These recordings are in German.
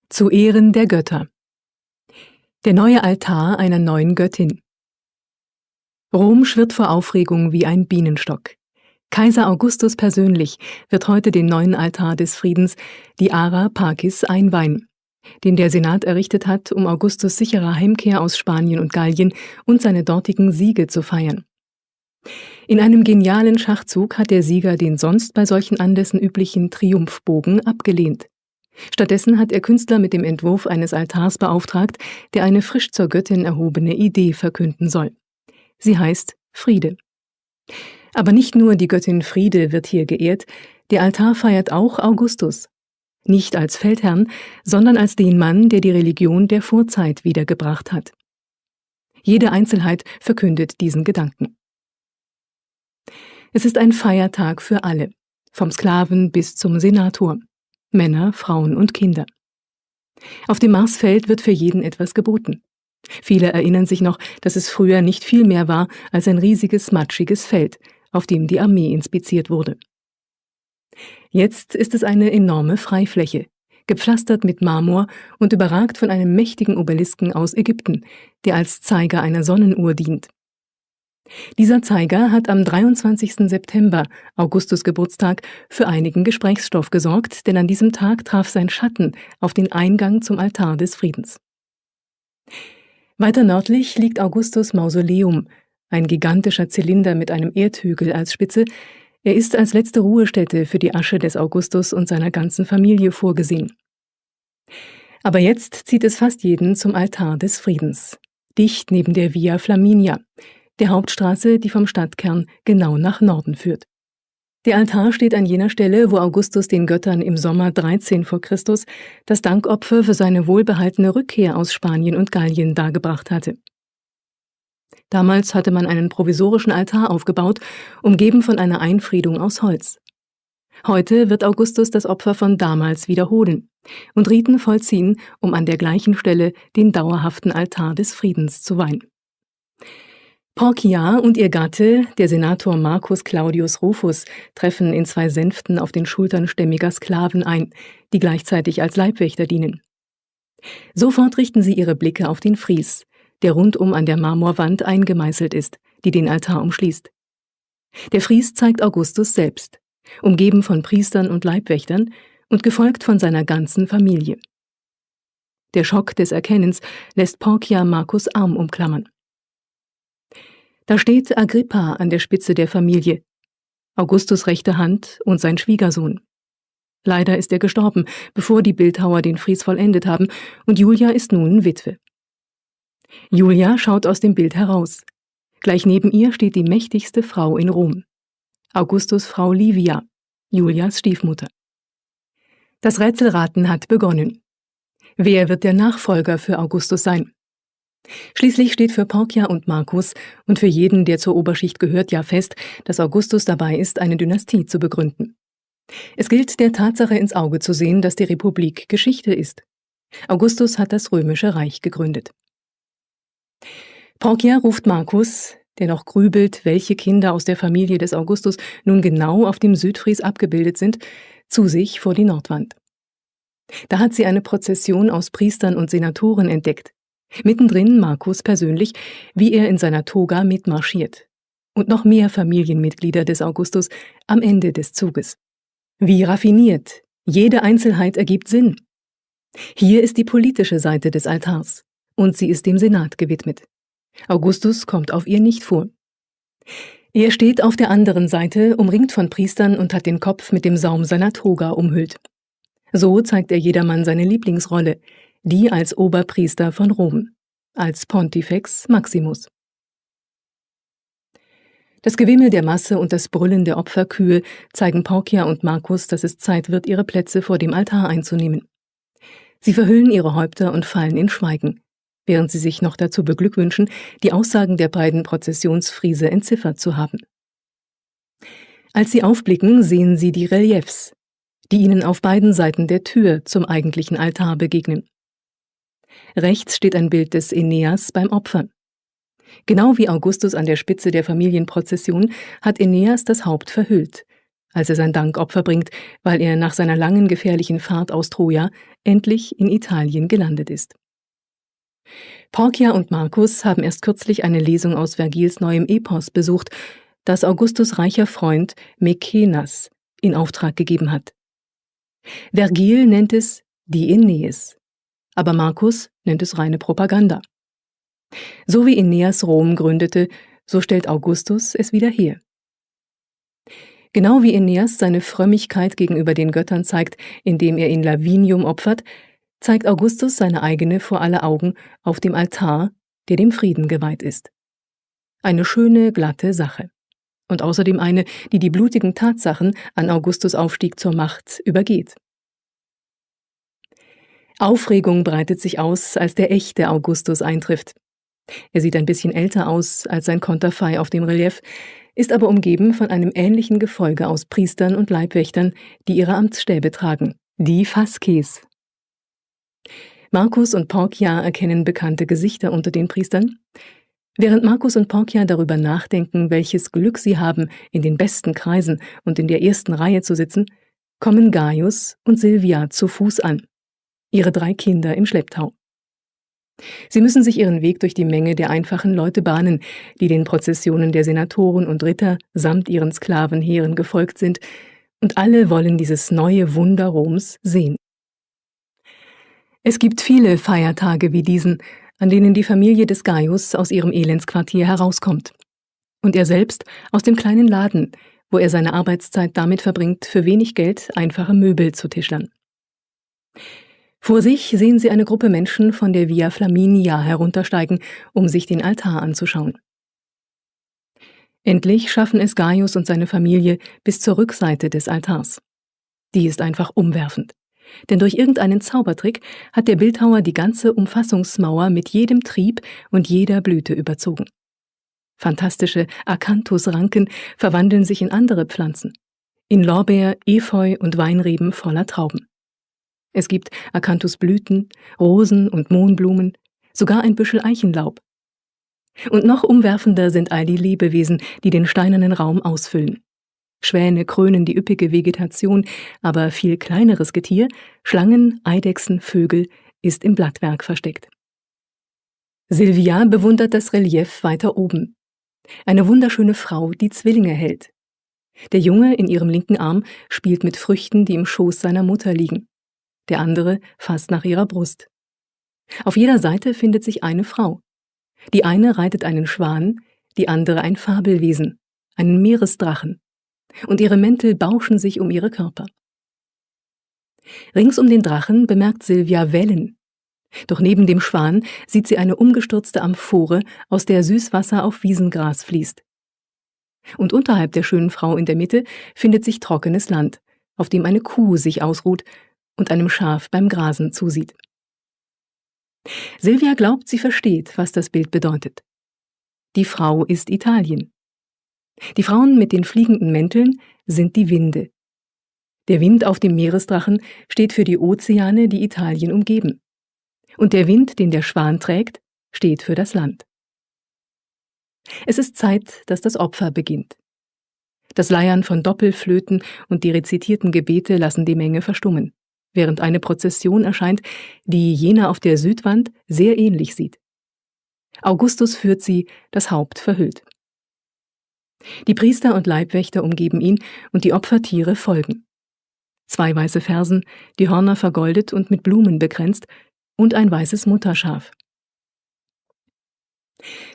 Zu Ehren der Götter. Der neue Altar einer neuen Göttin. Rom schwirrt vor Aufregung wie ein Bienenstock. Kaiser Augustus persönlich wird heute den neuen Altar des Friedens, die Ara Pacis, einweihen, den der Senat errichtet hat, um Augustus' sicherer Heimkehr aus Spanien und Gallien und seine dortigen Siege zu feiern. In einem genialen Schachzug hat der Sieger den sonst bei solchen Anlässen üblichen Triumphbogen abgelehnt. Stattdessen hat er Künstler mit dem Entwurf eines Altars beauftragt, der eine frisch zur Göttin erhobene Idee verkünden soll. Sie heißt Friede. Aber nicht nur die Göttin Friede wird hier geehrt, der Altar feiert auch Augustus. Nicht als Feldherrn, sondern als den Mann, der die Religion der Vorzeit wiedergebracht hat. Jede Einzelheit verkündet diesen Gedanken. Es ist ein Feiertag für alle, vom Sklaven bis zum Senator. Männer, Frauen und Kinder. Auf dem Marsfeld wird für jeden etwas geboten. Viele erinnern sich noch, dass es früher nicht viel mehr war als ein riesiges, matschiges Feld, auf dem die Armee inspiziert wurde. Jetzt ist es eine enorme Freifläche, gepflastert mit Marmor und überragt von einem mächtigen Obelisken aus Ägypten, der als Zeiger einer Sonnenuhr dient. Dieser Zeiger hat am 23. September, Augustus Geburtstag, für einigen Gesprächsstoff gesorgt, denn an diesem Tag traf sein Schatten auf den Eingang zum Altar des Friedens. Weiter nördlich liegt Augustus' Mausoleum, ein gigantischer Zylinder mit einem Erdhügel als Spitze. Er ist als letzte Ruhestätte für die Asche des Augustus und seiner ganzen Familie vorgesehen. Aber jetzt zieht es fast jeden zum Altar des Friedens, dicht neben der Via Flaminia, der Hauptstraße, die vom Stadtkern genau nach Norden führt. Der Altar steht an jener Stelle, wo Augustus den Göttern im Sommer 13 vor Christus das Dankopfer für seine wohlbehaltene Rückkehr aus Spanien und Gallien dargebracht hatte. Damals hatte man einen provisorischen Altar aufgebaut, umgeben von einer Einfriedung aus Holz. Heute wird Augustus das Opfer von damals wiederholen und Riten vollziehen, um an der gleichen Stelle den dauerhaften Altar des Friedens zu weihen. Porcia und ihr Gatte, der Senator Marcus Claudius Rufus, treffen in 2 Sänften auf den Schultern stämmiger Sklaven ein, die gleichzeitig als Leibwächter dienen. Sofort richten sie ihre Blicke auf den Fries, der rundum an der Marmorwand eingemeißelt ist, die den Altar umschließt. Der Fries zeigt Augustus selbst, umgeben von Priestern und Leibwächtern und gefolgt von seiner ganzen Familie. Der Schock des Erkennens lässt Porcia Marcus' Arm umklammern. Da steht Agrippa an der Spitze der Familie, Augustus' rechte Hand und sein Schwiegersohn. Leider ist er gestorben, bevor die Bildhauer den Fries vollendet haben, und Julia ist nun Witwe. Julia schaut aus dem Bild heraus. Gleich neben ihr steht die mächtigste Frau in Rom, Augustus' Frau Livia, Julias Stiefmutter. Das Rätselraten hat begonnen. Wer wird der Nachfolger für Augustus sein? Schließlich steht für Porcia und Marcus und für jeden, der zur Oberschicht gehört, ja fest, dass Augustus dabei ist, eine Dynastie zu begründen. Es gilt, der Tatsache ins Auge zu sehen, dass die Republik Geschichte ist. Augustus hat das Römische Reich gegründet. Porcia ruft Marcus, der noch grübelt, welche Kinder aus der Familie des Augustus nun genau auf dem Südfries abgebildet sind, zu sich vor die Nordwand. Da hat sie eine Prozession aus Priestern und Senatoren entdeckt. Mittendrin Marcus persönlich, wie er in seiner Toga mitmarschiert. Und noch mehr Familienmitglieder des Augustus am Ende des Zuges. Wie raffiniert, jede Einzelheit ergibt Sinn. Hier ist die politische Seite des Altars und sie ist dem Senat gewidmet. Augustus kommt auf ihr nicht vor. Er steht auf der anderen Seite, umringt von Priestern und hat den Kopf mit dem Saum seiner Toga umhüllt. So zeigt er jedermann seine Lieblingsrolle, die als Oberpriester von Rom, als Pontifex Maximus. Das Gewimmel der Masse und das Brüllen der Opferkühe zeigen Porcia und Marcus, dass es Zeit wird, ihre Plätze vor dem Altar einzunehmen. Sie verhüllen ihre Häupter und fallen in Schweigen, während sie sich noch dazu beglückwünschen, die Aussagen der beiden Prozessionsfriese entziffert zu haben. Als sie aufblicken, sehen sie die Reliefs, die ihnen auf beiden Seiten der Tür zum eigentlichen Altar begegnen. Rechts steht ein Bild des Aeneas beim Opfern. Genau wie Augustus an der Spitze der Familienprozession hat Aeneas das Haupt verhüllt, als er sein Dankopfer bringt, weil er nach seiner langen gefährlichen Fahrt aus Troja endlich in Italien gelandet ist. Porcia und Marcus haben erst kürzlich eine Lesung aus Vergils neuem Epos besucht, das Augustus' reicher Freund Mekenas in Auftrag gegeben hat. Vergil nennt es die Aeneis, aber Marcus nennt es reine Propaganda. So wie Aeneas Rom gründete, so stellt Augustus es wieder her. Genau wie Aeneas seine Frömmigkeit gegenüber den Göttern zeigt, indem er in Lavinium opfert, zeigt Augustus seine eigene vor aller Augen auf dem Altar, der dem Frieden geweiht ist. Eine schöne, glatte Sache. Und außerdem eine, die die blutigen Tatsachen an Augustus' Aufstieg zur Macht übergeht. Aufregung breitet sich aus, als der echte Augustus eintrifft. Er sieht ein bisschen älter aus als sein Konterfei auf dem Relief, ist aber umgeben von einem ähnlichen Gefolge aus Priestern und Leibwächtern, die ihre Amtsstäbe tragen, die Fasces. Marcus und Porcia erkennen bekannte Gesichter unter den Priestern. Während Marcus und Porcia darüber nachdenken, welches Glück sie haben, in den besten Kreisen und in der ersten Reihe zu sitzen, kommen Gaius und Silvia zu Fuß an, ihre 3 Kinder im Schlepptau. Sie müssen sich ihren Weg durch die Menge der einfachen Leute bahnen, die den Prozessionen der Senatoren und Ritter samt ihren Sklavenheeren gefolgt sind, und alle wollen dieses neue Wunder Roms sehen. Es gibt viele Feiertage wie diesen, an denen die Familie des Gaius aus ihrem Elendsquartier herauskommt. Und er selbst aus dem kleinen Laden, wo er seine Arbeitszeit damit verbringt, für wenig Geld einfache Möbel zu tischlern. Vor sich sehen sie eine Gruppe Menschen von der Via Flaminia heruntersteigen, um sich den Altar anzuschauen. Endlich schaffen es Gaius und seine Familie bis zur Rückseite des Altars. Die ist einfach umwerfend. Denn durch irgendeinen Zaubertrick hat der Bildhauer die ganze Umfassungsmauer mit jedem Trieb und jeder Blüte überzogen. Fantastische Akanthusranken verwandeln sich in andere Pflanzen, in Lorbeer, Efeu und Weinreben voller Trauben. Es gibt Akanthusblüten, Rosen und Mohnblumen, sogar ein Büschel Eichenlaub. Und noch umwerfender sind all die Lebewesen, die den steinernen Raum ausfüllen. Schwäne krönen die üppige Vegetation, aber viel kleineres Getier, Schlangen, Eidechsen, Vögel, ist im Blattwerk versteckt. Silvia bewundert das Relief weiter oben. Eine wunderschöne Frau, die Zwillinge hält. Der Junge in ihrem linken Arm spielt mit Früchten, die im Schoß seiner Mutter liegen. Der andere fasst nach ihrer Brust. Auf jeder Seite findet sich eine Frau. Die eine reitet einen Schwan, die andere ein Fabelwesen, einen Meeresdrachen. Und ihre Mäntel bauschen sich um ihre Körper. Rings um den Drachen bemerkt Silvia Wellen. Doch neben dem Schwan sieht sie eine umgestürzte Amphore, aus der Süßwasser auf Wiesengras fließt. Und unterhalb der schönen Frau in der Mitte findet sich trockenes Land, auf dem eine Kuh sich ausruht und einem Schaf beim Grasen zusieht. Silvia glaubt, sie versteht, was das Bild bedeutet. Die Frau ist Italien. Die Frauen mit den fliegenden Mänteln sind die Winde. Der Wind auf dem Meeresdrachen steht für die Ozeane, die Italien umgeben. Und der Wind, den der Schwan trägt, steht für das Land. Es ist Zeit, dass das Opfer beginnt. Das Leiern von Doppelflöten und die rezitierten Gebete lassen die Menge verstummen, während eine Prozession erscheint, die jener auf der Südwand sehr ähnlich sieht. Augustus führt sie, das Haupt verhüllt. Die Priester und Leibwächter umgeben ihn und die Opfertiere folgen. 2 weiße Fersen, die Hörner vergoldet und mit Blumen bekränzt, und ein weißes Mutterschaf.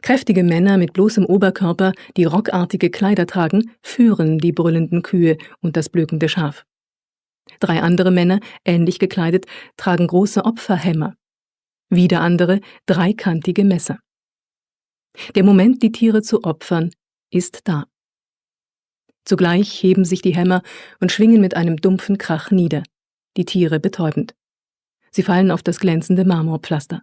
Kräftige Männer mit bloßem Oberkörper, die rockartige Kleider tragen, führen die brüllenden Kühe und das blökende Schaf. 3 andere Männer, ähnlich gekleidet, tragen große Opferhämmer. Wieder andere, dreikantige Messer. Der Moment, die Tiere zu opfern, ist da. Zugleich heben sich die Hämmer und schwingen mit einem dumpfen Krach nieder, die Tiere betäubend. Sie fallen auf das glänzende Marmorpflaster.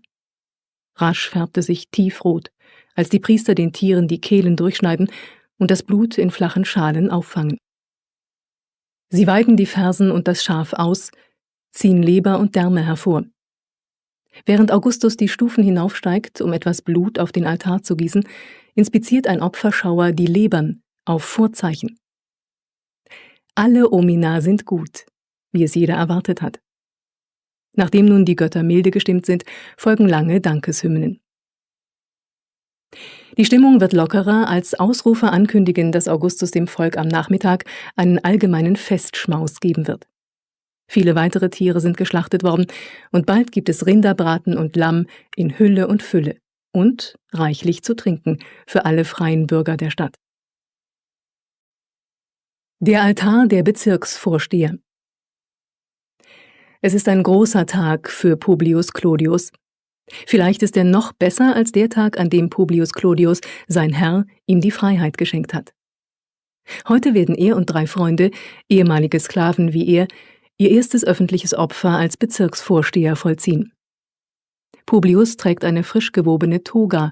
Rasch färbt es sich tiefrot, als die Priester den Tieren die Kehlen durchschneiden und das Blut in flachen Schalen auffangen. Sie weiden die Fersen und das Schaf aus, ziehen Leber und Därme hervor. Während Augustus die Stufen hinaufsteigt, um etwas Blut auf den Altar zu gießen, inspiziert ein Opferschauer die Lebern auf Vorzeichen. Alle Omina sind gut, wie es jeder erwartet hat. Nachdem nun die Götter milde gestimmt sind, folgen lange Dankeshymnen. Die Stimmung wird lockerer, als Ausrufer ankündigen, dass Augustus dem Volk am Nachmittag einen allgemeinen Festschmaus geben wird. Viele weitere Tiere sind geschlachtet worden und bald gibt es Rinderbraten und Lamm in Hülle und Fülle und reichlich zu trinken für alle freien Bürger der Stadt. Der Altar der Bezirksvorsteher. Es ist ein großer Tag für Publius Clodius. Vielleicht ist er noch besser als der Tag, an dem Publius Clodius, sein Herr, ihm die Freiheit geschenkt hat. Heute werden er und 3 Freunde, ehemalige Sklaven wie er, ihr erstes öffentliches Opfer als Bezirksvorsteher vollziehen. Publius trägt eine frisch gewobene Toga,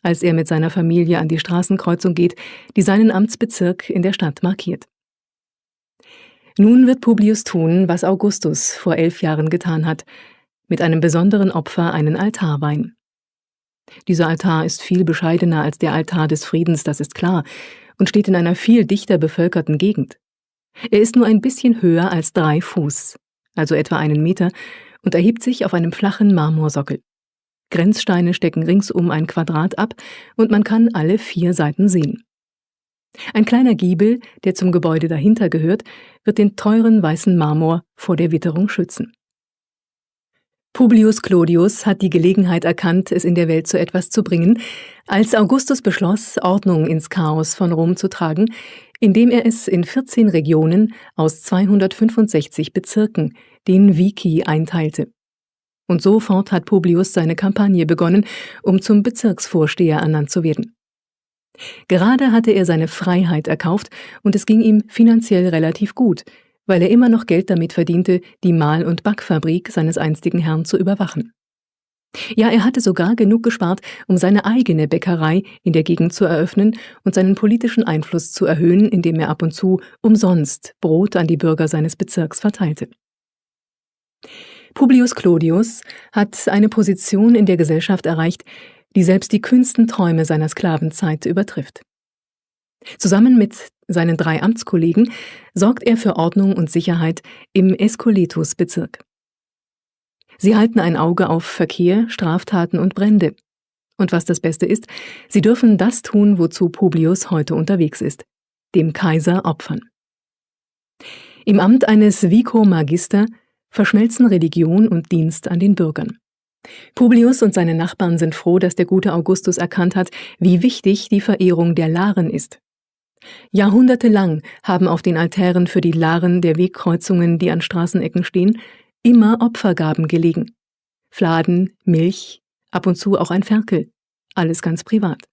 als er mit seiner Familie an die Straßenkreuzung geht, die seinen Amtsbezirk in der Stadt markiert. Nun wird Publius tun, was Augustus vor 11 Jahren getan hat, mit einem besonderen Opfer einen Altar weihen. Dieser Altar ist viel bescheidener als der Altar des Friedens, das ist klar, und steht in einer viel dichter bevölkerten Gegend. Er ist nur ein bisschen höher als 3 Fuß, also etwa 1 Meter, und erhebt sich auf einem flachen Marmorsockel. Grenzsteine stecken ringsum ein Quadrat ab und man kann alle 4 Seiten sehen. Ein kleiner Giebel, der zum Gebäude dahinter gehört, wird den teuren weißen Marmor vor der Witterung schützen. Publius Clodius hat die Gelegenheit erkannt, es in der Welt zu etwas zu bringen, als Augustus beschloss, Ordnung ins Chaos von Rom zu tragen, indem er es in 14 Regionen aus 265 Bezirken, den Vici, einteilte. Und sofort hat Publius seine Kampagne begonnen, um zum Bezirksvorsteher ernannt zu werden. Gerade hatte er seine Freiheit erkauft und es ging ihm finanziell relativ gut, weil er immer noch Geld damit verdiente, die Mahl- und Backfabrik seines einstigen Herrn zu überwachen. Ja, er hatte sogar genug gespart, um seine eigene Bäckerei in der Gegend zu eröffnen und seinen politischen Einfluss zu erhöhen, indem er ab und zu umsonst Brot an die Bürger seines Bezirks verteilte. Publius Clodius hat eine Position in der Gesellschaft erreicht, die selbst die kühnsten Träume seiner Sklavenzeit übertrifft. Zusammen mit seinen 3 Amtskollegen sorgt er für Ordnung und Sicherheit im Escoletus-Bezirk. Sie halten ein Auge auf Verkehr, Straftaten und Brände. Und was das Beste ist, sie dürfen das tun, wozu Publius heute unterwegs ist: dem Kaiser opfern. Im Amt eines Vico Magister verschmelzen Religion und Dienst an den Bürgern. Publius und seine Nachbarn sind froh, dass der gute Augustus erkannt hat, wie wichtig die Verehrung der Laren ist. Jahrhundertelang haben auf den Altären für die Laren der Wegkreuzungen, die an Straßenecken stehen, immer Opfergaben gelegen. Fladen, Milch, ab und zu auch ein Ferkel, alles ganz privat.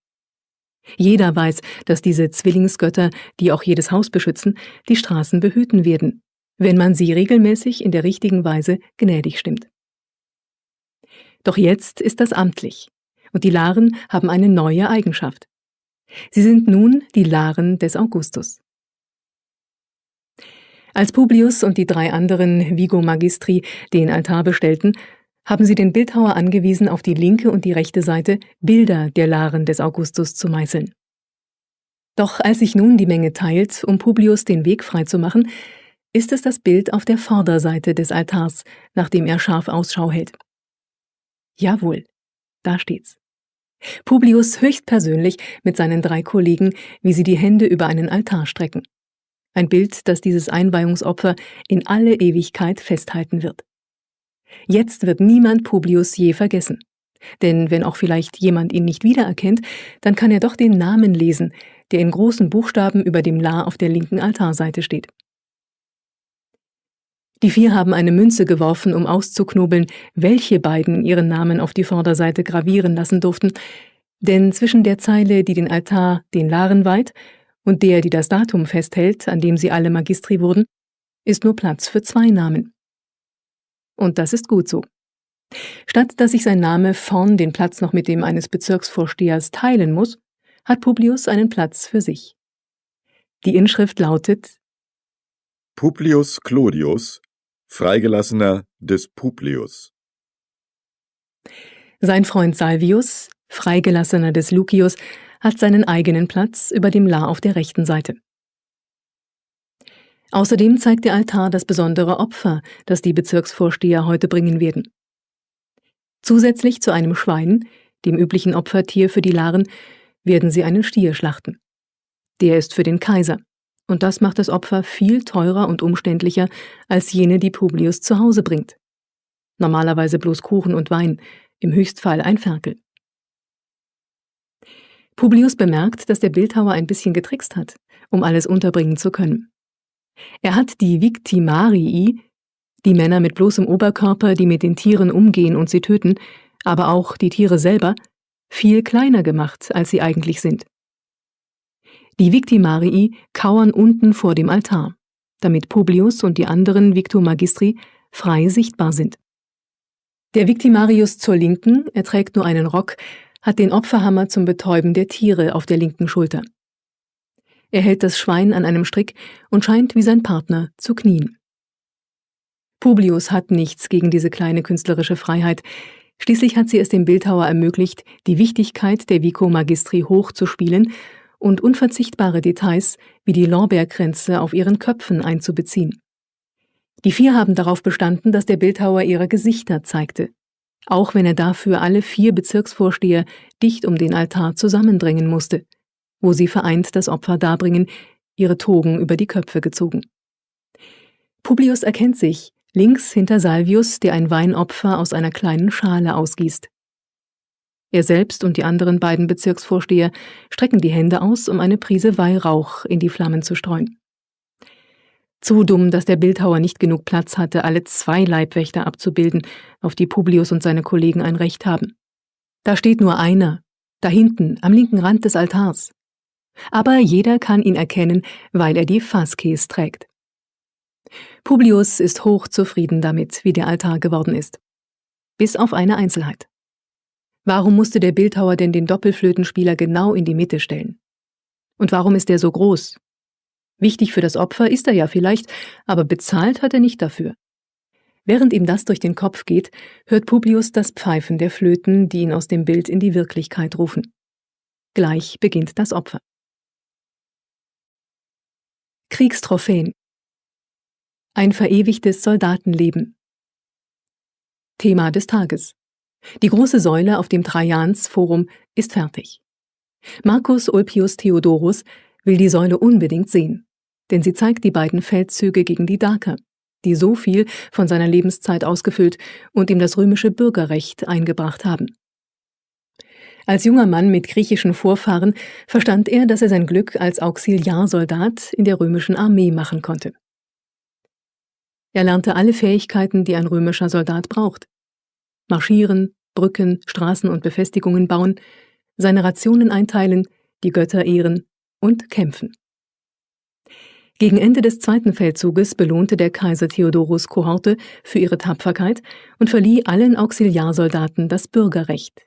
Jeder weiß, dass diese Zwillingsgötter, die auch jedes Haus beschützen, die Straßen behüten werden, wenn man sie regelmäßig in der richtigen Weise gnädig stimmt. Doch jetzt ist das amtlich, und die Laren haben eine neue Eigenschaft. Sie sind nun die Laren des Augustus. Als Publius und die 3 anderen Vigo Magistri den Altar bestellten, haben sie den Bildhauer angewiesen, auf die linke und die rechte Seite Bilder der Laren des Augustus zu meißeln. Doch als sich nun die Menge teilt, um Publius den Weg freizumachen, ist es das Bild auf der Vorderseite des Altars, nach dem er scharf Ausschau hält. Jawohl, da steht's. Publius höchstpersönlich mit seinen 3 Kollegen, wie sie die Hände über einen Altar strecken. Ein Bild, das dieses Einweihungsopfer in alle Ewigkeit festhalten wird. Jetzt wird niemand Publius je vergessen. Denn wenn auch vielleicht jemand ihn nicht wiedererkennt, dann kann er doch den Namen lesen, der in großen Buchstaben über dem La auf der linken Altarseite steht. Die 4 haben eine Münze geworfen, um auszuknobeln, welche beiden ihren Namen auf die Vorderseite gravieren lassen durften, denn zwischen der Zeile, die den Altar den Laren weiht, und der, die das Datum festhält, an dem sie alle Magistri wurden, ist nur Platz für 2 Namen. Und das ist gut so. Statt dass sich sein Name vorn den Platz noch mit dem eines Bezirksvorstehers teilen muss, hat Publius einen Platz für sich. Die Inschrift lautet: Publius Clodius, Freigelassener des Publius. Sein Freund Salvius, Freigelassener des Lucius, hat seinen eigenen Platz über dem La auf der rechten Seite. Außerdem zeigt der Altar das besondere Opfer, das die Bezirksvorsteher heute bringen werden. Zusätzlich zu einem Schwein, dem üblichen Opfertier für die Laren, werden sie einen Stier schlachten. Der ist für den Kaiser, und das macht das Opfer viel teurer und umständlicher als jene, die Publius zu Hause bringt. Normalerweise bloß Kuchen und Wein, im Höchstfall ein Ferkel. Publius bemerkt, dass der Bildhauer ein bisschen getrickst hat, um alles unterbringen zu können. Er hat die Victimarii, die Männer mit bloßem Oberkörper, die mit den Tieren umgehen und sie töten, aber auch die Tiere selber, viel kleiner gemacht, als sie eigentlich sind. Die Victimarii kauern unten vor dem Altar, damit Publius und die anderen Victor Magistri frei sichtbar sind. Der Victimarius zur Linken, er trägt nur einen Rock, hat den Opferhammer zum Betäuben der Tiere auf der linken Schulter. Er hält das Schwein an einem Strick und scheint wie sein Partner zu knien. Publius hat nichts gegen diese kleine künstlerische Freiheit. Schließlich hat sie es dem Bildhauer ermöglicht, die Wichtigkeit der Vico Magistri hochzuspielen und unverzichtbare Details wie die Lorbeerkränze auf ihren Köpfen einzubeziehen. Die vier haben darauf bestanden, dass der Bildhauer ihre Gesichter zeigte, auch wenn er dafür alle 4 Bezirksvorsteher dicht um den Altar zusammendrängen musste, wo sie vereint das Opfer darbringen, ihre Togen über die Köpfe gezogen. Publius erkennt sich, links hinter Salvius, der ein Weinopfer aus einer kleinen Schale ausgießt. Er selbst und die anderen beiden Bezirksvorsteher strecken die Hände aus, um eine Prise Weihrauch in die Flammen zu streuen. Zu dumm, dass der Bildhauer nicht genug Platz hatte, alle 2 Leibwächter abzubilden, auf die Publius und seine Kollegen ein Recht haben. Da steht nur einer, da hinten, am linken Rand des Altars. Aber jeder kann ihn erkennen, weil er die Fasces trägt. Publius ist hochzufrieden damit, wie der Altar geworden ist. Bis auf eine Einzelheit. Warum musste der Bildhauer denn den Doppelflötenspieler genau in die Mitte stellen? Und warum ist er so groß? Wichtig für das Opfer ist er ja vielleicht, aber bezahlt hat er nicht dafür. Während ihm das durch den Kopf geht, hört Publius das Pfeifen der Flöten, die ihn aus dem Bild in die Wirklichkeit rufen. Gleich beginnt das Opfer. Kriegstrophäen. Ein verewigtes Soldatenleben. Thema des Tages. Die große Säule auf dem Traians-Forum ist fertig. Marcus Ulpius Theodorus will die Säule unbedingt sehen, denn sie zeigt die beiden Feldzüge gegen die Daker, die so viel von seiner Lebenszeit ausgefüllt und ihm das römische Bürgerrecht eingebracht haben. Als junger Mann mit griechischen Vorfahren verstand er, dass er sein Glück als Auxiliarsoldat in der römischen Armee machen konnte. Er lernte alle Fähigkeiten, die ein römischer Soldat braucht. Marschieren, Brücken, Straßen und Befestigungen bauen, seine Rationen einteilen, die Götter ehren und kämpfen. Gegen Ende des 2. Feldzuges belohnte der Kaiser Theodorus Kohorte für ihre Tapferkeit und verlieh allen Auxiliarsoldaten das Bürgerrecht.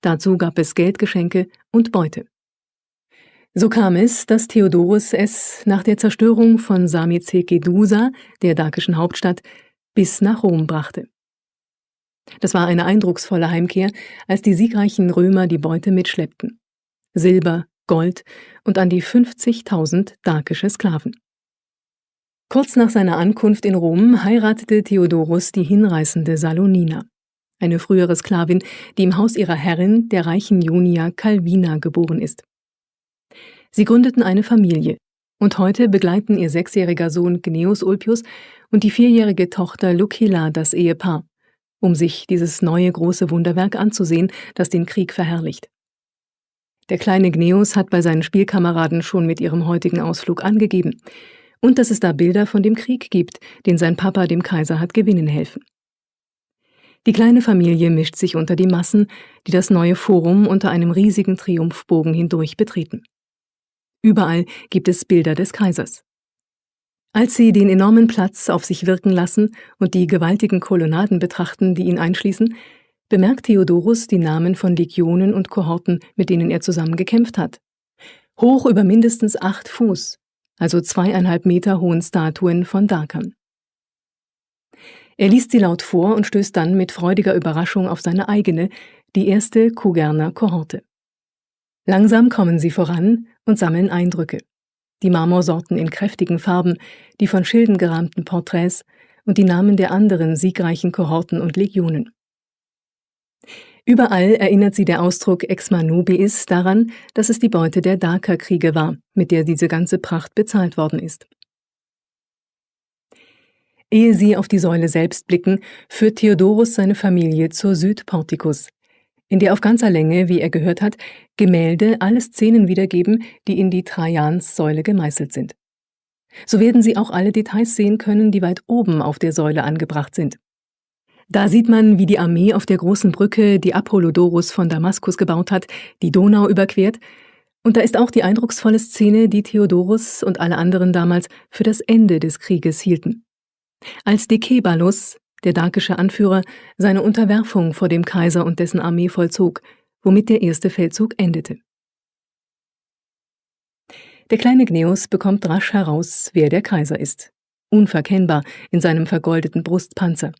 Dazu gab es Geldgeschenke und Beute. So kam es, dass Theodorus es nach der Zerstörung von Sarmizegedusa, der dakischen Hauptstadt, bis nach Rom brachte. Das war eine eindrucksvolle Heimkehr, als die siegreichen Römer die Beute mitschleppten. Silber, Gold und an die 50.000 dakische Sklaven. Kurz nach seiner Ankunft in Rom heiratete Theodorus die hinreißende Salonina, eine frühere Sklavin, die im Haus ihrer Herrin, der reichen Junia Calvina, geboren ist. Sie gründeten eine Familie und heute begleiten ihr 6-jähriger Sohn Gnaeus Ulpius und die 4-jährige Tochter Lucilla das Ehepaar, um sich dieses neue große Wunderwerk anzusehen, das den Krieg verherrlicht. Der kleine Gnaeus hat bei seinen Spielkameraden schon mit ihrem heutigen Ausflug angegeben und dass es da Bilder von dem Krieg gibt, den sein Papa dem Kaiser hat gewinnen helfen. Die kleine Familie mischt sich unter die Massen, die das neue Forum unter einem riesigen Triumphbogen hindurch betreten. Überall gibt es Bilder des Kaisers. Als sie den enormen Platz auf sich wirken lassen und die gewaltigen Kolonnaden betrachten, die ihn einschließen, bemerkt Theodorus die Namen von Legionen und Kohorten, mit denen er zusammen gekämpft hat. Hoch über mindestens 8 Fuß, also 2,5 Meter hohen Statuen von Dakern. Er liest sie laut vor und stößt dann mit freudiger Überraschung auf seine eigene, die erste Kugerner Kohorte. Langsam kommen sie voran und sammeln Eindrücke. die Marmorsorten in kräftigen Farben, die von Schilden gerahmten Porträts und die Namen der anderen siegreichen Kohorten und Legionen. Überall erinnert sie der Ausdruck Exma Nobiis daran, dass es die Beute der Dakerkriege war, mit der diese ganze Pracht bezahlt worden ist. Ehe sie auf die Säule selbst blicken, führt Theodorus seine Familie zur Südportikus, in der auf ganzer Länge, wie er gehört hat, Gemälde alle Szenen wiedergeben, die in die Trajans-Säule gemeißelt sind. So werden sie auch alle Details sehen können, die weit oben auf der Säule angebracht sind. Da sieht man, wie die Armee auf der großen Brücke, die Apollodorus von Damaskus gebaut hat, die Donau überquert, und da ist auch die eindrucksvolle Szene, die Theodorus und alle anderen damals für das Ende des Krieges hielten. Als Decebalus, der dakische Anführer, seine Unterwerfung vor dem Kaiser und dessen Armee vollzog, womit der erste Feldzug endete. Der kleine Gneus bekommt rasch heraus, wer der Kaiser ist, unverkennbar in seinem vergoldeten Brustpanzer,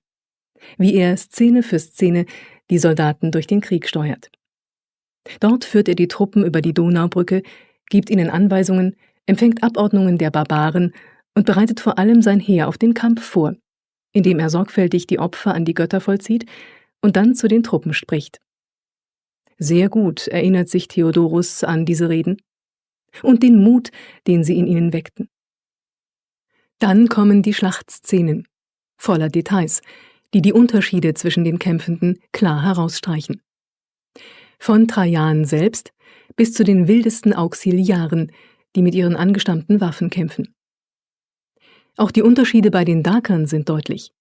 wie er Szene für Szene die Soldaten durch den Krieg steuert. Dort führt er die Truppen über die Donaubrücke, gibt ihnen Anweisungen, empfängt Abordnungen der Barbaren und bereitet vor allem sein Heer auf den Kampf vor, indem er sorgfältig die Opfer an die Götter vollzieht und dann zu den Truppen spricht. Sehr gut erinnert sich Theodorus an diese Reden und den Mut, den sie in ihnen weckten. Dann kommen die Schlachtszenen, voller Details, die die Unterschiede zwischen den Kämpfenden klar herausstreichen. Von Trajan selbst bis zu den wildesten Auxiliaren, die mit ihren angestammten Waffen kämpfen. Auch die Unterschiede bei den Dakern sind deutlich.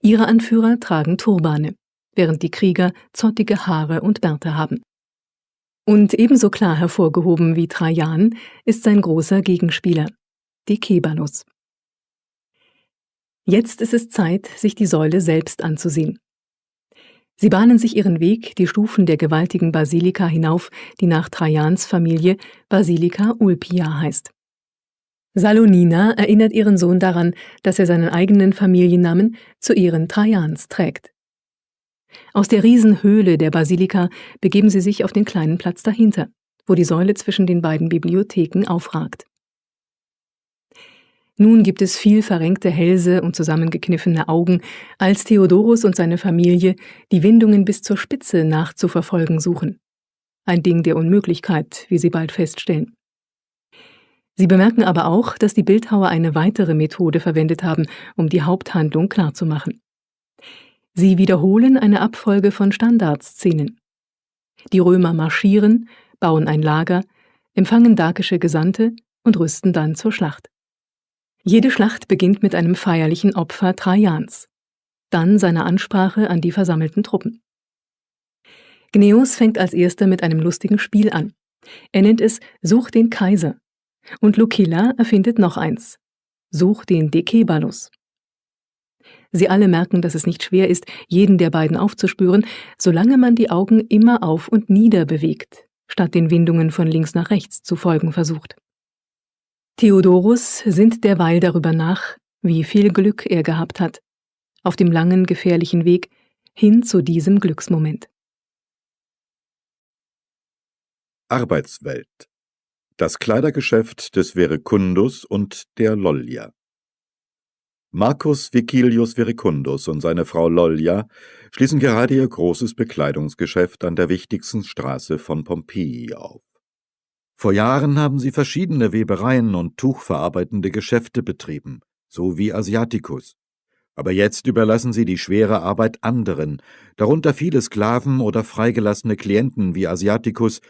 Ihre Anführer tragen Turbane, während die Krieger zottige Haare und Bärte haben. Und ebenso klar hervorgehoben wie Trajan ist sein großer Gegenspieler, Decebalus. Jetzt ist es Zeit, sich die Säule selbst anzusehen. Sie bahnen sich ihren Weg die Stufen der gewaltigen Basilika hinauf, die nach Trajans Familie Basilica Ulpia heißt. Salonina erinnert ihren Sohn daran, dass er seinen eigenen Familiennamen zu Ehren Trajans trägt. Aus der Riesenhöhle der Basilika begeben sie sich auf den kleinen Platz dahinter, wo die Säule zwischen den beiden Bibliotheken aufragt. Nun gibt es viel verrenkte Hälse und zusammengekniffene Augen, als Theodorus und seine Familie die Windungen bis zur Spitze nachzuverfolgen suchen. Ein Ding der Unmöglichkeit, wie sie bald feststellen. Sie bemerken aber auch, dass die Bildhauer eine weitere Methode verwendet haben, um die Haupthandlung klarzumachen. Sie wiederholen eine Abfolge von Standardszenen. Die Römer marschieren, bauen ein Lager, empfangen dakische Gesandte und rüsten dann zur Schlacht. Jede Schlacht beginnt mit einem feierlichen Opfer Trajans, dann seiner Ansprache an die versammelten Truppen. Gneus fängt als erster mit einem lustigen Spiel an. Er nennt es »Such den Kaiser« und Lucilla erfindet noch eins, »Such den Decebalus«. Sie alle merken, dass es nicht schwer ist, jeden der beiden aufzuspüren, solange man die Augen immer auf und nieder bewegt, statt den Windungen von links nach rechts zu folgen versucht. Theodorus sinnt derweil darüber nach, wie viel Glück er gehabt hat, auf dem langen, gefährlichen Weg hin zu diesem Glücksmoment. Arbeitswelt. Das Kleidergeschäft des Verecundus und der Lollia. Marcus Vicilius Verecundus und seine Frau Lollia schließen gerade ihr großes Bekleidungsgeschäft an der wichtigsten Straße von Pompeji auf. Vor Jahren haben sie verschiedene Webereien und tuchverarbeitende Geschäfte betrieben, so wie Asiaticus. Aber jetzt überlassen sie die schwere Arbeit anderen, darunter viele Sklaven oder freigelassene Klienten wie Asiaticus,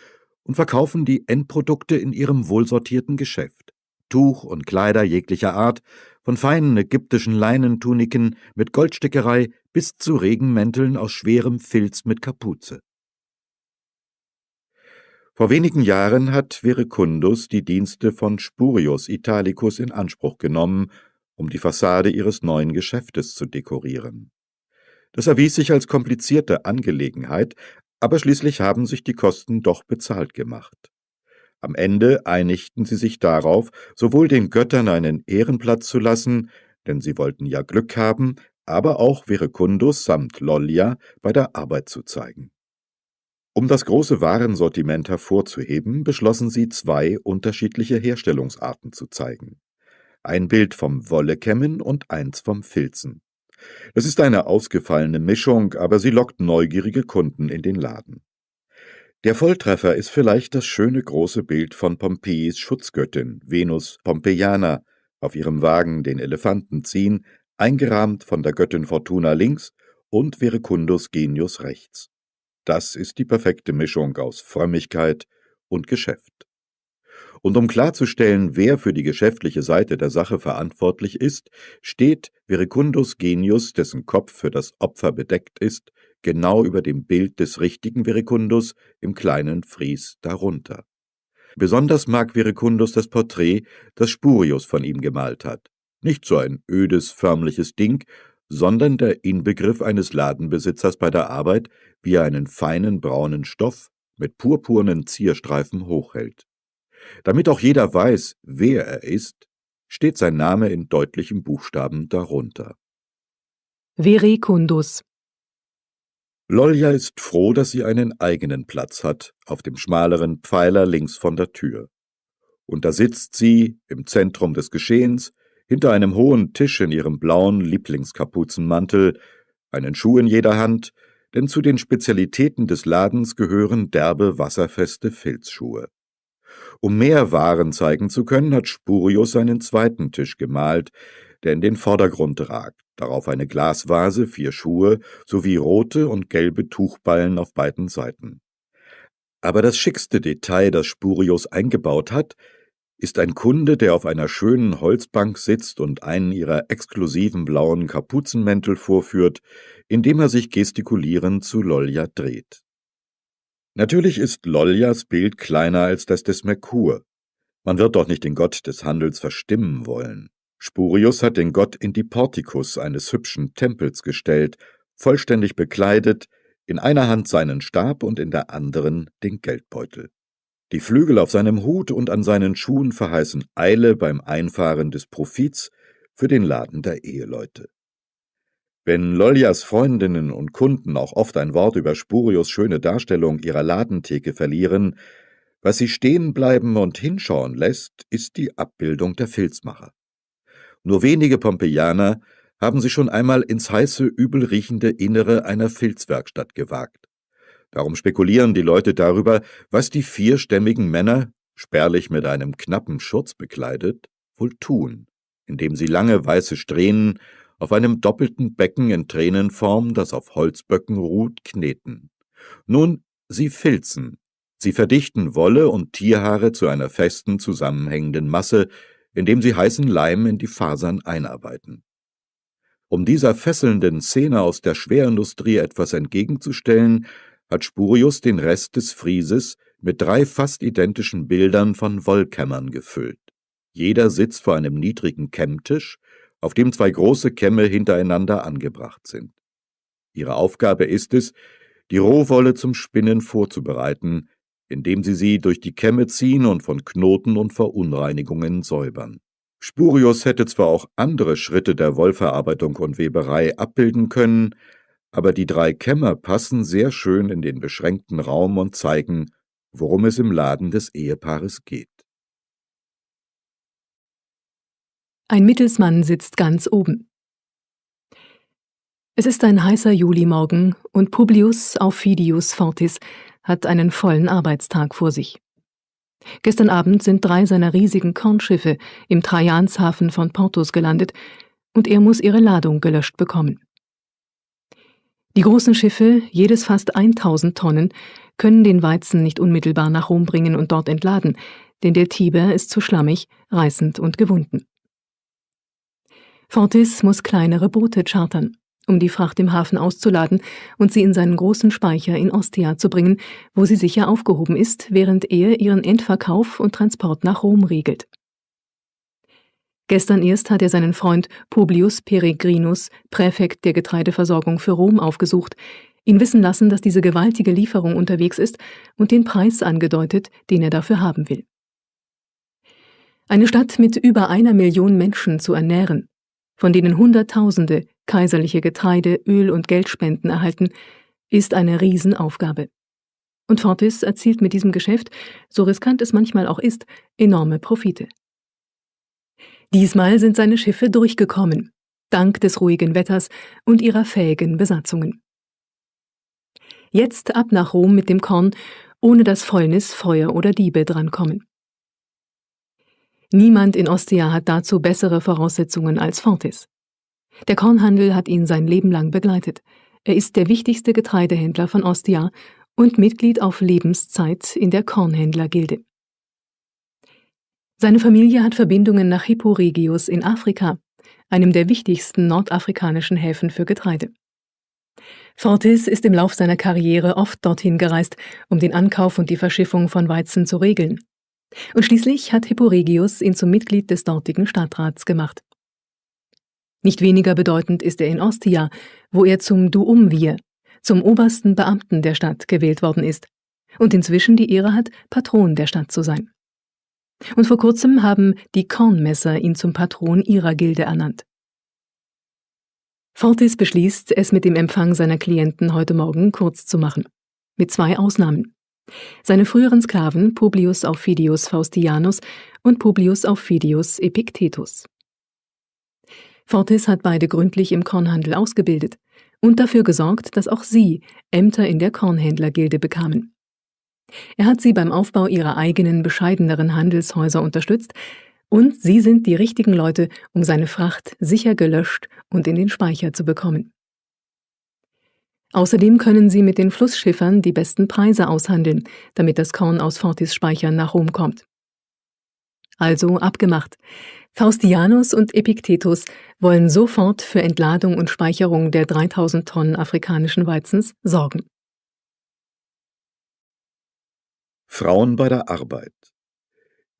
und verkaufen die Endprodukte in ihrem wohlsortierten Geschäft. Tuch und Kleider jeglicher Art, von feinen ägyptischen Leinentuniken mit Goldstickerei bis zu Regenmänteln aus schwerem Filz mit Kapuze. Vor wenigen Jahren hat Verecundus die Dienste von Spurius Italicus in Anspruch genommen, um die Fassade ihres neuen Geschäftes zu dekorieren. Das erwies sich als komplizierte Angelegenheit, aber schließlich haben sich die Kosten doch bezahlt gemacht. Am Ende einigten sie sich darauf, sowohl den Göttern einen Ehrenplatz zu lassen, denn sie wollten ja Glück haben, aber auch Verecundus samt Lollia bei der Arbeit zu zeigen. Um das große Warensortiment hervorzuheben, beschlossen sie, 2 unterschiedliche Herstellungsarten zu zeigen. Ein Bild vom Wollekämmen und eins vom Filzen. Das ist eine ausgefallene Mischung, aber sie lockt neugierige Kunden in den Laden. Der Volltreffer ist vielleicht das schöne große Bild von Pompeis Schutzgöttin, Venus Pompeiana, auf ihrem Wagen den Elefanten ziehen, eingerahmt von der Göttin Fortuna links und Verecundus Genius rechts. Das ist die perfekte Mischung aus Frömmigkeit und Geschäft. Und um klarzustellen, wer für die geschäftliche Seite der Sache verantwortlich ist, steht Verecundus Genius, dessen Kopf für das Opfer bedeckt ist, genau über dem Bild des richtigen Verecundus im kleinen Fries darunter. Besonders mag Verecundus das Porträt, das Spurius von ihm gemalt hat. Nicht so ein ödes, förmliches Ding, sondern der Inbegriff eines Ladenbesitzers bei der Arbeit, wie er einen feinen braunen Stoff mit purpurnen Zierstreifen hochhält. Damit auch jeder weiß, wer er ist, steht sein Name in deutlichen Buchstaben darunter. Verecundus. Lolja ist froh, dass sie einen eigenen Platz hat, auf dem schmaleren Pfeiler links von der Tür. Und da sitzt sie, im Zentrum des Geschehens, hinter einem hohen Tisch in ihrem blauen Lieblingskapuzenmantel, einen Schuh in jeder Hand, denn zu den Spezialitäten des Ladens gehören derbe, wasserfeste Filzschuhe. Um mehr Waren zeigen zu können, hat Spurius einen zweiten Tisch gemalt, der in den Vordergrund ragt, darauf eine Glasvase, 4 Schuhe sowie rote und gelbe Tuchballen auf beiden Seiten. Aber das schickste Detail, das Spurius eingebaut hat, ist ein Kunde, der auf einer schönen Holzbank sitzt und einen ihrer exklusiven blauen Kapuzenmäntel vorführt, indem er sich gestikulierend zu Lolja dreht. Natürlich ist Loljas Bild kleiner als das des Merkur. Man wird doch nicht den Gott des Handels verstimmen wollen. Spurius hat den Gott in die Portikus eines hübschen Tempels gestellt, vollständig bekleidet, in einer Hand seinen Stab und in der anderen den Geldbeutel. Die Flügel auf seinem Hut und an seinen Schuhen verheißen Eile beim Einfahren des Profits für den Laden der Eheleute. Wenn Loljas Freundinnen und Kunden auch oft ein Wort über Spurius' schöne Darstellung ihrer Ladentheke verlieren, was sie stehen bleiben und hinschauen lässt, ist die Abbildung der Filzmacher. Nur wenige Pompeianer haben sich schon einmal ins heiße, übelriechende Innere einer Filzwerkstatt gewagt. Darum spekulieren die Leute darüber, was die 4 stämmigen Männer, spärlich mit einem knappen Schurz bekleidet, wohl tun, indem sie lange weiße Strähnen auf einem doppelten Becken in Tränenform, das auf Holzböcken ruht, kneten. Nun, sie filzen. Sie verdichten Wolle und Tierhaare zu einer festen, zusammenhängenden Masse, indem sie heißen Leim in die Fasern einarbeiten. Um dieser fesselnden Szene aus der Schwerindustrie etwas entgegenzustellen, hat Spurius den Rest des Frieses mit 3 fast identischen Bildern von Wollkämmern gefüllt. Jeder sitzt vor einem niedrigen Kämmtisch, auf dem 2 große Kämme hintereinander angebracht sind. Ihre Aufgabe ist es, die Rohwolle zum Spinnen vorzubereiten, indem sie durch die Kämme ziehen und von Knoten und Verunreinigungen säubern. Spurius hätte zwar auch andere Schritte der Wollverarbeitung und Weberei abbilden können, aber die 3 Kämmer passen sehr schön in den beschränkten Raum und zeigen, worum es im Laden des Ehepaares geht. Ein Mittelsmann sitzt ganz oben. Es ist ein heißer Julimorgen und Publius Aufidius Fortis hat einen vollen Arbeitstag vor sich. Gestern Abend sind 3 seiner riesigen Kornschiffe im Trajanshafen von Portus gelandet und er muss ihre Ladung gelöscht bekommen. Die großen Schiffe, jedes fast 1000 Tonnen, können den Weizen nicht unmittelbar nach Rom bringen und dort entladen, denn der Tiber ist zu schlammig, reißend und gewunden. Fortis muss kleinere Boote chartern, um die Fracht im Hafen auszuladen und sie in seinen großen Speicher in Ostia zu bringen, wo sie sicher aufgehoben ist, während er ihren Endverkauf und Transport nach Rom regelt. Gestern erst hat er seinen Freund Publius Peregrinus, Präfekt der Getreideversorgung für Rom, aufgesucht, ihn wissen lassen, dass diese gewaltige Lieferung unterwegs ist und den Preis angedeutet, den er dafür haben will. Eine Stadt mit über 1 Million Menschen zu ernähren, von denen Hunderttausende kaiserliche Getreide-, Öl- und Geldspenden erhalten, ist eine Riesenaufgabe. Und Fortis erzielt mit diesem Geschäft, so riskant es manchmal auch ist, enorme Profite. Diesmal sind seine Schiffe durchgekommen, dank des ruhigen Wetters und ihrer fähigen Besatzungen. Jetzt ab nach Rom mit dem Korn, ohne dass Fäulnis, Feuer oder Diebe drankommen. Niemand in Ostia hat dazu bessere Voraussetzungen als Fortis. Der Kornhandel hat ihn sein Leben lang begleitet. Er ist der wichtigste Getreidehändler von Ostia und Mitglied auf Lebenszeit in der Kornhändlergilde. Seine Familie hat Verbindungen nach Hippo Regius in Afrika, einem der wichtigsten nordafrikanischen Häfen für Getreide. Fortis ist im Lauf seiner Karriere oft dorthin gereist, um den Ankauf und die Verschiffung von Weizen zu regeln. Und schließlich hat Hippo Regius ihn zum Mitglied des dortigen Stadtrats gemacht. Nicht weniger bedeutend ist er in Ostia, wo er zum Duumvir, zum obersten Beamten der Stadt, gewählt worden ist und inzwischen die Ehre hat, Patron der Stadt zu sein. Und vor kurzem haben die Kornmesser ihn zum Patron ihrer Gilde ernannt. Fortis beschließt, es mit dem Empfang seiner Klienten heute Morgen kurz zu machen. Mit 2 Ausnahmen. Seine früheren Sklaven Publius Aufidius Faustianus und Publius Aufidius Epictetus. Fortis hat beide gründlich im Kornhandel ausgebildet und dafür gesorgt, dass auch sie Ämter in der Kornhändlergilde bekamen. Er hat sie beim Aufbau ihrer eigenen, bescheideneren Handelshäuser unterstützt und sie sind die richtigen Leute, um seine Fracht sicher gelöscht und in den Speicher zu bekommen. Außerdem können sie mit den Flussschiffern die besten Preise aushandeln, damit das Korn aus Fortis Speichern nach Rom kommt. Also abgemacht. Faustianus und Epictetus wollen sofort für Entladung und Speicherung der 3000 Tonnen afrikanischen Weizens sorgen. Frauen bei der Arbeit.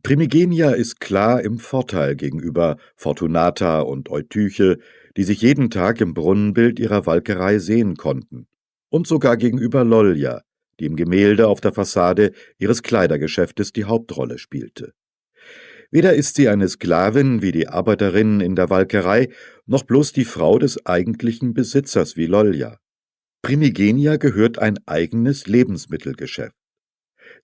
Primigenia ist klar im Vorteil gegenüber Fortunata und Eutyche, die sich jeden Tag im Brunnenbild ihrer Walkerei sehen konnten, und sogar gegenüber Lollia, die im Gemälde auf der Fassade ihres Kleidergeschäftes die Hauptrolle spielte. Weder ist sie eine Sklavin wie die Arbeiterinnen in der Walkerei, noch bloß die Frau des eigentlichen Besitzers wie Lollia. Primigenia gehört ein eigenes Lebensmittelgeschäft.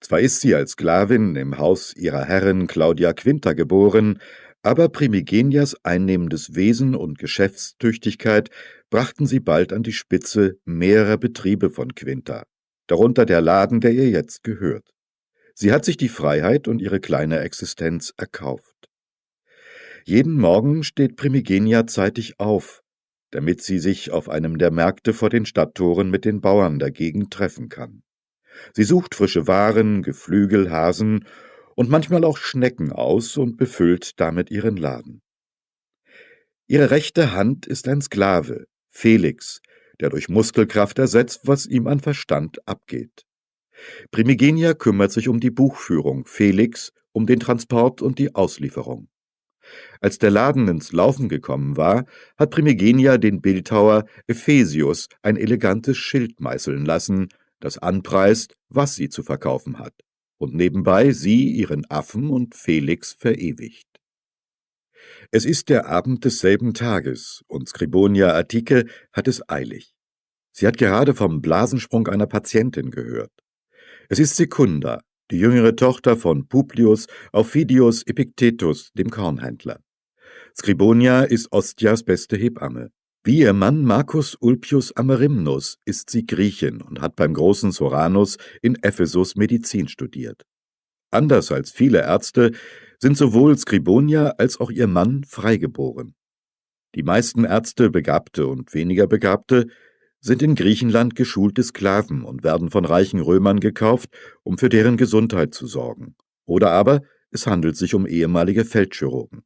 Zwar ist sie als Sklavin im Haus ihrer Herrin Claudia Quinta geboren, aber Primigenias einnehmendes Wesen und Geschäftstüchtigkeit brachten sie bald an die Spitze mehrerer Betriebe von Quinta, darunter der Laden, der ihr jetzt gehört. Sie hat sich die Freiheit und ihre kleine Existenz erkauft. Jeden Morgen steht Primigenia zeitig auf, damit sie sich auf einem der Märkte vor den Stadttoren mit den Bauern der Gegend treffen kann. Sie sucht frische Waren, Geflügel, Hasen und manchmal auch Schnecken aus und befüllt damit ihren Laden. Ihre rechte Hand ist ein Sklave, Felix, der durch Muskelkraft ersetzt, was ihm an Verstand abgeht. Primigenia kümmert sich um die Buchführung, Felix um den Transport und die Auslieferung. Als der Laden ins Laufen gekommen war, hat Primigenia den Bildhauer Ephesius ein elegantes Schild meißeln lassen, das anpreist, was sie zu verkaufen hat, und nebenbei sie, ihren Affen und Felix verewigt. Es ist der Abend desselben Tages, und Scribonia Attike hat es eilig. Sie hat gerade vom Blasensprung einer Patientin gehört. Es ist Secunda, die jüngere Tochter von Publius Aufidius Epictetus, dem Kornhändler. Scribonia ist Ostias beste Hebamme. Wie ihr Mann Marcus Ulpius Amerimnus ist sie Griechin und hat beim großen Soranus in Ephesus Medizin studiert. Anders als viele Ärzte sind sowohl Scribonia als auch ihr Mann freigeboren. Die meisten Ärzte, Begabte und weniger Begabte, sind in Griechenland geschulte Sklaven und werden von reichen Römern gekauft, um für deren Gesundheit zu sorgen. Oder aber es handelt sich um ehemalige Feldchirurgen.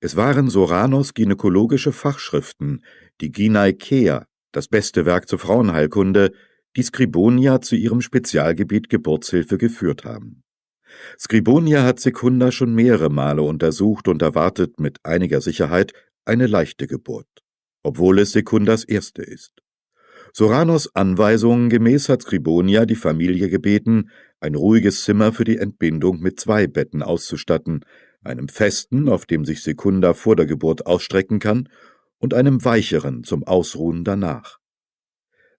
Es waren Soranos gynäkologische Fachschriften, die Gynäkeia, das beste Werk zur Frauenheilkunde, die Scribonia zu ihrem Spezialgebiet Geburtshilfe geführt haben. Scribonia hat Secunda schon mehrere Male untersucht und erwartet mit einiger Sicherheit eine leichte Geburt, obwohl es Secundas erste ist. Soranos Anweisungen gemäß hat Scribonia die Familie gebeten, ein ruhiges Zimmer für die Entbindung mit 2 Betten auszustatten, einem festen, auf dem sich Secunda vor der Geburt ausstrecken kann, und einem weicheren zum Ausruhen danach.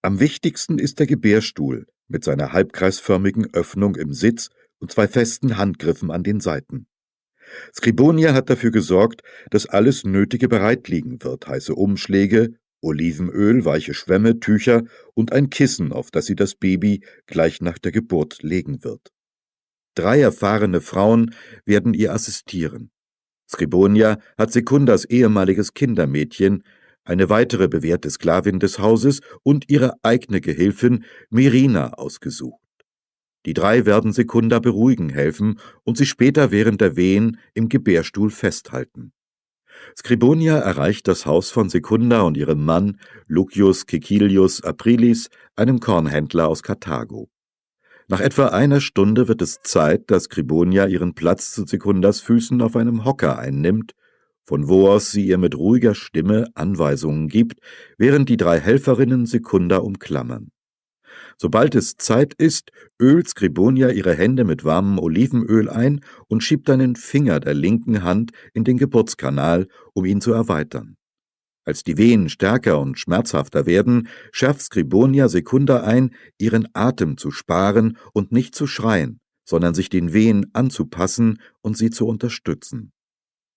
Am wichtigsten ist der Gebärstuhl, mit seiner halbkreisförmigen Öffnung im Sitz und zwei festen Handgriffen an den Seiten. Scribonia hat dafür gesorgt, dass alles Nötige bereit liegen wird, heiße Umschläge, Olivenöl, weiche Schwämme, Tücher und ein Kissen, auf das sie das Baby gleich nach der Geburt legen wird. 3 erfahrene Frauen werden ihr assistieren. Scribonia hat Secundas ehemaliges Kindermädchen, eine weitere bewährte Sklavin des Hauses und ihre eigene Gehilfin Myrina ausgesucht. Die 3 werden Secunda beruhigen helfen und sie später während der Wehen im Gebärstuhl festhalten. Scribonia erreicht das Haus von Secunda und ihrem Mann Lucius Caecilius Aprilis, einem Kornhändler aus Karthago. Nach etwa einer Stunde wird es Zeit, dass Scribonia ihren Platz zu Secundas Füßen auf einem Hocker einnimmt, von wo aus sie ihr mit ruhiger Stimme Anweisungen gibt, während die 3 Helferinnen Secunda umklammern. Sobald es Zeit ist, ölt Scribonia ihre Hände mit warmem Olivenöl ein und schiebt einen Finger der linken Hand in den Geburtskanal, um ihn zu erweitern. Als die Wehen stärker und schmerzhafter werden, schärft Scribonia Secunda ein, ihren Atem zu sparen und nicht zu schreien, sondern sich den Wehen anzupassen und sie zu unterstützen.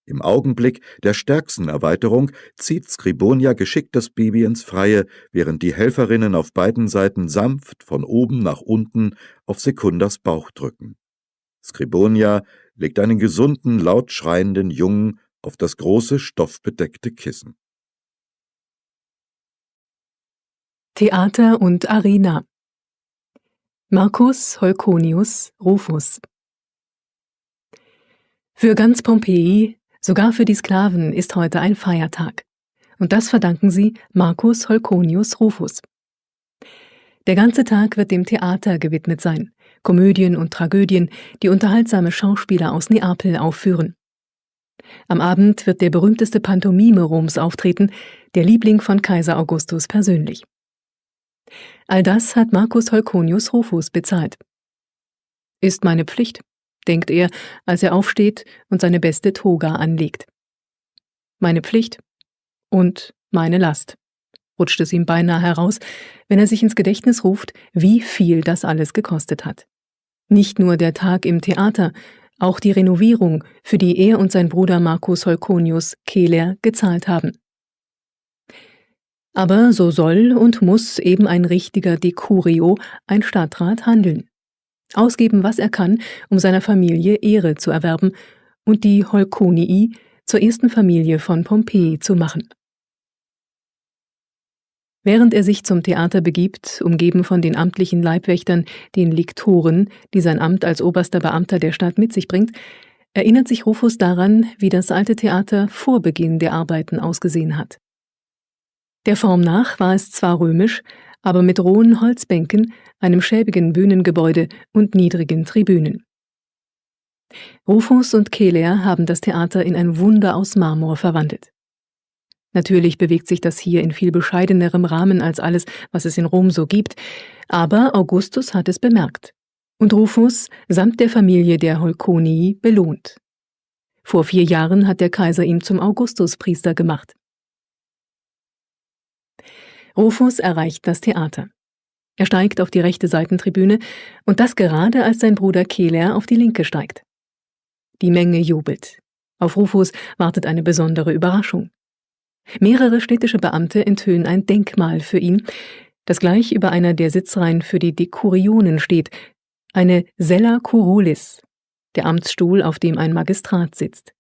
Im Augenblick der stärksten Erweiterung zieht Scribonia geschickt das Baby ins Freie, während die Helferinnen auf beiden Seiten sanft von oben nach unten auf Secundas Bauch drücken. Scribonia legt einen gesunden, laut schreienden Jungen auf das große stoffbedeckte Kissen. Theater und Arena. Marcus Holconius Rufus. Für ganz Pompeji, sogar für die Sklaven, ist heute ein Feiertag. Und das verdanken sie Marcus Holconius Rufus. Der ganze Tag wird dem Theater gewidmet sein. Komödien und Tragödien, die unterhaltsame Schauspieler aus Neapel aufführen. Am Abend wird der berühmteste Pantomime Roms auftreten, der Liebling von Kaiser Augustus persönlich. All das hat Marcus Holconius Rufus bezahlt. Ist meine Pflicht, denkt er, als er aufsteht und seine beste Toga anlegt. Meine Pflicht und meine Last, rutscht es ihm beinahe heraus, wenn er sich ins Gedächtnis ruft, wie viel das alles gekostet hat. Nicht nur der Tag im Theater, auch die Renovierung, für die er und sein Bruder Marcus Holconius Celer gezahlt haben. Aber so soll und muss eben ein richtiger Decurio, ein Stadtrat, handeln. Ausgeben, was er kann, um seiner Familie Ehre zu erwerben und die Holconii zur ersten Familie von Pompeji zu machen. Während er sich zum Theater begibt, umgeben von den amtlichen Leibwächtern, den Liktoren, die sein Amt als oberster Beamter der Stadt mit sich bringt, erinnert sich Rufus daran, wie das alte Theater vor Beginn der Arbeiten ausgesehen hat. Der Form nach war es zwar römisch, aber mit rohen Holzbänken, einem schäbigen Bühnengebäude und niedrigen Tribünen. Rufus und Celer haben das Theater in ein Wunder aus Marmor verwandelt. Natürlich bewegt sich das hier in viel bescheidenerem Rahmen als alles, was es in Rom so gibt, aber Augustus hat es bemerkt und Rufus samt der Familie der Holconii belohnt. Vor 4 Jahren hat der Kaiser ihn zum Augustuspriester gemacht. Rufus erreicht das Theater. Er steigt auf die rechte Seitentribüne und das gerade, als sein Bruder Celer auf die linke steigt. Die Menge jubelt. Auf Rufus wartet eine besondere Überraschung. Mehrere städtische Beamte enthüllen ein Denkmal für ihn, das gleich über einer der Sitzreihen für die Dekurionen steht, eine Sella Curulis, der Amtsstuhl, auf dem ein Magistrat sitzt.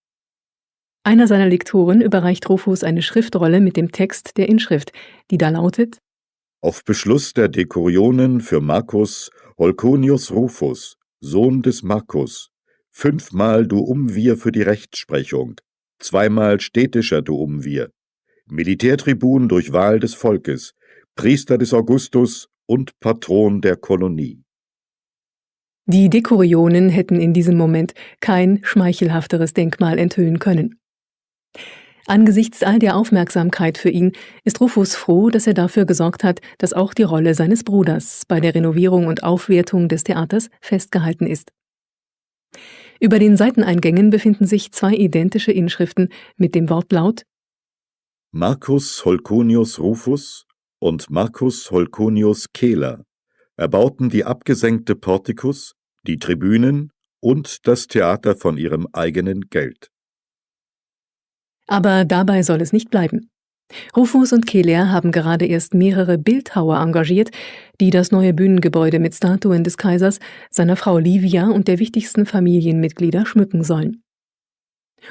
Einer seiner Lektoren überreicht Rufus eine Schriftrolle mit dem Text der Inschrift, die da lautet: Auf Beschluss der Dekurionen für Marcus Holconius Rufus, Sohn des Marcus, 5-mal Duumvir für die Rechtsprechung, 2-mal städtischer Duumvir, Militärtribun durch Wahl des Volkes, Priester des Augustus und Patron der Kolonie. Die Dekurionen hätten in diesem Moment kein schmeichelhafteres Denkmal enthüllen können. Angesichts all der Aufmerksamkeit für ihn ist Rufus froh, dass er dafür gesorgt hat, dass auch die Rolle seines Bruders bei der Renovierung und Aufwertung des Theaters festgehalten ist. Über den Seiteneingängen befinden sich 2 identische Inschriften mit dem Wortlaut Marcus Holconius Rufus und Marcus Holconius Celer, erbauten die abgesenkte Portikus, die Tribünen und das Theater von ihrem eigenen Geld. Aber dabei soll es nicht bleiben. Rufus und Keler haben gerade erst mehrere Bildhauer engagiert, die das neue Bühnengebäude mit Statuen des Kaisers, seiner Frau Livia und der wichtigsten Familienmitglieder schmücken sollen.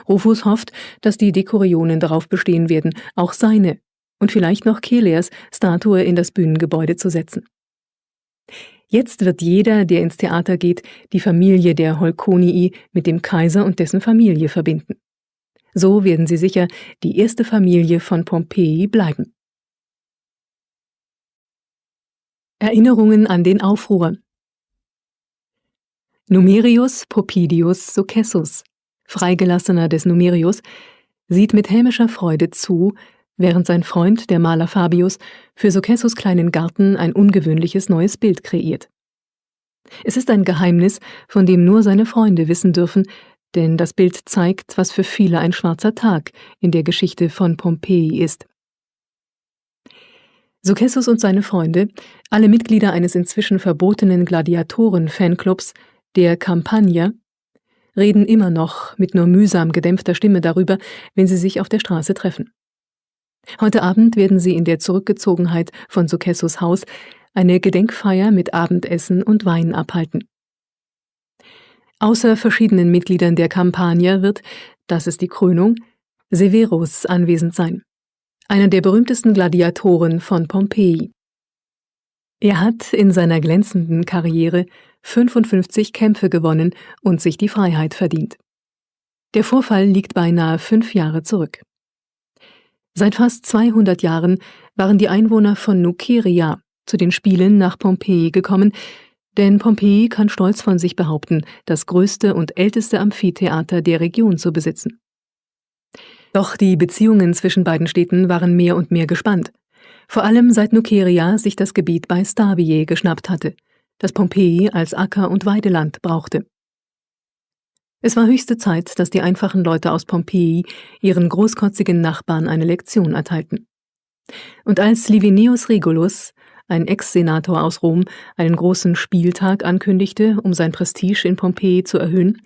Rufus hofft, dass die Dekorionen darauf bestehen werden, auch seine und vielleicht noch Kelers Statue in das Bühnengebäude zu setzen. Jetzt wird jeder, der ins Theater geht, die Familie der Holconii mit dem Kaiser und dessen Familie verbinden. So werden sie sicher die erste Familie von Pompeji bleiben. Erinnerungen an den Aufruhr. Numerius Popidius Successus, Freigelassener des Numerius, sieht mit hämischer Freude zu, während sein Freund, der Maler Fabius, für Successus' kleinen Garten ein ungewöhnliches neues Bild kreiert. Es ist ein Geheimnis, von dem nur seine Freunde wissen dürfen, denn das Bild zeigt, was für viele ein schwarzer Tag in der Geschichte von Pompeji ist. Successus und seine Freunde, alle Mitglieder eines inzwischen verbotenen Gladiatoren-Fanclubs, der Campagna, reden immer noch mit nur mühsam gedämpfter Stimme darüber, wenn sie sich auf der Straße treffen. Heute Abend werden sie in der Zurückgezogenheit von Successus' Haus eine Gedenkfeier mit Abendessen und Wein abhalten. Außer verschiedenen Mitgliedern der Campagna wird, das ist die Krönung, Severus anwesend sein, einer der berühmtesten Gladiatoren von Pompeji. Er hat in seiner glänzenden Karriere 55 Kämpfe gewonnen und sich die Freiheit verdient. Der Vorfall liegt beinahe 5 Jahre zurück. Seit fast 200 Jahren waren die Einwohner von Nuceria zu den Spielen nach Pompeji gekommen, denn Pompeji kann stolz von sich behaupten, das größte und älteste Amphitheater der Region zu besitzen. Doch die Beziehungen zwischen beiden Städten waren mehr und mehr gespannt, vor allem seit Nuceria sich das Gebiet bei Stabiae geschnappt hatte, das Pompeji als Acker- und Weideland brauchte. Es war höchste Zeit, dass die einfachen Leute aus Pompeji ihren großkotzigen Nachbarn eine Lektion erteilten. Und als Livius Regulus, ein Ex-Senator aus Rom, einen großen Spieltag ankündigte, um sein Prestige in Pompeji zu erhöhen,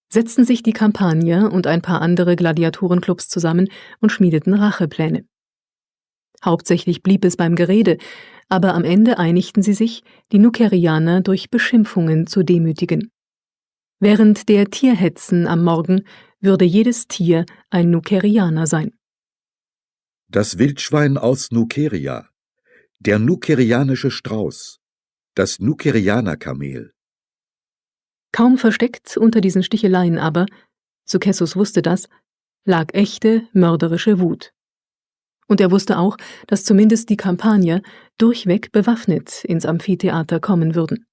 setzten sich die Campagna und ein paar andere Gladiatorenclubs zusammen und schmiedeten Rachepläne. Hauptsächlich blieb es beim Gerede, aber am Ende einigten sie sich, die Nucerianer durch Beschimpfungen zu demütigen. Während der Tierhetzen am Morgen würde jedes Tier ein Nucerianer sein. Das Wildschwein aus Nuceria, der nukerianische Strauß, das Nukerianerkamel. Kaum versteckt unter diesen Sticheleien aber, Successus wusste das, lag echte, mörderische Wut. Und er wusste auch, dass zumindest die Campagna durchweg bewaffnet ins Amphitheater kommen würden.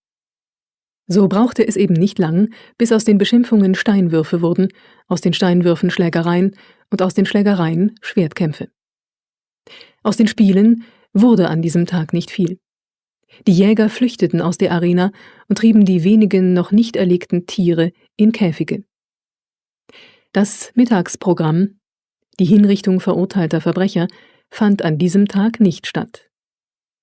So brauchte es eben nicht lang, bis aus den Beschimpfungen Steinwürfe wurden, aus den Steinwürfen Schlägereien und aus den Schlägereien Schwertkämpfe. Aus den Spielen wurde an diesem Tag nicht viel. Die Jäger flüchteten aus der Arena und trieben die wenigen noch nicht erlegten Tiere in Käfige. Das Mittagsprogramm, die Hinrichtung verurteilter Verbrecher, fand an diesem Tag nicht statt.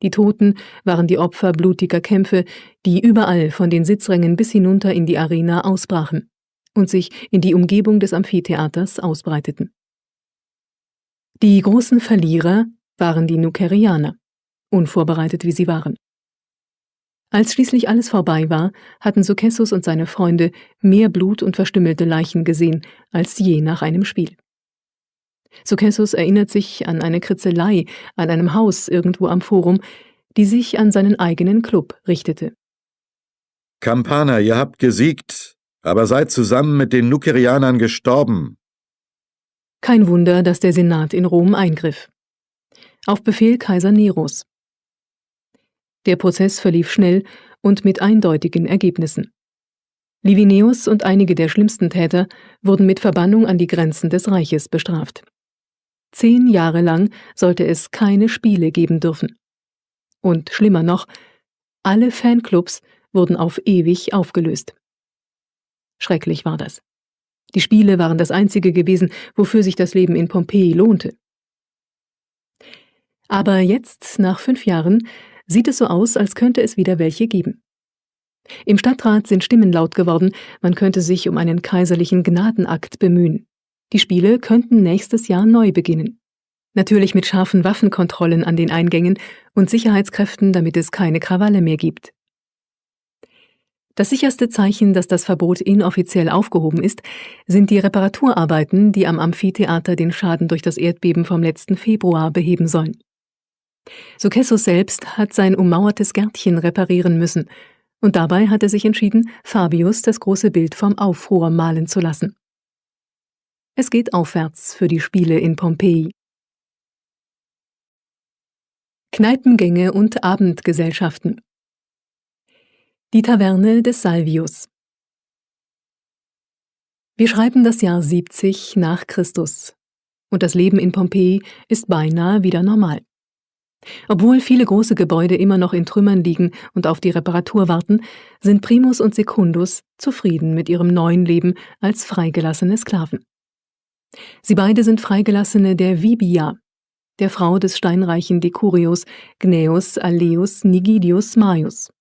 Die Toten waren die Opfer blutiger Kämpfe, die überall von den Sitzrängen bis hinunter in die Arena ausbrachen und sich in die Umgebung des Amphitheaters ausbreiteten. Die großen Verlierer waren die Nucerianer, unvorbereitet wie sie waren. Als schließlich alles vorbei war, hatten Successus und seine Freunde mehr Blut und verstümmelte Leichen gesehen als je nach einem Spiel. Successus erinnert sich an eine Kritzelei an einem Haus irgendwo am Forum, die sich an seinen eigenen Club richtete. Campana, ihr habt gesiegt, aber seid zusammen mit den Nucerianern gestorben. Kein Wunder, dass der Senat in Rom eingriff. Auf Befehl Kaiser Neros. Der Prozess verlief schnell und mit eindeutigen Ergebnissen. Livius und einige der schlimmsten Täter wurden mit Verbannung an die Grenzen des Reiches bestraft. 10 Jahre lang sollte es keine Spiele geben dürfen. Und schlimmer noch, alle Fanclubs wurden auf ewig aufgelöst. Schrecklich war das. Die Spiele waren das Einzige gewesen, wofür sich das Leben in Pompeji lohnte. Aber jetzt, nach 5 Jahren, sieht es so aus, als könnte es wieder welche geben. Im Stadtrat sind Stimmen laut geworden, man könnte sich um einen kaiserlichen Gnadenakt bemühen. Die Spiele könnten nächstes Jahr neu beginnen. Natürlich mit scharfen Waffenkontrollen an den Eingängen und Sicherheitskräften, damit es keine Krawalle mehr gibt. Das sicherste Zeichen, dass das Verbot inoffiziell aufgehoben ist, sind die Reparaturarbeiten, die am Amphitheater den Schaden durch das Erdbeben vom letzten Februar beheben sollen. Successus selbst hat sein ummauertes Gärtchen reparieren müssen und dabei hat er sich entschieden, Fabius das große Bild vom Aufruhr malen zu lassen. Es geht aufwärts für die Spiele in Pompeji. Kneipengänge und Abendgesellschaften. Die Taverne des Salvius. Wir schreiben das Jahr 70 nach Christus und das Leben in Pompeji ist beinahe wieder normal. Obwohl viele große Gebäude immer noch in Trümmern liegen und auf die Reparatur warten, sind Primus und Secundus zufrieden mit ihrem neuen Leben als freigelassene Sklaven. Sie beide sind Freigelassene der Vibia, der Frau des steinreichen Decurios Gnaeus Alleus Nigidius Maius.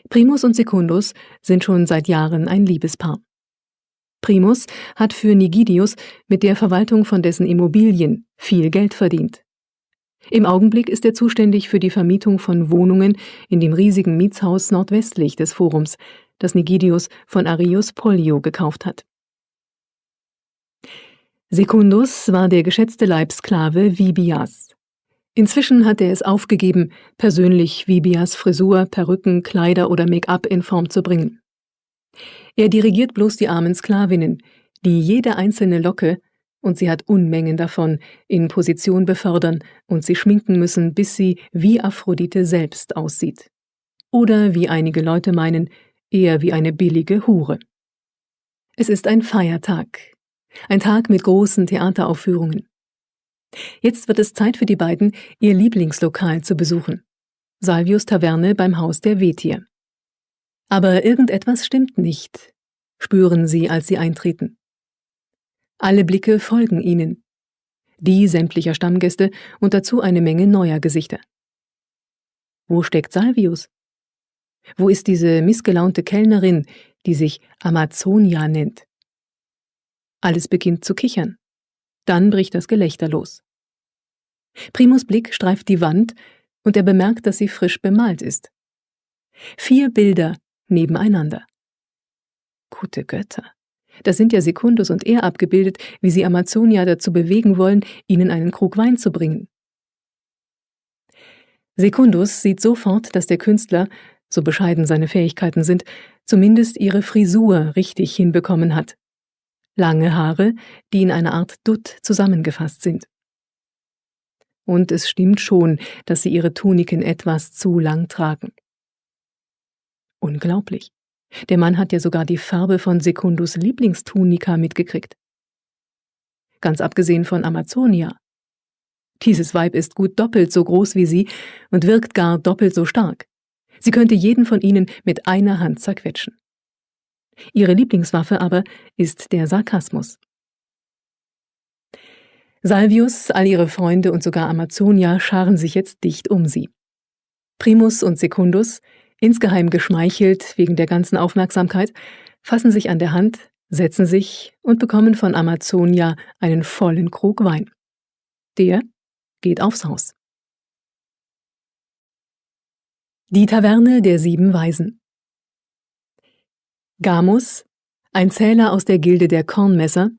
Primus und Secundus sind schon seit Jahren ein Liebespaar. Primus hat für Nigidius mit der Verwaltung von dessen Immobilien viel Geld verdient. Im Augenblick ist er zuständig für die Vermietung von Wohnungen in dem riesigen Mietshaus nordwestlich des Forums, das Nigidius von Arrius Pollio gekauft hat. Secundus war der geschätzte Leibsklave Vibias. Inzwischen hat er es aufgegeben, persönlich Vibias Frisur, Perücken, Kleider oder Make-up in Form zu bringen. Er dirigiert bloß die armen Sklavinnen, die jede einzelne Locke, und sie hat Unmengen davon, in Position befördern und sie schminken müssen, bis sie wie Aphrodite selbst aussieht. Oder, wie einige Leute meinen, eher wie eine billige Hure. Es ist ein Feiertag. Ein Tag mit großen Theateraufführungen. Jetzt wird es Zeit für die beiden, ihr Lieblingslokal zu besuchen. Salvius Taverne beim Haus der Vetier. Aber irgendetwas stimmt nicht, spüren sie, als sie eintreten. Alle Blicke folgen ihnen. Die sämtlicher Stammgäste und dazu eine Menge neuer Gesichter. Wo steckt Salvius? Wo ist diese missgelaunte Kellnerin, die sich Amazonia nennt? Alles beginnt zu kichern. Dann bricht das Gelächter los. Primus' Blick streift die Wand und er bemerkt, dass sie frisch bemalt ist. 4 Bilder nebeneinander. Gute Götter, da sind ja Secundus und er abgebildet, wie sie Amazonia dazu bewegen wollen, ihnen einen Krug Wein zu bringen. Secundus sieht sofort, dass der Künstler, so bescheiden seine Fähigkeiten sind, zumindest ihre Frisur richtig hinbekommen hat. Lange Haare, die in einer Art Dutt zusammengefasst sind. Und es stimmt schon, dass sie ihre Tuniken etwas zu lang tragen. Unglaublich. Der Mann hat ja sogar die Farbe von Secundus' Lieblingstunika mitgekriegt. Ganz abgesehen von Amazonia. Dieses Weib ist gut doppelt so groß wie sie und wirkt gar doppelt so stark. Sie könnte jeden von ihnen mit einer Hand zerquetschen. Ihre Lieblingswaffe aber ist der Sarkasmus. Salvius, all ihre Freunde und sogar Amazonia scharen sich jetzt dicht um sie. Primus und Secundus, insgeheim geschmeichelt wegen der ganzen Aufmerksamkeit, fassen sich an der Hand, setzen sich und bekommen von Amazonia einen vollen Krug Wein. Der geht aufs Haus. Die Taverne der 7 Weisen. Gamus, ein Zähler aus der Gilde der Kornmesser,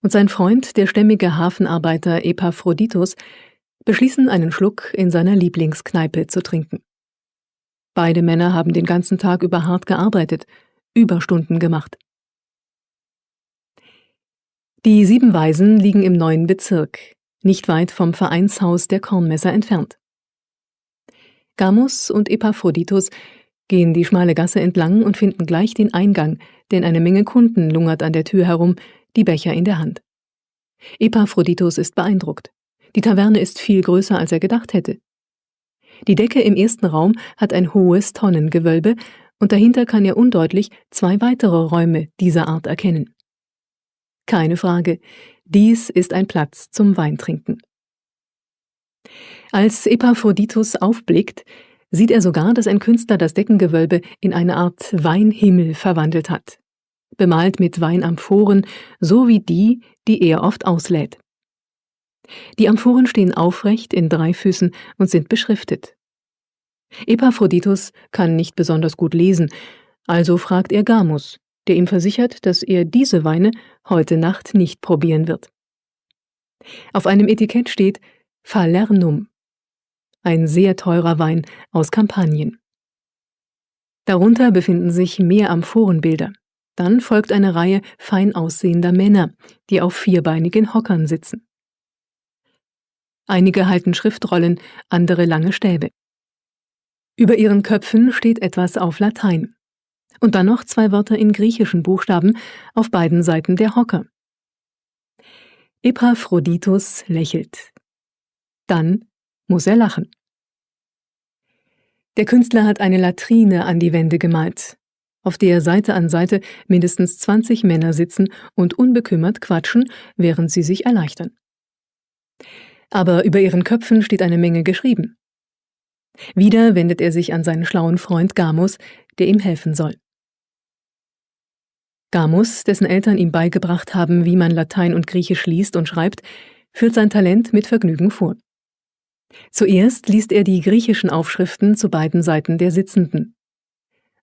und sein Freund, der stämmige Hafenarbeiter Epaphroditus, beschließen, einen Schluck in seiner Lieblingskneipe zu trinken. Beide Männer haben den ganzen Tag über hart gearbeitet, Überstunden gemacht. Die 7 Weisen liegen im 9. Bezirk, nicht weit vom Vereinshaus der Kornmesser entfernt. Gamus und Epaphroditus gehen die schmale Gasse entlang und finden gleich den Eingang, denn eine Menge Kunden lungert an der Tür herum, die Becher in der Hand. Epaphroditus ist beeindruckt. Die Taverne ist viel größer, als er gedacht hätte. Die Decke im ersten Raum hat ein hohes Tonnengewölbe und dahinter kann er undeutlich 2 weitere Räume dieser Art erkennen. Keine Frage, dies ist ein Platz zum Weintrinken. Als Epaphroditus aufblickt, sieht er sogar, dass ein Künstler das Deckengewölbe in eine Art Weinhimmel verwandelt hat, bemalt mit Weinamphoren, so wie die, die er oft auslädt. Die Amphoren stehen aufrecht in 3 Füßen und sind beschriftet. Epaphroditus kann nicht besonders gut lesen, also fragt er Gamos, der ihm versichert, dass er diese Weine heute Nacht nicht probieren wird. Auf einem Etikett steht Falernum, ein sehr teurer Wein aus Kampanien. Darunter befinden sich mehr Amphorenbilder. Dann folgt eine Reihe fein aussehender Männer, die auf vierbeinigen Hockern sitzen. Einige halten Schriftrollen, andere lange Stäbe. Über ihren Köpfen steht etwas auf Latein. Und dann noch 2 Wörter in griechischen Buchstaben auf beiden Seiten der Hocker. Epaphroditus lächelt. Dann muss er lachen. Der Künstler hat eine Latrine an die Wände gemalt, auf der Seite an Seite mindestens 20 Männer sitzen und unbekümmert quatschen, während sie sich erleichtern. Aber über ihren Köpfen steht eine Menge geschrieben. Wieder wendet er sich an seinen schlauen Freund Gamos, der ihm helfen soll. Gamos, dessen Eltern ihm beigebracht haben, wie man Latein und Griechisch liest und schreibt, führt sein Talent mit Vergnügen vor. Zuerst liest er die griechischen Aufschriften zu beiden Seiten der Sitzenden.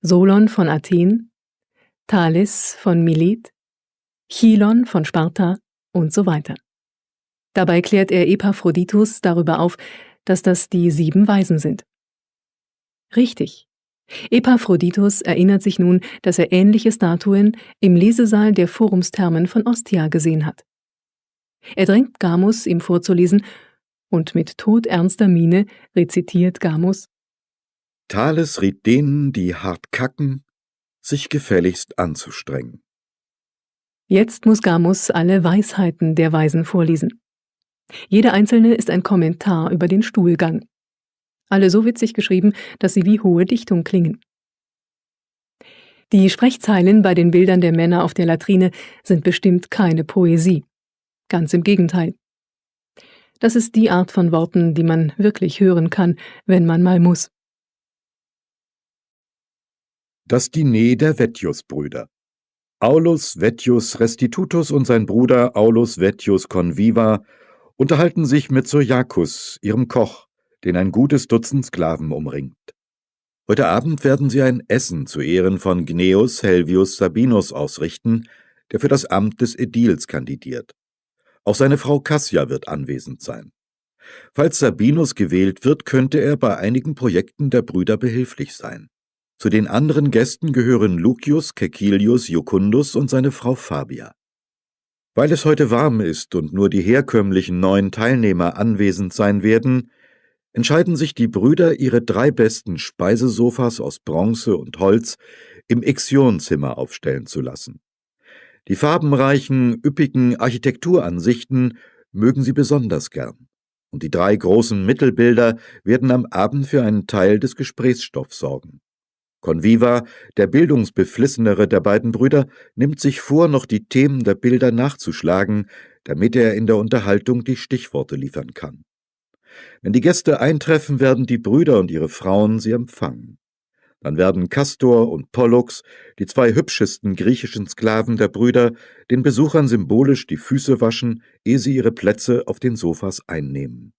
Solon von Athen, Thales von Milet, Chilon von Sparta und so weiter. Dabei klärt er Epaphroditus darüber auf, dass das die 7 Weisen sind. Richtig. Epaphroditus erinnert sich nun, dass er ähnliche Statuen im Lesesaal der Forumsthermen von Ostia gesehen hat. Er drängt Gamos, ihm vorzulesen, und mit todernster Miene rezitiert Gamos: Thales riet denen, die hart kacken, sich gefälligst anzustrengen. Jetzt muss Gamos alle Weisheiten der Weisen vorlesen. Jede einzelne ist ein Kommentar über den Stuhlgang. Alle so witzig geschrieben, dass sie wie hohe Dichtung klingen. Die Sprechzeilen bei den Bildern der Männer auf der Latrine sind bestimmt keine Poesie. Ganz im Gegenteil. Das ist die Art von Worten, die man wirklich hören kann, wenn man mal muss. Das Diner der Vettius-Brüder. Aulus Vettius Restitutus und sein Bruder Aulus Vettius Conviva unterhalten sich mit Cyriacus, ihrem Koch, den ein gutes Dutzend Sklaven umringt. Heute Abend werden sie ein Essen zu Ehren von Gnaeus Helvius Sabinus ausrichten, der für das Amt des Ädils kandidiert. Auch seine Frau Cassia wird anwesend sein. Falls Sabinus gewählt wird, könnte er bei einigen Projekten der Brüder behilflich sein. Zu den anderen Gästen gehören Lucius Caecilius Jucundus und seine Frau Fabia. Weil es heute warm ist und nur die herkömmlichen 9 Teilnehmer anwesend sein werden, entscheiden sich die Brüder, ihre 3 besten Speisesofas aus Bronze und Holz im Ixion-Zimmer aufstellen zu lassen. Die farbenreichen, üppigen Architekturansichten mögen sie besonders gern, und die 3 großen Mittelbilder werden am Abend für einen Teil des Gesprächsstoffs sorgen. Conviva, der bildungsbeflissenere der beiden Brüder, nimmt sich vor, noch die Themen der Bilder nachzuschlagen, damit er in der Unterhaltung die Stichworte liefern kann. Wenn die Gäste eintreffen, werden die Brüder und ihre Frauen sie empfangen. Dann werden Kastor und Pollux, die 2 hübschesten griechischen Sklaven der Brüder, den Besuchern symbolisch die Füße waschen, ehe sie ihre Plätze auf den Sofas einnehmen.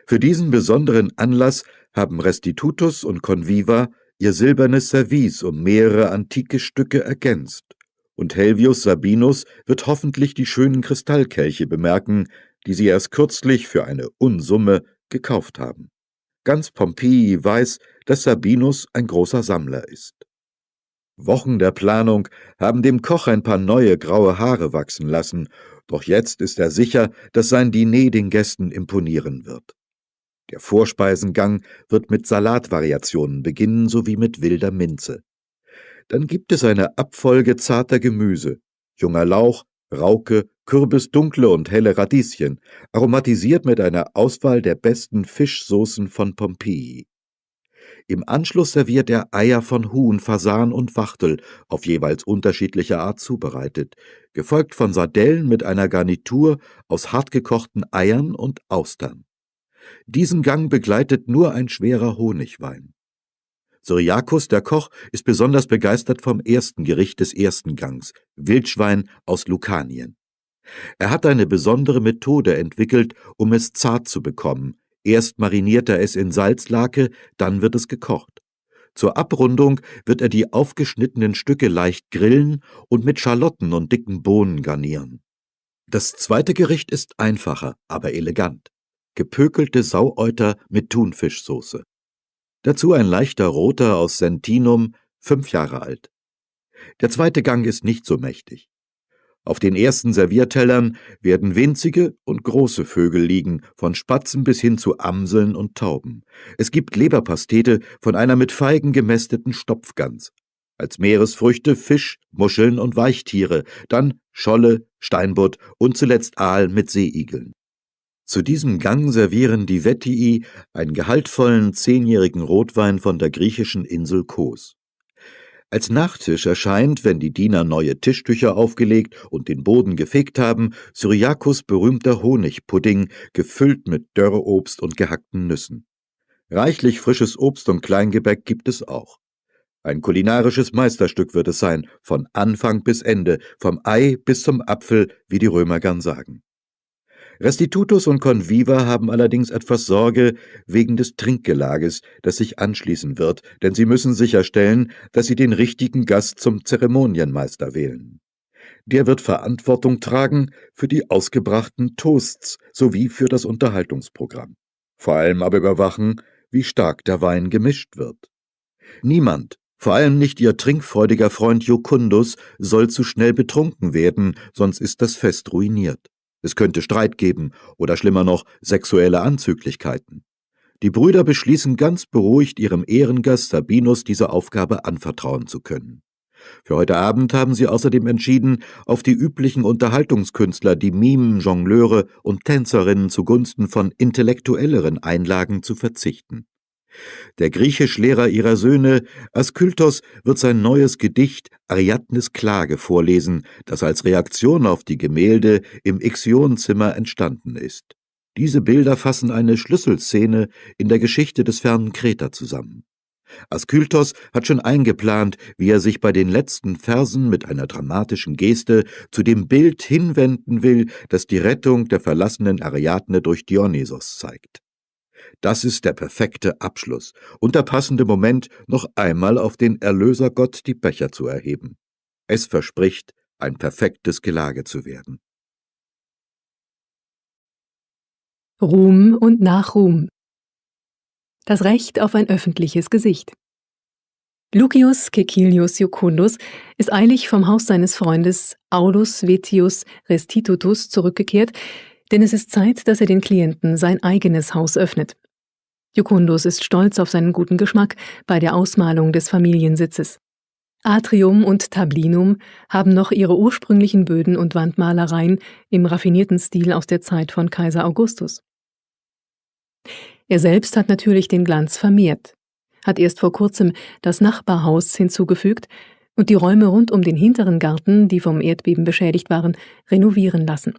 Für diesen besonderen Anlass haben Restitutus und Conviva ihr silbernes Service um mehrere antike Stücke ergänzt, und Helvius Sabinus wird hoffentlich die schönen Kristallkelche bemerken, die sie erst kürzlich für eine Unsumme gekauft haben. Ganz Pompeji weiß, dass Sabinus ein großer Sammler ist. Wochen der Planung haben dem Koch ein paar neue graue Haare wachsen lassen, doch jetzt ist er sicher, dass sein Diner den Gästen imponieren wird. Der Vorspeisengang wird mit Salatvariationen beginnen sowie mit wilder Minze. Dann gibt es eine Abfolge zarter Gemüse, junger Lauch, Rauke, Kürbis, dunkle und helle Radieschen, aromatisiert mit einer Auswahl der besten Fischsoßen von Pompeji. Im Anschluss serviert er Eier von Huhn, Fasan und Wachtel, auf jeweils unterschiedliche Art zubereitet, gefolgt von Sardellen mit einer Garnitur aus hartgekochten Eiern und Austern. Diesen Gang begleitet nur ein schwerer Honigwein. Cyriacus, der Koch, ist besonders begeistert vom ersten Gericht des ersten Gangs, Wildschwein aus Lucanien. Er hat eine besondere Methode entwickelt, um es zart zu bekommen. Erst mariniert er es in Salzlake, dann wird es gekocht. Zur Abrundung wird er die aufgeschnittenen Stücke leicht grillen und mit Schalotten und dicken Bohnen garnieren. Das zweite Gericht ist einfacher, aber elegant: gepökelte Sauäuter mit Thunfischsoße. Dazu ein leichter Roter aus Sentinum, 5 Jahre alt. Der zweite Gang ist nicht so mächtig. Auf den ersten Serviertellern werden winzige und große Vögel liegen, von Spatzen bis hin zu Amseln und Tauben. Es gibt Leberpastete von einer mit Feigen gemästeten Stopfgans. Als Meeresfrüchte Fisch, Muscheln und Weichtiere, dann Scholle, Steinbutt und zuletzt Aal mit Seeigeln. Zu diesem Gang servieren die Vettii einen gehaltvollen 10-jährigen Rotwein von der griechischen Insel Kos. Als Nachtisch erscheint, wenn die Diener neue Tischtücher aufgelegt und den Boden gefegt haben, Cyriacus' berühmter Honigpudding, gefüllt mit Dörreobst und gehackten Nüssen. Reichlich frisches Obst und Kleingebäck gibt es auch. Ein kulinarisches Meisterstück wird es sein, von Anfang bis Ende, vom Ei bis zum Apfel, wie die Römer gern sagen. Restitutus und Conviva haben allerdings etwas Sorge wegen des Trinkgelages, das sich anschließen wird, denn sie müssen sicherstellen, dass sie den richtigen Gast zum Zeremonienmeister wählen. Der wird Verantwortung tragen für die ausgebrachten Toasts sowie für das Unterhaltungsprogramm. Vor allem aber überwachen, wie stark der Wein gemischt wird. Niemand, vor allem nicht ihr trinkfreudiger Freund Jucundus, soll zu schnell betrunken werden, sonst ist das Fest ruiniert. Es könnte Streit geben oder schlimmer noch sexuelle Anzüglichkeiten. Die Brüder beschließen ganz beruhigt, ihrem Ehrengast Sabinus diese Aufgabe anvertrauen zu können. Für heute Abend haben sie außerdem entschieden, auf die üblichen Unterhaltungskünstler, die Mimen, Jongleure und Tänzerinnen zugunsten von intellektuelleren Einlagen zu verzichten. Der Griechischlehrer ihrer Söhne, Askyltos, wird sein neues Gedicht Ariadnes Klage vorlesen, das als Reaktion auf die Gemälde im Ixion-Zimmer entstanden ist. Diese Bilder fassen eine Schlüsselszene in der Geschichte des fernen Kreta zusammen. Askyltos hat schon eingeplant, wie er sich bei den letzten Versen mit einer dramatischen Geste zu dem Bild hinwenden will, das die Rettung der verlassenen Ariadne durch Dionysos zeigt. Das ist der perfekte Abschluss und der passende Moment, noch einmal auf den Erlösergott die Becher zu erheben. Es verspricht, ein perfektes Gelage zu werden. Ruhm und Nachruhm. Das Recht auf ein öffentliches Gesicht. Lucius Caecilius Jucundus ist eilig vom Haus seines Freundes Aulus Vettius Restitutus zurückgekehrt, denn es ist Zeit, dass er den Klienten sein eigenes Haus öffnet. Jucundus ist stolz auf seinen guten Geschmack bei der Ausmalung des Familiensitzes. Atrium und Tablinum haben noch ihre ursprünglichen Böden und Wandmalereien im raffinierten Stil aus der Zeit von Kaiser Augustus. Er selbst hat natürlich den Glanz vermehrt, hat erst vor kurzem das Nachbarhaus hinzugefügt und die Räume rund um den hinteren Garten, die vom Erdbeben beschädigt waren, renovieren lassen.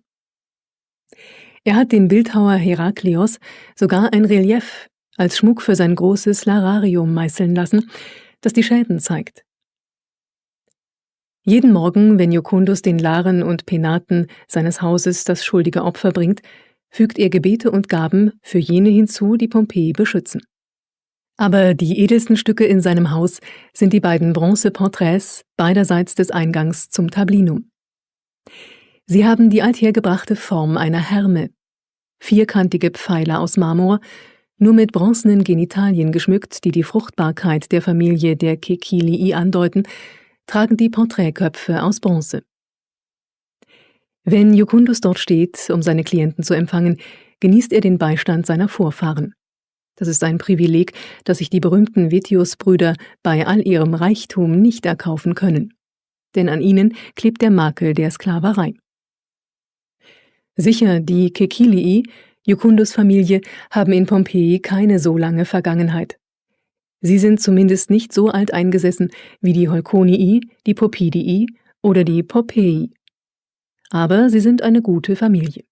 Er hat den Bildhauer Herakleios sogar ein Relief als Schmuck für sein großes Lararium meißeln lassen, das die Schäden zeigt. Jeden Morgen, wenn Jucundus den Laren und Penaten seines Hauses das schuldige Opfer bringt, fügt er Gebete und Gaben für jene hinzu, die Pompeji beschützen. Aber die edelsten Stücke in seinem Haus sind die beiden Bronzeporträts beiderseits des Eingangs zum Tablinum. Sie haben die althergebrachte Form einer Herme, vierkantige Pfeiler aus Marmor, nur mit bronzenen Genitalien geschmückt, die die Fruchtbarkeit der Familie der Caecilii andeuten, tragen die Porträtköpfe aus Bronze. Wenn Jucundus dort steht, um seine Klienten zu empfangen, genießt er den Beistand seiner Vorfahren. Das ist ein Privileg, das sich die berühmten Vettius-Brüder bei all ihrem Reichtum nicht erkaufen können. Denn an ihnen klebt der Makel der Sklaverei. Sicher, die Caecilii, Jucundus' Familie, haben in Pompeji keine so lange Vergangenheit. Sie sind zumindest nicht so alt eingesessen wie die Heuconii, die Popidii oder die Popei. Aber sie sind eine gute Familie.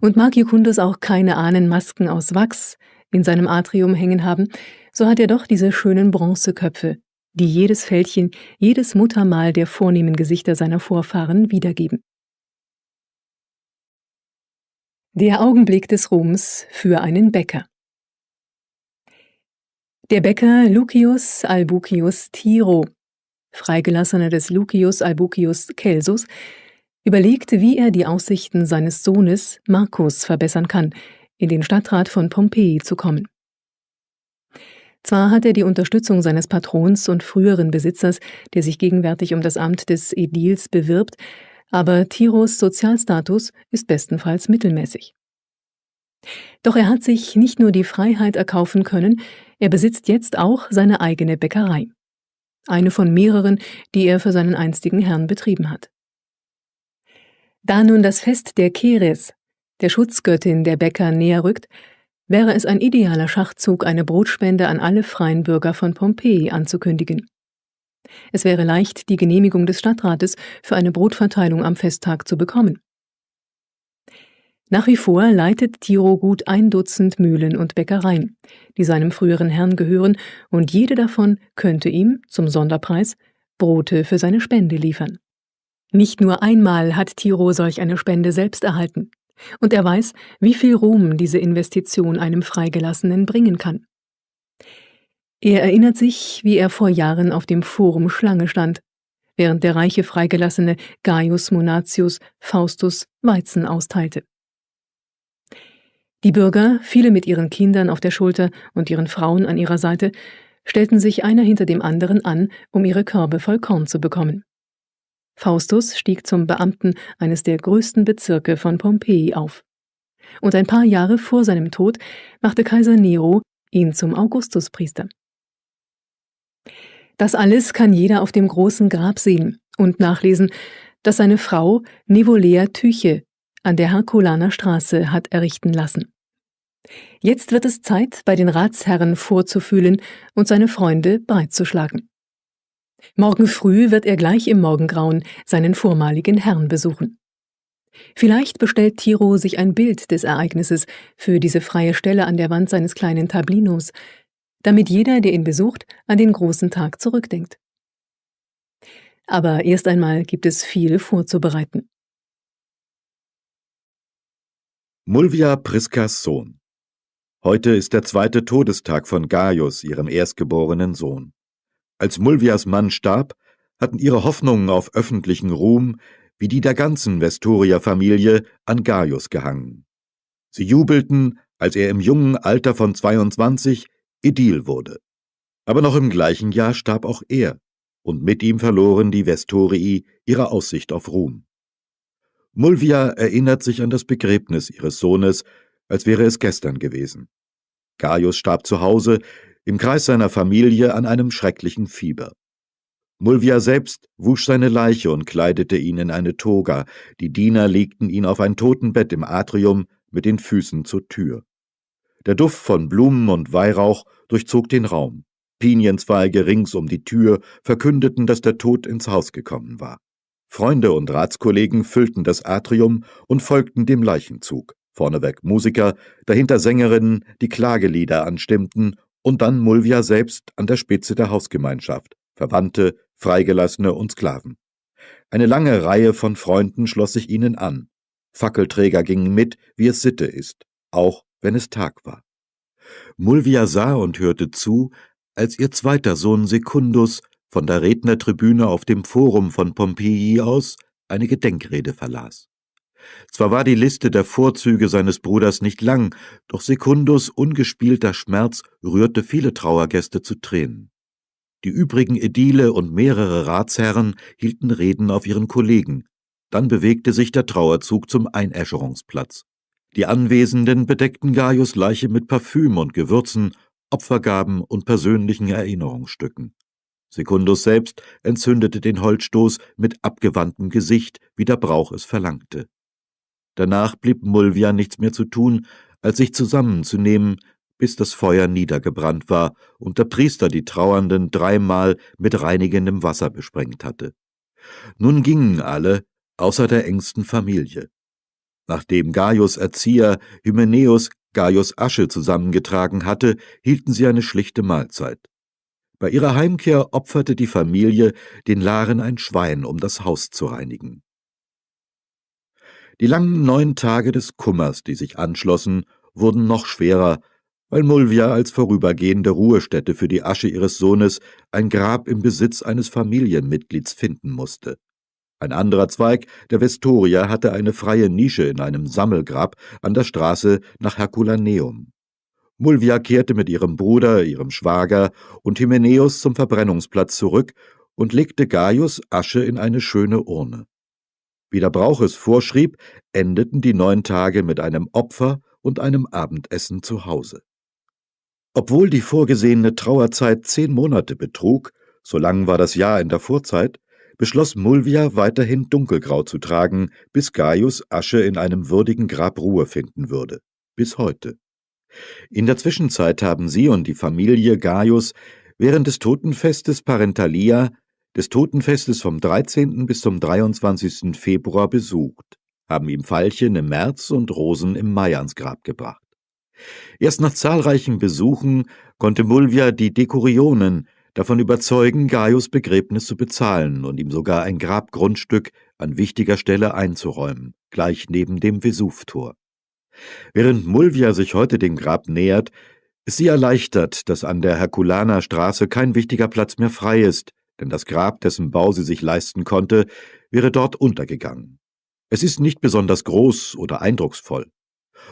Und mag Jucundus auch keine Ahnenmasken aus Wachs in seinem Atrium hängen haben, so hat er doch diese schönen Bronzeköpfe, die jedes Fältchen, jedes Muttermal der vornehmen Gesichter seiner Vorfahren wiedergeben. Der Augenblick des Ruhms für einen Bäcker. Der Bäcker Lucius Albucius Tiro, Freigelassener des Lucius Albucius Celsus, überlegte, wie er die Aussichten seines Sohnes Marcus verbessern kann, in den Stadtrat von Pompeji zu kommen. Zwar hat er die Unterstützung seines Patrons und früheren Besitzers, der sich gegenwärtig um das Amt des Ädils bewirbt, aber Tiros Sozialstatus ist bestenfalls mittelmäßig. Doch er hat sich nicht nur die Freiheit erkaufen können, er besitzt jetzt auch seine eigene Bäckerei. Eine von mehreren, die er für seinen einstigen Herrn betrieben hat. Da nun das Fest der Keres, der Schutzgöttin der Bäcker, näher rückt, wäre es ein idealer Schachzug, eine Brotspende an alle freien Bürger von Pompeji anzukündigen. Es wäre leicht, die Genehmigung des Stadtrates für eine Brotverteilung am Festtag zu bekommen. Nach wie vor leitet Tiro gut 1 Dutzend Mühlen und Bäckereien, die seinem früheren Herrn gehören, und jede davon könnte ihm, zum Sonderpreis, Brote für seine Spende liefern. Nicht nur einmal hat Tiro solch eine Spende selbst erhalten, und er weiß, wie viel Ruhm diese Investition einem Freigelassenen bringen kann. Er erinnert sich, wie er vor Jahren auf dem Forum Schlange stand, während der reiche Freigelassene Gaius Munatius Faustus Weizen austeilte. Die Bürger, viele mit ihren Kindern auf der Schulter und ihren Frauen an ihrer Seite, stellten sich einer hinter dem anderen an, um ihre Körbe voll Korn zu bekommen. Faustus stieg zum Beamten eines der größten Bezirke von Pompeji auf. Und ein paar Jahre vor seinem Tod machte Kaiser Nero ihn zum Augustuspriester. Das alles kann jeder auf dem großen Grab sehen und nachlesen, das seine Frau Nevolea Tyche an der Herculaner Straße hat errichten lassen. Jetzt wird es Zeit, bei den Ratsherren vorzufühlen und seine Freunde breitzuschlagen. Morgen früh wird er gleich im Morgengrauen seinen vormaligen Herrn besuchen. Vielleicht bestellt Tiro sich ein Bild des Ereignisses für diese freie Stelle an der Wand seines kleinen Tablinos, damit jeder, der ihn besucht, an den großen Tag zurückdenkt. Aber erst einmal gibt es viel vorzubereiten. Mulvia Priscas Sohn. Heute ist der 2. Todestag von Gaius, ihrem erstgeborenen Sohn. Als Mulvias Mann starb, hatten ihre Hoffnungen auf öffentlichen Ruhm, wie die der ganzen Vestoria-Familie, an Gaius gehangen. Sie jubelten, als er im jungen Alter von 22 Ädil wurde. Aber noch im gleichen Jahr starb auch er, und mit ihm verloren die Vestorii ihre Aussicht auf Ruhm. Mulvia erinnert sich an das Begräbnis ihres Sohnes, als wäre es gestern gewesen. Gaius starb zu Hause, im Kreis seiner Familie, an einem schrecklichen Fieber. Mulvia selbst wusch seine Leiche und kleidete ihn in eine Toga, die Diener legten ihn auf ein Totenbett im Atrium mit den Füßen zur Tür. Der Duft von Blumen und Weihrauch durchzog den Raum. Pinienzweige rings um die Tür verkündeten, dass der Tod ins Haus gekommen war. Freunde und Ratskollegen füllten das Atrium und folgten dem Leichenzug. Vorneweg Musiker, dahinter Sängerinnen, die Klagelieder anstimmten, und dann Mulvia selbst an der Spitze der Hausgemeinschaft, Verwandte, Freigelassene und Sklaven. Eine lange Reihe von Freunden schloss sich ihnen an. Fackelträger gingen mit, wie es Sitte ist, auch wenn es Tag war. Mulvia sah und hörte zu, als ihr zweiter Sohn Secundus von der Rednertribüne auf dem Forum von Pompeji aus eine Gedenkrede verlas. Zwar war die Liste der Vorzüge seines Bruders nicht lang, doch Secundus' ungespielter Schmerz rührte viele Trauergäste zu Tränen. Die übrigen Ädile und mehrere Ratsherren hielten Reden auf ihren Kollegen. Dann bewegte sich der Trauerzug zum Einäscherungsplatz. Die Anwesenden bedeckten Gaius' Leiche mit Parfüm und Gewürzen, Opfergaben und persönlichen Erinnerungsstücken. Secundus selbst entzündete den Holzstoß mit abgewandtem Gesicht, wie der Brauch es verlangte. Danach blieb Mulvia nichts mehr zu tun, als sich zusammenzunehmen, bis das Feuer niedergebrannt war und der Priester die Trauernden 3-mal mit reinigendem Wasser besprengt hatte. Nun gingen alle, außer der engsten Familie. Nachdem Gaius' Erzieher Hymenäus Gaius' Asche zusammengetragen hatte, hielten sie eine schlichte Mahlzeit. Bei ihrer Heimkehr opferte die Familie den Laren ein Schwein, um das Haus zu reinigen. Die langen 9 Tage des Kummers, die sich anschlossen, wurden noch schwerer, weil Mulvia als vorübergehende Ruhestätte für die Asche ihres Sohnes ein Grab im Besitz eines Familienmitglieds finden musste. Ein anderer Zweig der Vestoria hatte eine freie Nische in einem Sammelgrab an der Straße nach Herculaneum. Mulvia kehrte mit ihrem Bruder, ihrem Schwager und Hymenäus zum Verbrennungsplatz zurück und legte Gaius' Asche in eine schöne Urne. Wie der Brauch es vorschrieb, endeten die 9 Tage mit einem Opfer und einem Abendessen zu Hause. Obwohl die vorgesehene Trauerzeit 10 Monate betrug, so lang war das Jahr in der Vorzeit, beschloss Mulvia weiterhin dunkelgrau zu tragen, bis Gaius' Asche in einem würdigen Grab Ruhe finden würde. Bis heute. In der Zwischenzeit haben sie und die Familie Gaius während des Totenfestes Parentalia, des Totenfestes vom 13. bis zum 23. Februar besucht, haben ihm Veilchen im März und Rosen im Mai ans Grab gebracht. Erst nach zahlreichen Besuchen konnte Mulvia die Dekurionen davon überzeugen, Gaius' Begräbnis zu bezahlen und ihm sogar ein Grabgrundstück an wichtiger Stelle einzuräumen, gleich neben dem Vesuvtor. Während Mulvia sich heute dem Grab nähert, ist sie erleichtert, dass an der Herculaner Straße kein wichtiger Platz mehr frei ist, denn das Grab, dessen Bau sie sich leisten konnte, wäre dort untergegangen. Es ist nicht besonders groß oder eindrucksvoll.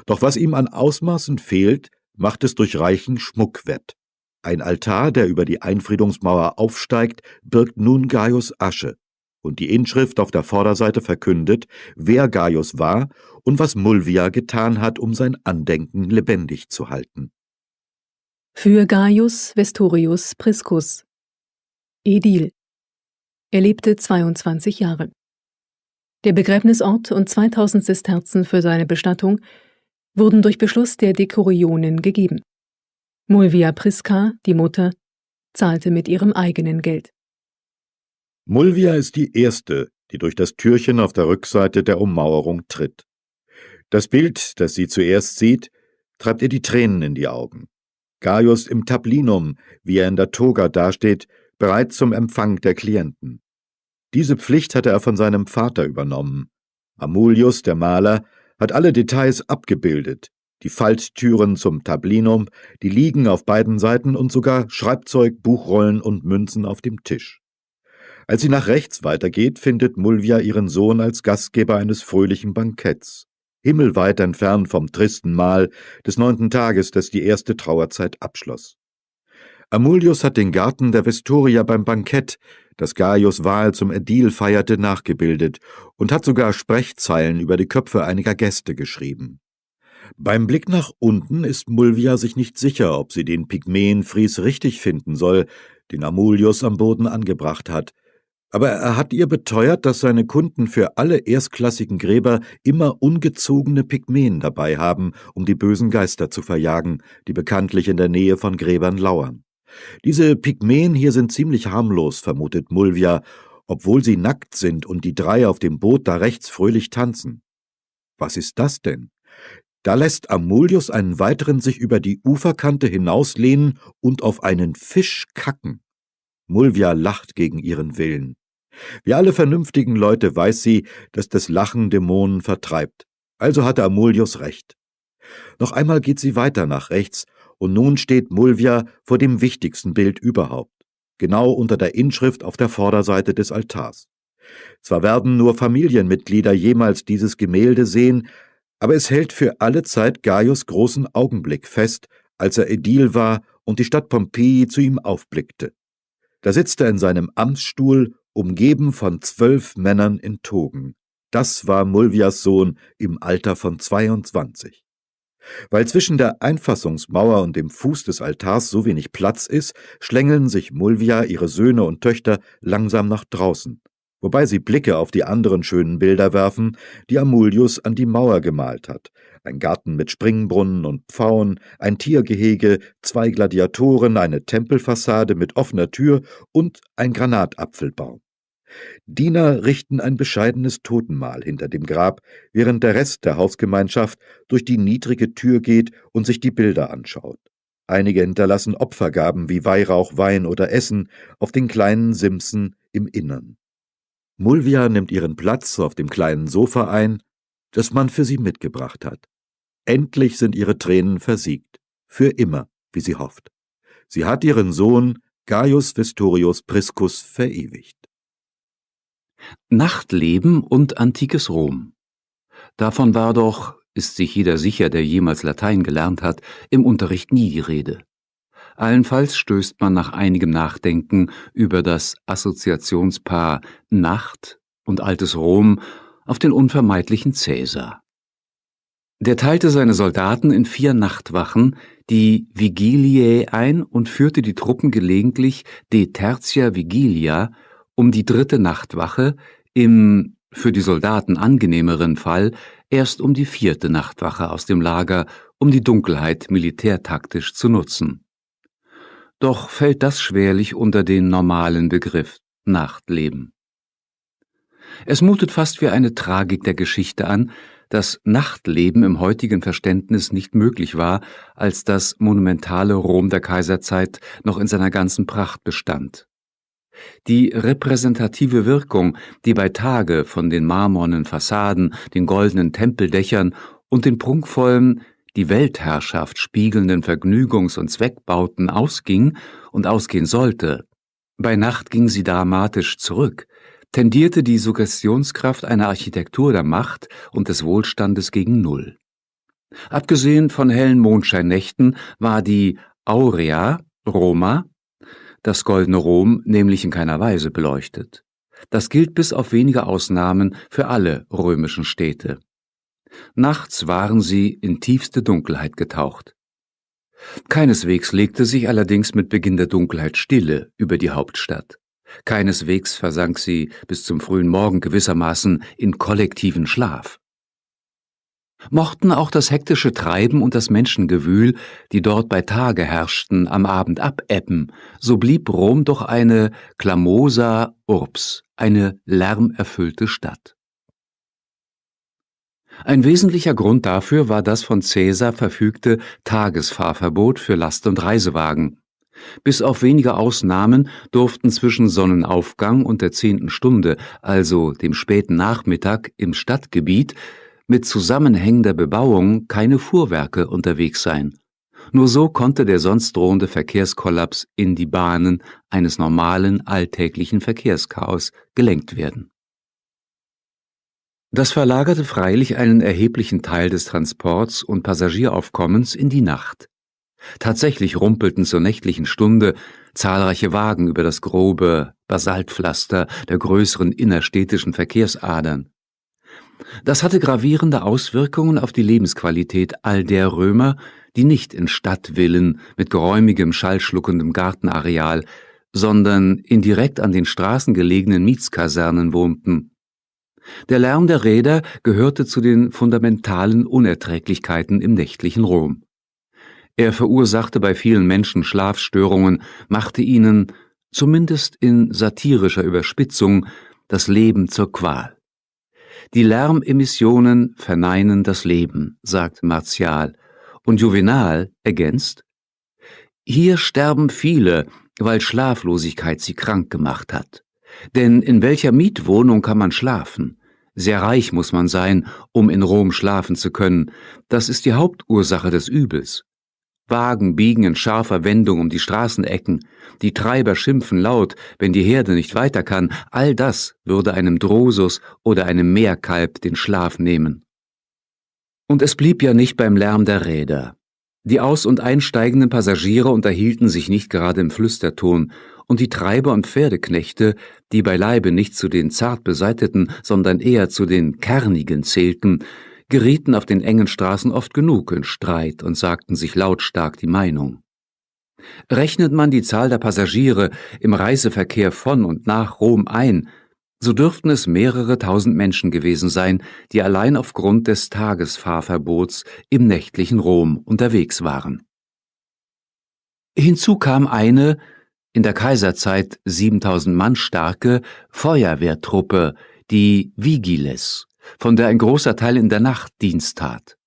Doch was ihm an Ausmaßen fehlt, macht es durch reichen Schmuck wett. Ein Altar, der über die Einfriedungsmauer aufsteigt, birgt nun Gaius' Asche, und die Inschrift auf der Vorderseite verkündet, wer Gaius war und was Mulvia getan hat, um sein Andenken lebendig zu halten. Für Gaius Vestorius Priscus. Ädil. Er lebte 22 Jahre. Der Begräbnisort und 2000 Sesterzen für seine Bestattung wurden durch Beschluss der Dekurionen gegeben. Mulvia Prisca, die Mutter, zahlte mit ihrem eigenen Geld. Mulvia ist die erste, die durch das Türchen auf der Rückseite der Ummauerung tritt. Das Bild, das sie zuerst sieht, treibt ihr die Tränen in die Augen. Gaius im Tablinum, wie er in der Toga dasteht, bereit zum Empfang der Klienten. Diese Pflicht hatte er von seinem Vater übernommen. Amulius, der Maler, hat alle Details abgebildet, die Falttüren zum Tablinum, die Liegen auf beiden Seiten und sogar Schreibzeug, Buchrollen und Münzen auf dem Tisch. Als sie nach rechts weitergeht, findet Mulvia ihren Sohn als Gastgeber eines fröhlichen Banketts, himmelweit entfernt vom tristen Mahl des 9. Tages, das die erste Trauerzeit abschloss. Amulius hat den Garten der Vestoria beim Bankett, das Gaius' Wahl zum Ädil feierte, nachgebildet und hat sogar Sprechzeilen über die Köpfe einiger Gäste geschrieben. Beim Blick nach unten ist Mulvia sich nicht sicher, ob sie den Pygmäenfries richtig finden soll, den Amulius am Boden angebracht hat. Aber er hat ihr beteuert, dass seine Kunden für alle erstklassigen Gräber immer ungezogene Pygmäen dabei haben, um die bösen Geister zu verjagen, die bekanntlich in der Nähe von Gräbern lauern. Diese Pygmäen hier sind ziemlich harmlos, vermutet Mulvia, obwohl sie nackt sind und die 3 auf dem Boot da rechts fröhlich tanzen. Was ist das denn? Da lässt Amulius einen weiteren sich über die Uferkante hinauslehnen und auf einen Fisch kacken. Mulvia lacht gegen ihren Willen. Wie alle vernünftigen Leute weiß sie, dass das Lachen Dämonen vertreibt. Also hatte Amulius recht. Noch einmal geht sie weiter nach rechts, und nun steht Mulvia vor dem wichtigsten Bild überhaupt, genau unter der Inschrift auf der Vorderseite des Altars. Zwar werden nur Familienmitglieder jemals dieses Gemälde sehen, aber es hält für alle Zeit Gaius' großen Augenblick fest, als er Ädil war und die Stadt Pompeji zu ihm aufblickte. Da sitzt er in seinem Amtsstuhl, umgeben von 12 Männern in Togen. Das war Mulvias Sohn im Alter von 22. Weil zwischen der Einfassungsmauer und dem Fuß des Altars so wenig Platz ist, schlängeln sich Mulvia, ihre Söhne und Töchter langsam nach draußen, wobei sie Blicke auf die anderen schönen Bilder werfen, die Amulius an die Mauer gemalt hat. Ein Garten mit Springbrunnen und Pfauen, ein Tiergehege, 2 Gladiatoren, eine Tempelfassade mit offener Tür und ein Granatapfelbaum. Diener richten ein bescheidenes Totenmahl hinter dem Grab, während der Rest der Hausgemeinschaft durch die niedrige Tür geht und sich die Bilder anschaut. Einige hinterlassen Opfergaben wie Weihrauch, Wein oder Essen auf den kleinen Simsen im Innern. Mulvia nimmt ihren Platz auf dem kleinen Sofa ein, das man für sie mitgebracht hat. Endlich sind ihre Tränen versiegt, für immer, wie sie hofft. Sie hat ihren Sohn Gaius Vestorius Priscus verewigt. Nachtleben und antikes Rom. Davon war doch, ist sich jeder sicher, der jemals Latein gelernt hat, im Unterricht nie die Rede. Allenfalls stößt man nach einigem Nachdenken über das Assoziationspaar Nacht und altes Rom auf den unvermeidlichen Caesar. Der teilte seine Soldaten in 4 Nachtwachen, die Vigiliae, ein und führte die Truppen gelegentlich de tertia vigilia, um die 3. Nachtwache, im für die Soldaten angenehmeren Fall erst um die 4. Nachtwache aus dem Lager, um die Dunkelheit militärtaktisch zu nutzen. Doch fällt das schwerlich unter den normalen Begriff Nachtleben. Es mutet fast wie eine Tragik der Geschichte an, dass Nachtleben im heutigen Verständnis nicht möglich war, als das monumentale Rom der Kaiserzeit noch in seiner ganzen Pracht bestand. Die repräsentative Wirkung, die bei Tage von den marmornen Fassaden, den goldenen Tempeldächern und den prunkvollen, die Weltherrschaft spiegelnden Vergnügungs- und Zweckbauten ausging und ausgehen sollte, bei Nacht ging sie dramatisch zurück, tendierte die Suggestionskraft einer Architektur der Macht und des Wohlstandes gegen Null. Abgesehen von hellen Mondscheinnächten war die Aurea Roma, das goldene Rom, nämlich in keiner Weise beleuchtet. Das gilt bis auf wenige Ausnahmen für alle römischen Städte. Nachts waren sie in tiefste Dunkelheit getaucht. Keineswegs legte sich allerdings mit Beginn der Dunkelheit Stille über die Hauptstadt. Keineswegs versank sie bis zum frühen Morgen gewissermaßen in kollektiven Schlaf. Mochten auch das hektische Treiben und das Menschengewühl, die dort bei Tage herrschten, am Abend abebben, so blieb Rom doch eine clamosa urbs, eine lärmerfüllte Stadt. Ein wesentlicher Grund dafür war das von Caesar verfügte Tagesfahrverbot für Last- und Reisewagen. Bis auf wenige Ausnahmen durften zwischen Sonnenaufgang und der 10. Stunde, also dem späten Nachmittag, im Stadtgebiet mit zusammenhängender Bebauung keine Fuhrwerke unterwegs sein. Nur so konnte der sonst drohende Verkehrskollaps in die Bahnen eines normalen alltäglichen Verkehrschaos gelenkt werden. Das verlagerte freilich einen erheblichen Teil des Transports und Passagieraufkommens in die Nacht. Tatsächlich rumpelten zur nächtlichen Stunde zahlreiche Wagen über das grobe Basaltpflaster der größeren innerstädtischen Verkehrsadern. Das hatte gravierende Auswirkungen auf die Lebensqualität all der Römer, die nicht in Stadtvillen mit geräumigem, schallschluckendem Gartenareal, sondern in direkt an den Straßen gelegenen Mietskasernen wohnten. Der Lärm der Räder gehörte zu den fundamentalen Unerträglichkeiten im nächtlichen Rom. Er verursachte bei vielen Menschen Schlafstörungen, machte ihnen, zumindest in satirischer Überspitzung, das Leben zur Qual. Die Lärmemissionen verneinen das Leben, sagt Martial, und Juvenal ergänzt: Hier sterben viele, weil Schlaflosigkeit sie krank gemacht hat. Denn in welcher Mietwohnung kann man schlafen? Sehr reich muss man sein, um in Rom schlafen zu können. Das ist die Hauptursache des Übels. Wagen biegen in scharfer Wendung um die Straßenecken, die Treiber schimpfen laut, wenn die Herde nicht weiter kann, all das würde einem Drosus oder einem Meerkalb den Schlaf nehmen. Und es blieb ja nicht beim Lärm der Räder. Die aus- und einsteigenden Passagiere unterhielten sich nicht gerade im Flüsterton, und die Treiber und Pferdeknechte, die beileibe nicht zu den zart beseiteten, sondern eher zu den kernigen zählten, gerieten auf den engen Straßen oft genug in Streit und sagten sich lautstark die Meinung. Rechnet man die Zahl der Passagiere im Reiseverkehr von und nach Rom ein, so dürften es mehrere tausend Menschen gewesen sein, die allein aufgrund des Tagesfahrverbots im nächtlichen Rom unterwegs waren. Hinzu kam eine, in der Kaiserzeit 7000 Mann starke Feuerwehrtruppe, die Vigiles, von der ein großer Teil in der Nacht Dienst tat.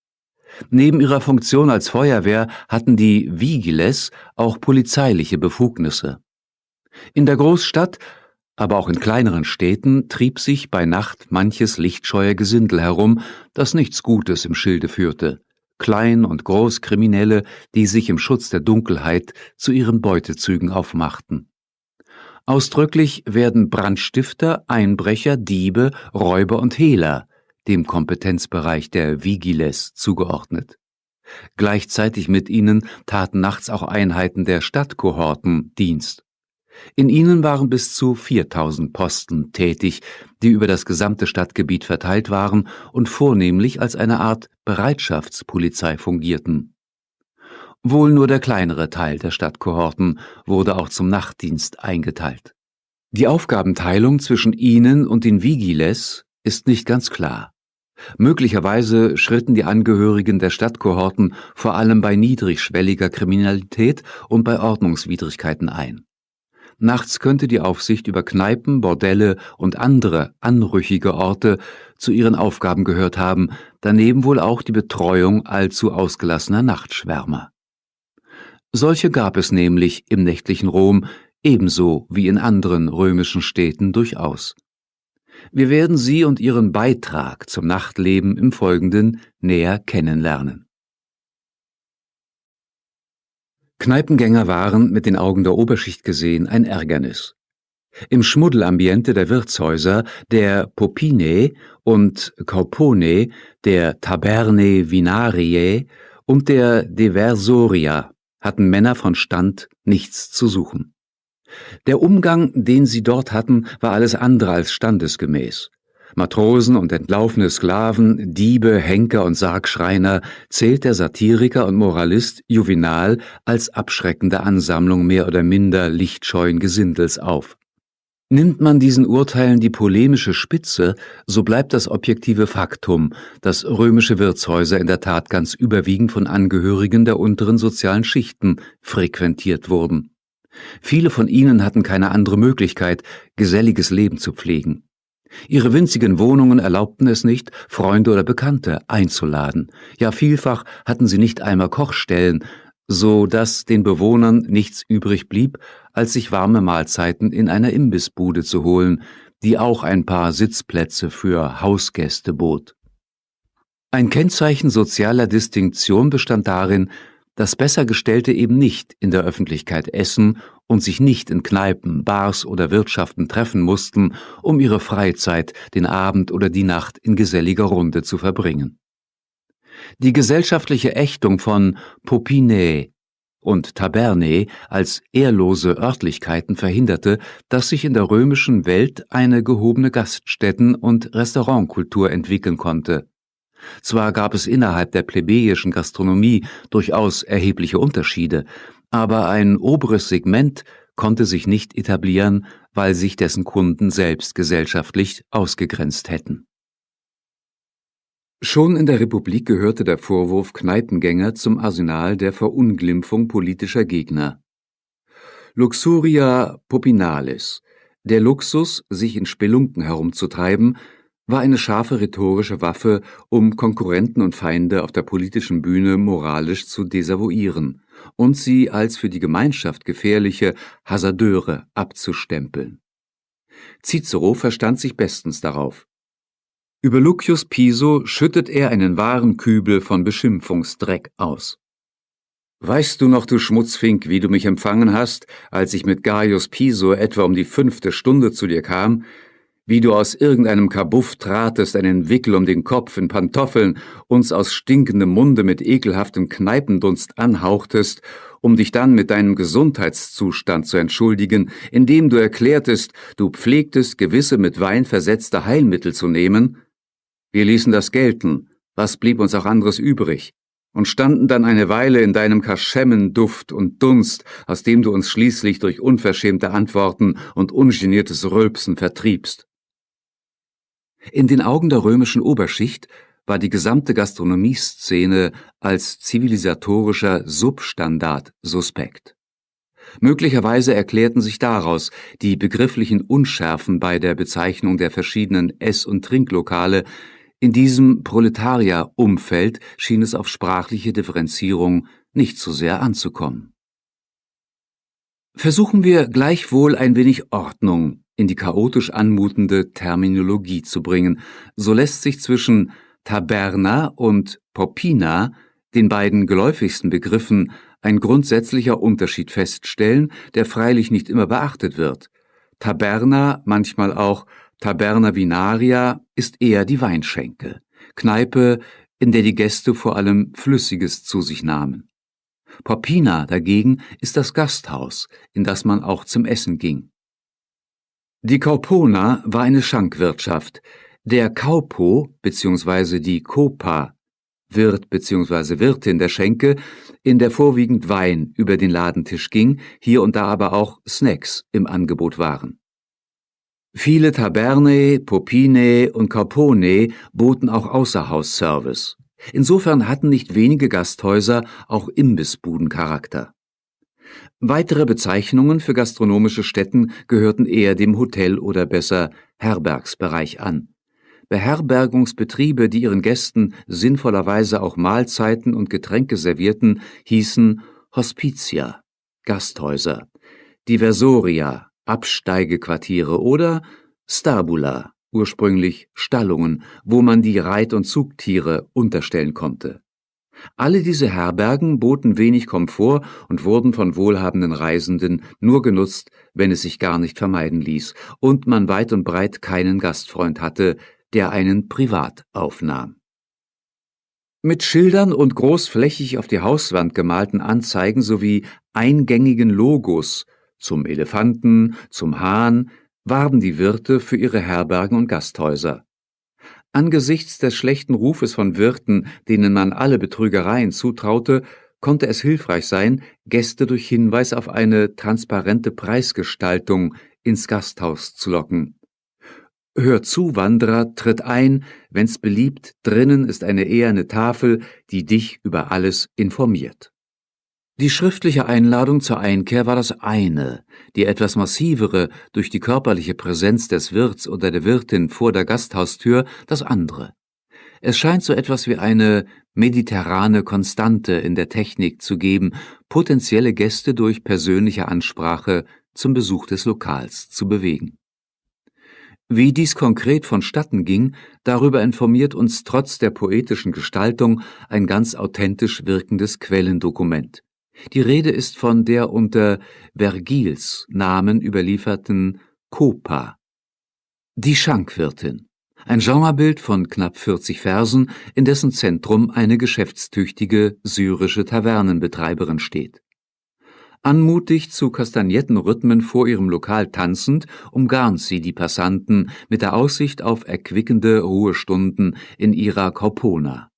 Neben ihrer Funktion als Feuerwehr hatten die Vigiles auch polizeiliche Befugnisse. In der Großstadt, aber auch in kleineren Städten, trieb sich bei Nacht manches lichtscheue Gesindel herum, das nichts Gutes im Schilde führte. Klein- und Großkriminelle, die sich im Schutz der Dunkelheit zu ihren Beutezügen aufmachten. Ausdrücklich werden Brandstifter, Einbrecher, Diebe, Räuber und Hehler dem Kompetenzbereich der Vigiles zugeordnet. Gleichzeitig mit ihnen taten nachts auch Einheiten der Stadtkohorten Dienst. In ihnen waren bis zu 4000 Posten tätig, die über das gesamte Stadtgebiet verteilt waren und vornehmlich als eine Art Bereitschaftspolizei fungierten. Wohl nur der kleinere Teil der Stadtkohorten wurde auch zum Nachtdienst eingeteilt. Die Aufgabenteilung zwischen ihnen und den Vigiles ist nicht ganz klar. Möglicherweise schritten die Angehörigen der Stadtkohorten vor allem bei niedrigschwelliger Kriminalität und bei Ordnungswidrigkeiten ein. Nachts könnte die Aufsicht über Kneipen, Bordelle und andere anrüchige Orte zu ihren Aufgaben gehört haben, daneben wohl auch die Betreuung allzu ausgelassener Nachtschwärmer. Solche gab es nämlich im nächtlichen Rom, ebenso wie in anderen römischen Städten durchaus. Wir werden sie und ihren Beitrag zum Nachtleben im Folgenden näher kennenlernen. Kneipengänger waren, mit den Augen der Oberschicht gesehen, ein Ärgernis. Im Schmuddelambiente der Wirtshäuser, der Popinae und Cauponae, der Tabernae Vinariae und der Diversoria hatten Männer von Stand nichts zu suchen. Der Umgang, den sie dort hatten, war alles andere als standesgemäß. Matrosen und entlaufene Sklaven, Diebe, Henker und Sargschreiner zählt der Satiriker und Moralist Juvenal als abschreckende Ansammlung mehr oder minder lichtscheuen Gesindels auf. Nimmt man diesen Urteilen die polemische Spitze, so bleibt das objektive Faktum, dass römische Wirtshäuser in der Tat ganz überwiegend von Angehörigen der unteren sozialen Schichten frequentiert wurden. Viele von ihnen hatten keine andere Möglichkeit, geselliges Leben zu pflegen. Ihre winzigen Wohnungen erlaubten es nicht, Freunde oder Bekannte einzuladen. Ja, vielfach hatten sie nicht einmal Kochstellen, so dass den Bewohnern nichts übrig blieb, als sich warme Mahlzeiten in einer Imbissbude zu holen, die auch ein paar Sitzplätze für Hausgäste bot. Ein Kennzeichen sozialer Distinktion bestand darin, dass Bessergestellte eben nicht in der Öffentlichkeit essen und sich nicht in Kneipen, Bars oder Wirtschaften treffen mussten, um ihre Freizeit, den Abend oder die Nacht in geselliger Runde zu verbringen. Die gesellschaftliche Ächtung von Popinae und Tabernae als ehrlose Örtlichkeiten verhinderte, dass sich in der römischen Welt eine gehobene Gaststätten- und Restaurantkultur entwickeln konnte. Zwar gab es innerhalb der plebejischen Gastronomie durchaus erhebliche Unterschiede, aber ein oberes Segment konnte sich nicht etablieren, weil sich dessen Kunden selbst gesellschaftlich ausgegrenzt hätten. Schon in der Republik gehörte der Vorwurf Kneipengänger zum Arsenal der Verunglimpfung politischer Gegner. Luxuria popinalis, der Luxus, sich in Spelunken herumzutreiben, war eine scharfe rhetorische Waffe, um Konkurrenten und Feinde auf der politischen Bühne moralisch zu desavouieren und sie als für die Gemeinschaft gefährliche Hasardeure abzustempeln. Cicero verstand sich bestens darauf. Über Lucius Piso schüttet er einen wahren Kübel von Beschimpfungsdreck aus. »Weißt du noch, du Schmutzfink, wie du mich empfangen hast, als ich mit Gaius Piso etwa um die 5. Stunde zu dir kam, wie du aus irgendeinem Kabuff tratest, einen Wickel um den Kopf in Pantoffeln, uns aus stinkendem Munde mit ekelhaftem Kneipendunst anhauchtest, um dich dann mit deinem Gesundheitszustand zu entschuldigen, indem du erklärtest, du pflegtest gewisse mit Wein versetzte Heilmittel zu nehmen? Wir ließen das gelten, was blieb uns auch anderes übrig, und standen dann eine Weile in deinem Kaschemmenduft und Dunst, aus dem du uns schließlich durch unverschämte Antworten und ungeniertes Rülpsen vertriebst.« In den Augen der römischen Oberschicht war die gesamte Gastronomieszene als zivilisatorischer Substandard suspekt. Möglicherweise erklärten sich daraus die begrifflichen Unschärfen bei der Bezeichnung der verschiedenen Ess- und Trinklokale. In diesem Proletarier-Umfeld schien es auf sprachliche Differenzierung nicht so sehr anzukommen. Versuchen wir gleichwohl ein wenig Ordnung in die chaotisch anmutende Terminologie zu bringen. So lässt sich zwischen Taberna und Popina, den beiden geläufigsten Begriffen, ein grundsätzlicher Unterschied feststellen, der freilich nicht immer beachtet wird. Taberna, manchmal auch Taberna Vinaria, ist eher die Weinschenke, Kneipe, in der die Gäste vor allem Flüssiges zu sich nahmen. Popina dagegen ist das Gasthaus, in das man auch zum Essen ging. Die Kaupona war eine Schankwirtschaft. Der Kaupo bzw. die Kopa, Wirt bzw. Wirtin der Schenke, in der vorwiegend Wein über den Ladentisch ging, hier und da aber auch Snacks im Angebot waren. Viele Tabernae, Popinae und Kaupone boten auch Außerhausservice. Insofern hatten nicht wenige Gasthäuser auch Imbissbudencharakter. Weitere Bezeichnungen für gastronomische Stätten gehörten eher dem Hotel- oder besser Herbergsbereich an. Beherbergungsbetriebe, die ihren Gästen sinnvollerweise auch Mahlzeiten und Getränke servierten, hießen Hospitia, Gasthäuser, Diversoria, Absteigequartiere oder Stabula, ursprünglich Stallungen, wo man die Reit- und Zugtiere unterstellen konnte. Alle diese Herbergen boten wenig Komfort und wurden von wohlhabenden Reisenden nur genutzt, wenn es sich gar nicht vermeiden ließ und man weit und breit keinen Gastfreund hatte, der einen privat aufnahm. Mit Schildern und großflächig auf die Hauswand gemalten Anzeigen sowie eingängigen Logos zum Elefanten, zum Hahn warben die Wirte für ihre Herbergen und Gasthäuser. Angesichts des schlechten Rufes von Wirten, denen man alle Betrügereien zutraute, konnte es hilfreich sein, Gäste durch Hinweis auf eine transparente Preisgestaltung ins Gasthaus zu locken. Hör zu, Wanderer, tritt ein, wenn's beliebt, drinnen ist eine eherne Tafel, die dich über alles informiert. Die schriftliche Einladung zur Einkehr war das eine, die etwas massivere durch die körperliche Präsenz des Wirts oder der Wirtin vor der Gasthaustür das andere. Es scheint so etwas wie eine mediterrane Konstante in der Technik zu geben, potenzielle Gäste durch persönliche Ansprache zum Besuch des Lokals zu bewegen. Wie dies konkret vonstatten ging, darüber informiert uns trotz der poetischen Gestaltung ein ganz authentisch wirkendes Quellendokument. Die Rede ist von der unter Vergils Namen überlieferten Kopa. Die Schankwirtin, ein Genrebild von knapp 40 Versen, in dessen Zentrum eine geschäftstüchtige syrische Tavernenbetreiberin steht. Anmutig zu Kastagnettenrhythmen vor ihrem Lokal tanzend, umgarnt sie die Passanten mit der Aussicht auf erquickende Ruhestunden in ihrer Kaupona.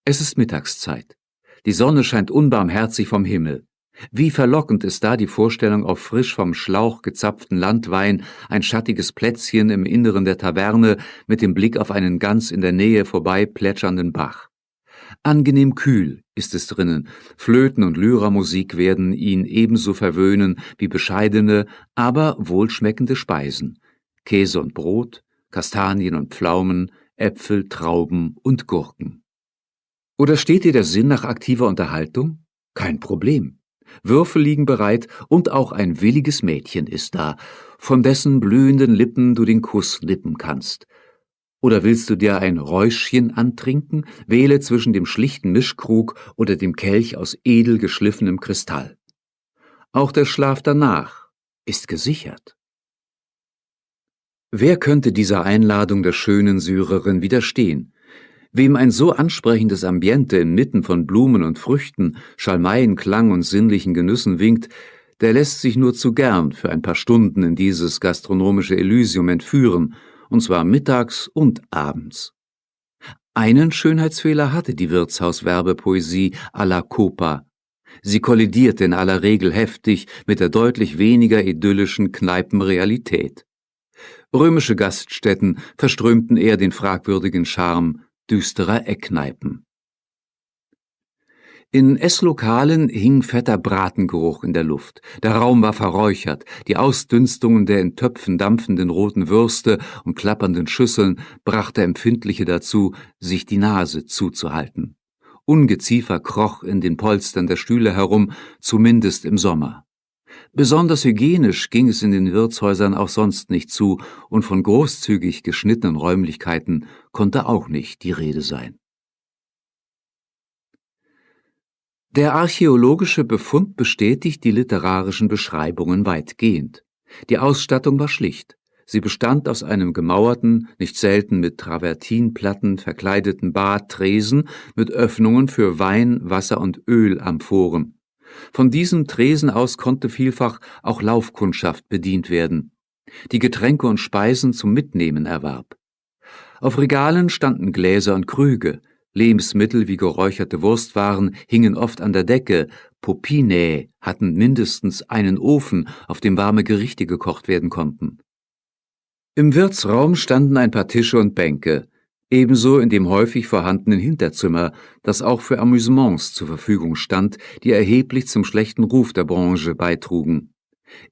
Es ist Mittagszeit. Die Sonne scheint unbarmherzig vom Himmel. Wie verlockend ist da die Vorstellung auf frisch vom Schlauch gezapften Landwein, ein schattiges Plätzchen im Inneren der Taverne mit dem Blick auf einen ganz in der Nähe vorbei plätschernden Bach. Angenehm kühl ist es drinnen, Flöten- und Lyramusik werden ihn ebenso verwöhnen wie bescheidene, aber wohlschmeckende Speisen. Käse und Brot, Kastanien und Pflaumen, Äpfel, Trauben und Gurken. Oder steht dir der Sinn nach aktiver Unterhaltung? Kein Problem. Würfel liegen bereit und auch ein williges Mädchen ist da, von dessen blühenden Lippen du den Kuss nippen kannst. Oder willst du dir ein Räuschchen antrinken? Wähle zwischen dem schlichten Mischkrug oder dem Kelch aus edel geschliffenem Kristall. Auch der Schlaf danach ist gesichert. Wer könnte dieser Einladung der schönen Syrerin widerstehen? Wem ein so ansprechendes Ambiente inmitten von Blumen und Früchten, Schalmeienklang und sinnlichen Genüssen winkt, der lässt sich nur zu gern für ein paar Stunden in dieses gastronomische Elysium entführen, und zwar mittags und abends. Einen Schönheitsfehler hatte die Wirtshauswerbepoesie à la Copa. Sie kollidierte in aller Regel heftig mit der deutlich weniger idyllischen Kneipenrealität. Römische Gaststätten verströmten eher den fragwürdigen Charme düsterer Eckkneipen. In Esslokalen hing fetter Bratengeruch in der Luft. Der Raum war verräuchert. Die Ausdünstungen der in Töpfen dampfenden roten Würste und klappernden Schüsseln brachte Empfindliche dazu, sich die Nase zuzuhalten. Ungeziefer kroch in den Polstern der Stühle herum, zumindest im Sommer. Besonders hygienisch ging es in den Wirtshäusern auch sonst nicht zu, und von großzügig geschnittenen Räumlichkeiten konnte auch nicht die Rede sein. Der archäologische Befund bestätigt die literarischen Beschreibungen weitgehend. Die Ausstattung war schlicht. Sie bestand aus einem gemauerten, nicht selten mit Travertinplatten verkleideten Badtresen mit Öffnungen für Wein, Wasser und Ölamphoren. Von diesem Tresen aus konnte vielfach auch Laufkundschaft bedient werden, die Getränke und Speisen zum Mitnehmen erwarb. Auf Regalen standen Gläser und Krüge. Lebensmittel wie geräucherte Wurstwaren hingen oft an der Decke, Popinae hatten mindestens einen Ofen, auf dem warme Gerichte gekocht werden konnten. Im Wirtsraum standen ein paar Tische und Bänke, ebenso in dem häufig vorhandenen Hinterzimmer, das auch für Amüsements zur Verfügung stand, die erheblich zum schlechten Ruf der Branche beitrugen: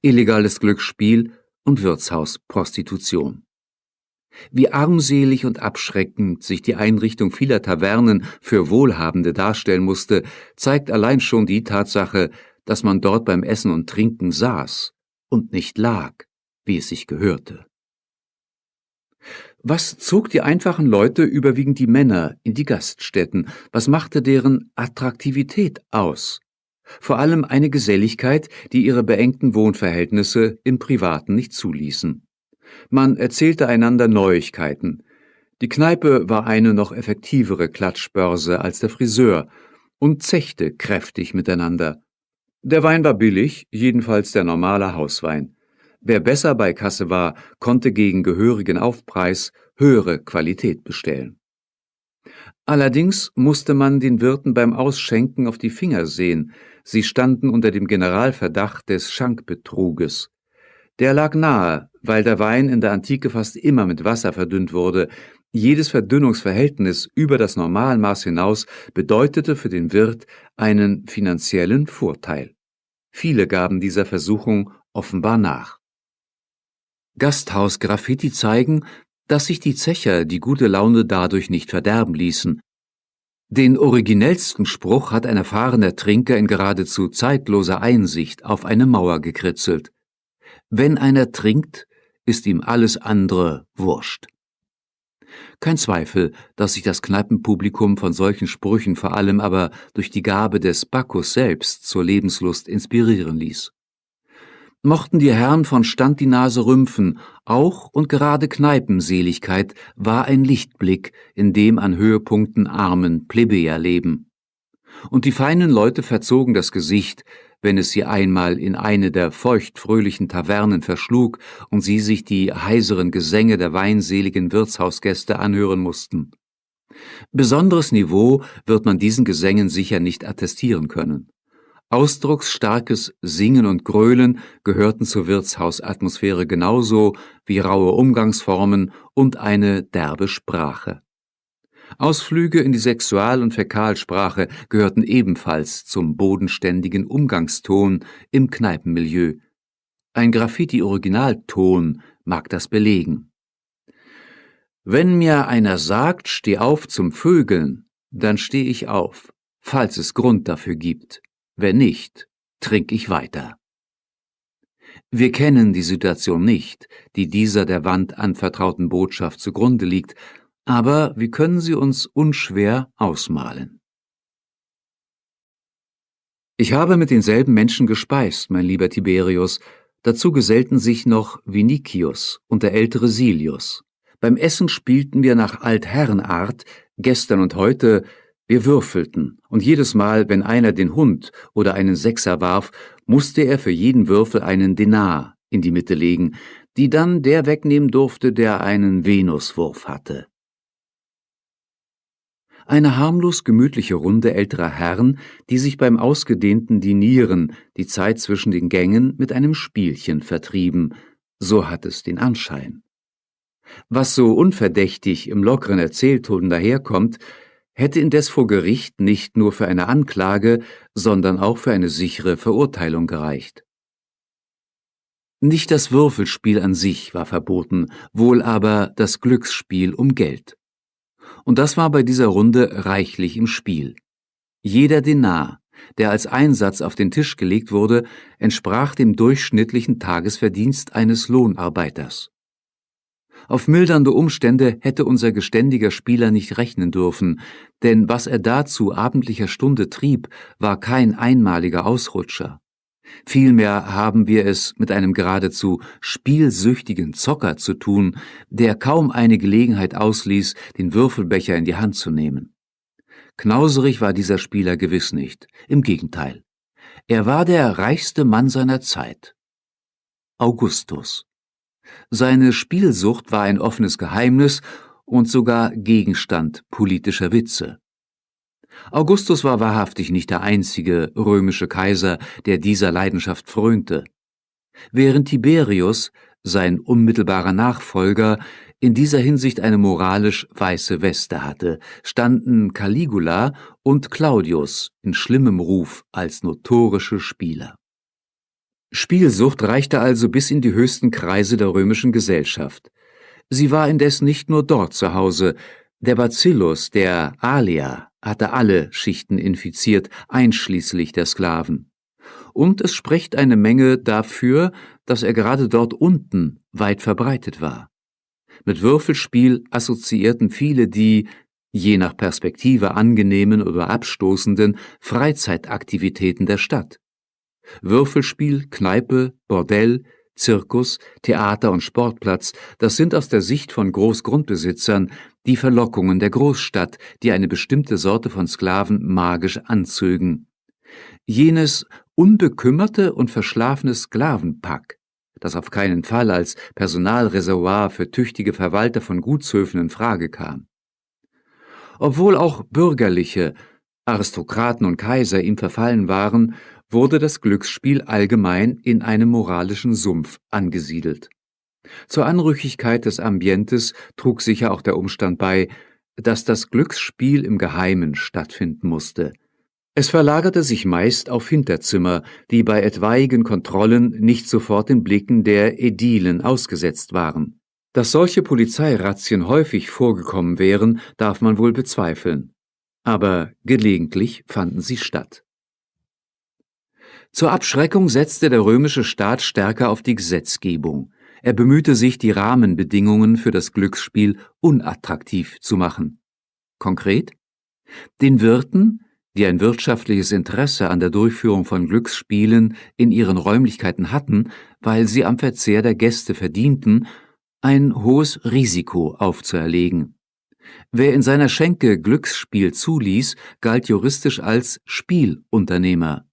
illegales Glücksspiel und Wirtshausprostitution. Wie armselig und abschreckend sich die Einrichtung vieler Tavernen für Wohlhabende darstellen musste, zeigt allein schon die Tatsache, dass man dort beim Essen und Trinken saß und nicht lag, wie es sich gehörte. Was zog die einfachen Leute, überwiegend die Männer, in die Gaststätten? Was machte deren Attraktivität aus? Vor allem eine Geselligkeit, die ihre beengten Wohnverhältnisse im Privaten nicht zuließen. Man erzählte einander Neuigkeiten. Die Kneipe war eine noch effektivere Klatschbörse als der Friseur und zechte kräftig miteinander. Der Wein war billig, jedenfalls der normale Hauswein. Wer besser bei Kasse war, konnte gegen gehörigen Aufpreis höhere Qualität bestellen. Allerdings musste man den Wirten beim Ausschenken auf die Finger sehen. Sie standen unter dem Generalverdacht des Schankbetruges. Der lag nahe, weil der Wein in der Antike fast immer mit Wasser verdünnt wurde. Jedes Verdünnungsverhältnis über das Normalmaß hinaus bedeutete für den Wirt einen finanziellen Vorteil. Viele gaben dieser Versuchung offenbar nach. Gasthaus-Graffiti zeigen, dass sich die Zecher die gute Laune dadurch nicht verderben ließen. Den originellsten Spruch hat ein erfahrener Trinker in geradezu zeitloser Einsicht auf eine Mauer gekritzelt: Wenn einer trinkt, ist ihm alles andere wurscht. Kein Zweifel, dass sich das Kneipenpublikum von solchen Sprüchen vor allem aber durch die Gabe des Bacchus selbst zur Lebenslust inspirieren ließ. Mochten die Herren von Stand die Nase rümpfen, auch und gerade Kneipenseligkeit war ein Lichtblick in dem an Höhepunkten armen Plebejerleben. Und die feinen Leute verzogen das Gesicht, wenn es sie einmal in eine der feuchtfröhlichen Tavernen verschlug und sie sich die heiseren Gesänge der weinseligen Wirtshausgäste anhören mussten. Besonderes Niveau wird man diesen Gesängen sicher nicht attestieren können. Ausdrucksstarkes Singen und Grölen gehörten zur Wirtshausatmosphäre genauso wie raue Umgangsformen und eine derbe Sprache. Ausflüge in die Sexual- und Fäkalsprache gehörten ebenfalls zum bodenständigen Umgangston im Kneipenmilieu. Ein Graffiti-Originalton mag das belegen. Wenn mir einer sagt, steh auf zum Vögeln, dann steh ich auf, falls es Grund dafür gibt. Wenn nicht, trink ich weiter. Wir kennen die Situation nicht, die dieser der Wand anvertrauten Botschaft zugrunde liegt, aber wir können sie uns unschwer ausmalen. Ich habe mit denselben Menschen gespeist, mein lieber Tiberius. Dazu gesellten sich noch Vinicius und der ältere Silius. Beim Essen spielten wir nach Altherrenart, gestern und heute. Wir würfelten, und jedes Mal, wenn einer den Hund oder einen Sechser warf, musste er für jeden Würfel einen Denar in die Mitte legen, die dann der wegnehmen durfte, der einen Venuswurf hatte. Eine harmlos gemütliche Runde älterer Herren, die sich beim ausgedehnten Dinieren die Zeit zwischen den Gängen mit einem Spielchen vertrieben, so hat es den Anschein. Was so unverdächtig im lockeren Erzählton daherkommt, hätte indes vor Gericht nicht nur für eine Anklage, sondern auch für eine sichere Verurteilung gereicht. Nicht das Würfelspiel an sich war verboten, wohl aber das Glücksspiel um Geld. Und das war bei dieser Runde reichlich im Spiel. Jeder Denar, der als Einsatz auf den Tisch gelegt wurde, entsprach dem durchschnittlichen Tagesverdienst eines Lohnarbeiters. Auf mildernde Umstände hätte unser geständiger Spieler nicht rechnen dürfen, denn was er da zu abendlicher Stunde trieb, war kein einmaliger Ausrutscher. Vielmehr haben wir es mit einem geradezu spielsüchtigen Zocker zu tun, der kaum eine Gelegenheit ausließ, den Würfelbecher in die Hand zu nehmen. Knauserig war dieser Spieler gewiss nicht, im Gegenteil. Er war der reichste Mann seiner Zeit. Augustus. Seine Spielsucht war ein offenes Geheimnis und sogar Gegenstand politischer Witze. Augustus war wahrhaftig nicht der einzige römische Kaiser, der dieser Leidenschaft frönte. Während Tiberius, sein unmittelbarer Nachfolger, in dieser Hinsicht eine moralisch weiße Weste hatte, standen Caligula und Claudius in schlimmem Ruf als notorische Spieler. Spielsucht reichte also bis in die höchsten Kreise der römischen Gesellschaft. Sie war indes nicht nur dort zu Hause. Der Bacillus der Alia hatte alle Schichten infiziert, einschließlich der Sklaven. Und es spricht eine Menge dafür, dass er gerade dort unten weit verbreitet war. Mit Würfelspiel assoziierten viele die, je nach Perspektive angenehmen oder abstoßenden, Freizeitaktivitäten der Stadt. Würfelspiel, Kneipe, Bordell, Zirkus, Theater und Sportplatz, das sind aus der Sicht von Großgrundbesitzern die Verlockungen der Großstadt, die eine bestimmte Sorte von Sklaven magisch anzögen. Jenes unbekümmerte und verschlafene Sklavenpack, das auf keinen Fall als Personalreservoir für tüchtige Verwalter von Gutshöfen in Frage kam. Obwohl auch bürgerliche, Aristokraten und Kaiser ihm verfallen waren, wurde das Glücksspiel allgemein in einem moralischen Sumpf angesiedelt. Zur Anrüchigkeit des Ambientes trug sicher auch der Umstand bei, dass das Glücksspiel im Geheimen stattfinden musste. Es verlagerte sich meist auf Hinterzimmer, die bei etwaigen Kontrollen nicht sofort den Blicken der Ädilen ausgesetzt waren. Dass solche Polizeirazzien häufig vorgekommen wären, darf man wohl bezweifeln. Aber gelegentlich fanden sie statt. Zur Abschreckung setzte der römische Staat stärker auf die Gesetzgebung. Er bemühte sich, die Rahmenbedingungen für das Glücksspiel unattraktiv zu machen. Konkret? Den Wirten, die ein wirtschaftliches Interesse an der Durchführung von Glücksspielen in ihren Räumlichkeiten hatten, weil sie am Verzehr der Gäste verdienten, ein hohes Risiko aufzuerlegen. Wer in seiner Schenke Glücksspiel zuließ, galt juristisch als Spielunternehmer.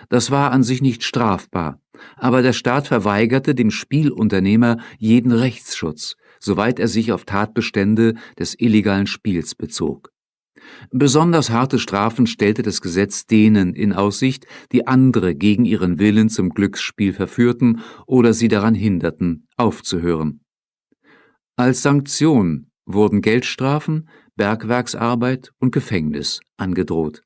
Das war an sich nicht strafbar, aber der Staat verweigerte dem Spielunternehmer jeden Rechtsschutz, soweit er sich auf Tatbestände des illegalen Spiels bezog. Besonders harte Strafen stellte das Gesetz denen in Aussicht, die andere gegen ihren Willen zum Glücksspiel verführten oder sie daran hinderten, aufzuhören. Als Sanktion wurden Geldstrafen, Bergwerksarbeit und Gefängnis angedroht.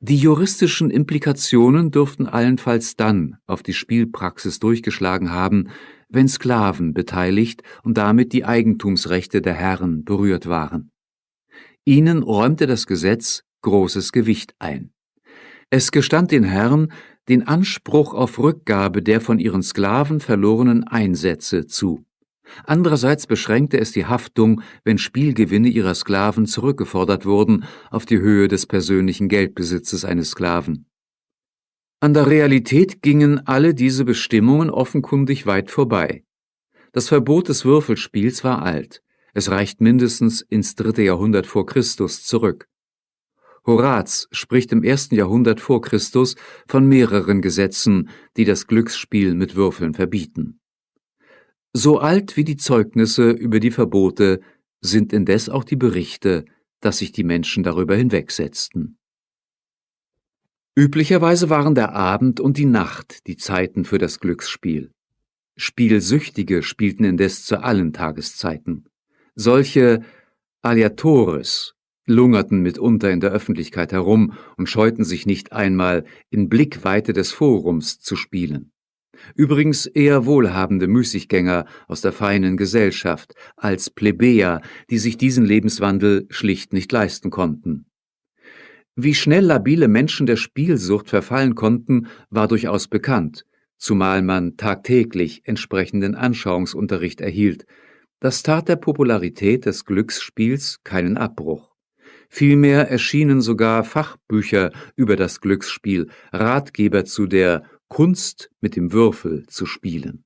Die juristischen Implikationen dürften allenfalls dann auf die Spielpraxis durchgeschlagen haben, wenn Sklaven beteiligt und damit die Eigentumsrechte der Herren berührt waren. Ihnen räumte das Gesetz großes Gewicht ein. Es gestand den Herren den Anspruch auf Rückgabe der von ihren Sklaven verlorenen Einsätze zu. Andererseits beschränkte es die Haftung, wenn Spielgewinne ihrer Sklaven zurückgefordert wurden, auf die Höhe des persönlichen Geldbesitzes eines Sklaven. An der Realität gingen alle diese Bestimmungen offenkundig weit vorbei. Das Verbot des Würfelspiels war alt. Es reicht mindestens ins 3. Jahrhundert vor Christus zurück. Horaz spricht im 1. Jahrhundert vor Christus von mehreren Gesetzen, die das Glücksspiel mit Würfeln verbieten. So alt wie die Zeugnisse über die Verbote sind indes auch die Berichte, dass sich die Menschen darüber hinwegsetzten. Üblicherweise waren der Abend und die Nacht die Zeiten für das Glücksspiel. Spielsüchtige spielten indes zu allen Tageszeiten. Solche Aleatores lungerten mitunter in der Öffentlichkeit herum und scheuten sich nicht einmal, in Blickweite des Forums zu spielen. Übrigens eher wohlhabende Müßiggänger aus der feinen Gesellschaft als Plebejer, die sich diesen Lebenswandel schlicht nicht leisten konnten. Wie schnell labile Menschen der Spielsucht verfallen konnten, war durchaus bekannt, zumal man tagtäglich entsprechenden Anschauungsunterricht erhielt. Das tat der Popularität des Glücksspiels keinen Abbruch. Vielmehr erschienen sogar Fachbücher über das Glücksspiel, Ratgeber zu der Kunst mit dem Würfel zu spielen.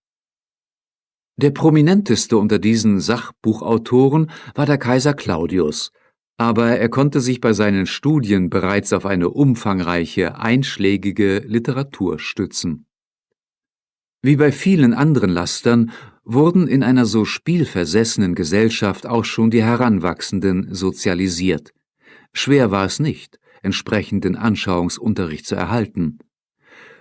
Der prominenteste unter diesen Sachbuchautoren war der Kaiser Claudius, aber er konnte sich bei seinen Studien bereits auf eine umfangreiche, einschlägige Literatur stützen. Wie bei vielen anderen Lastern wurden in einer so spielversessenen Gesellschaft auch schon die Heranwachsenden sozialisiert. Schwer war es nicht, entsprechenden Anschauungsunterricht zu erhalten.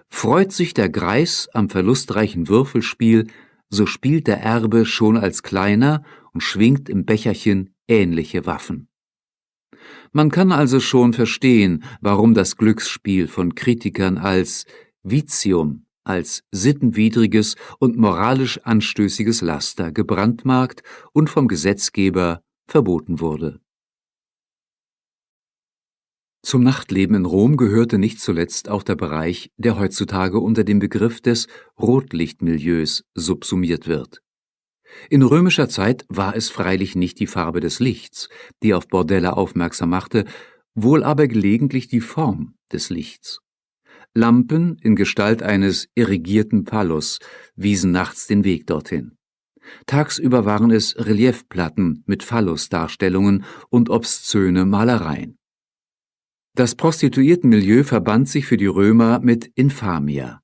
Freut sich der Greis am verlustreichen Würfelspiel, so spielt der Erbe schon als Kleiner und schwingt im Becherchen ähnliche Waffen. Man kann also schon verstehen, warum das Glücksspiel von Kritikern als Vitium, als sittenwidriges und moralisch anstößiges Laster gebrandmarkt und vom Gesetzgeber verboten wurde. Zum Nachtleben in Rom gehörte nicht zuletzt auch der Bereich, der heutzutage unter dem Begriff des Rotlichtmilieus subsumiert wird. In römischer Zeit war es freilich nicht die Farbe des Lichts, die auf Bordelle aufmerksam machte, wohl aber gelegentlich die Form des Lichts. Lampen in Gestalt eines irrigierten Phallus wiesen nachts den Weg dorthin. Tagsüber waren es Reliefplatten mit Phallusdarstellungen und obszöne Malereien. Das Prostituiertenmilieu verband sich für die Römer mit Infamia.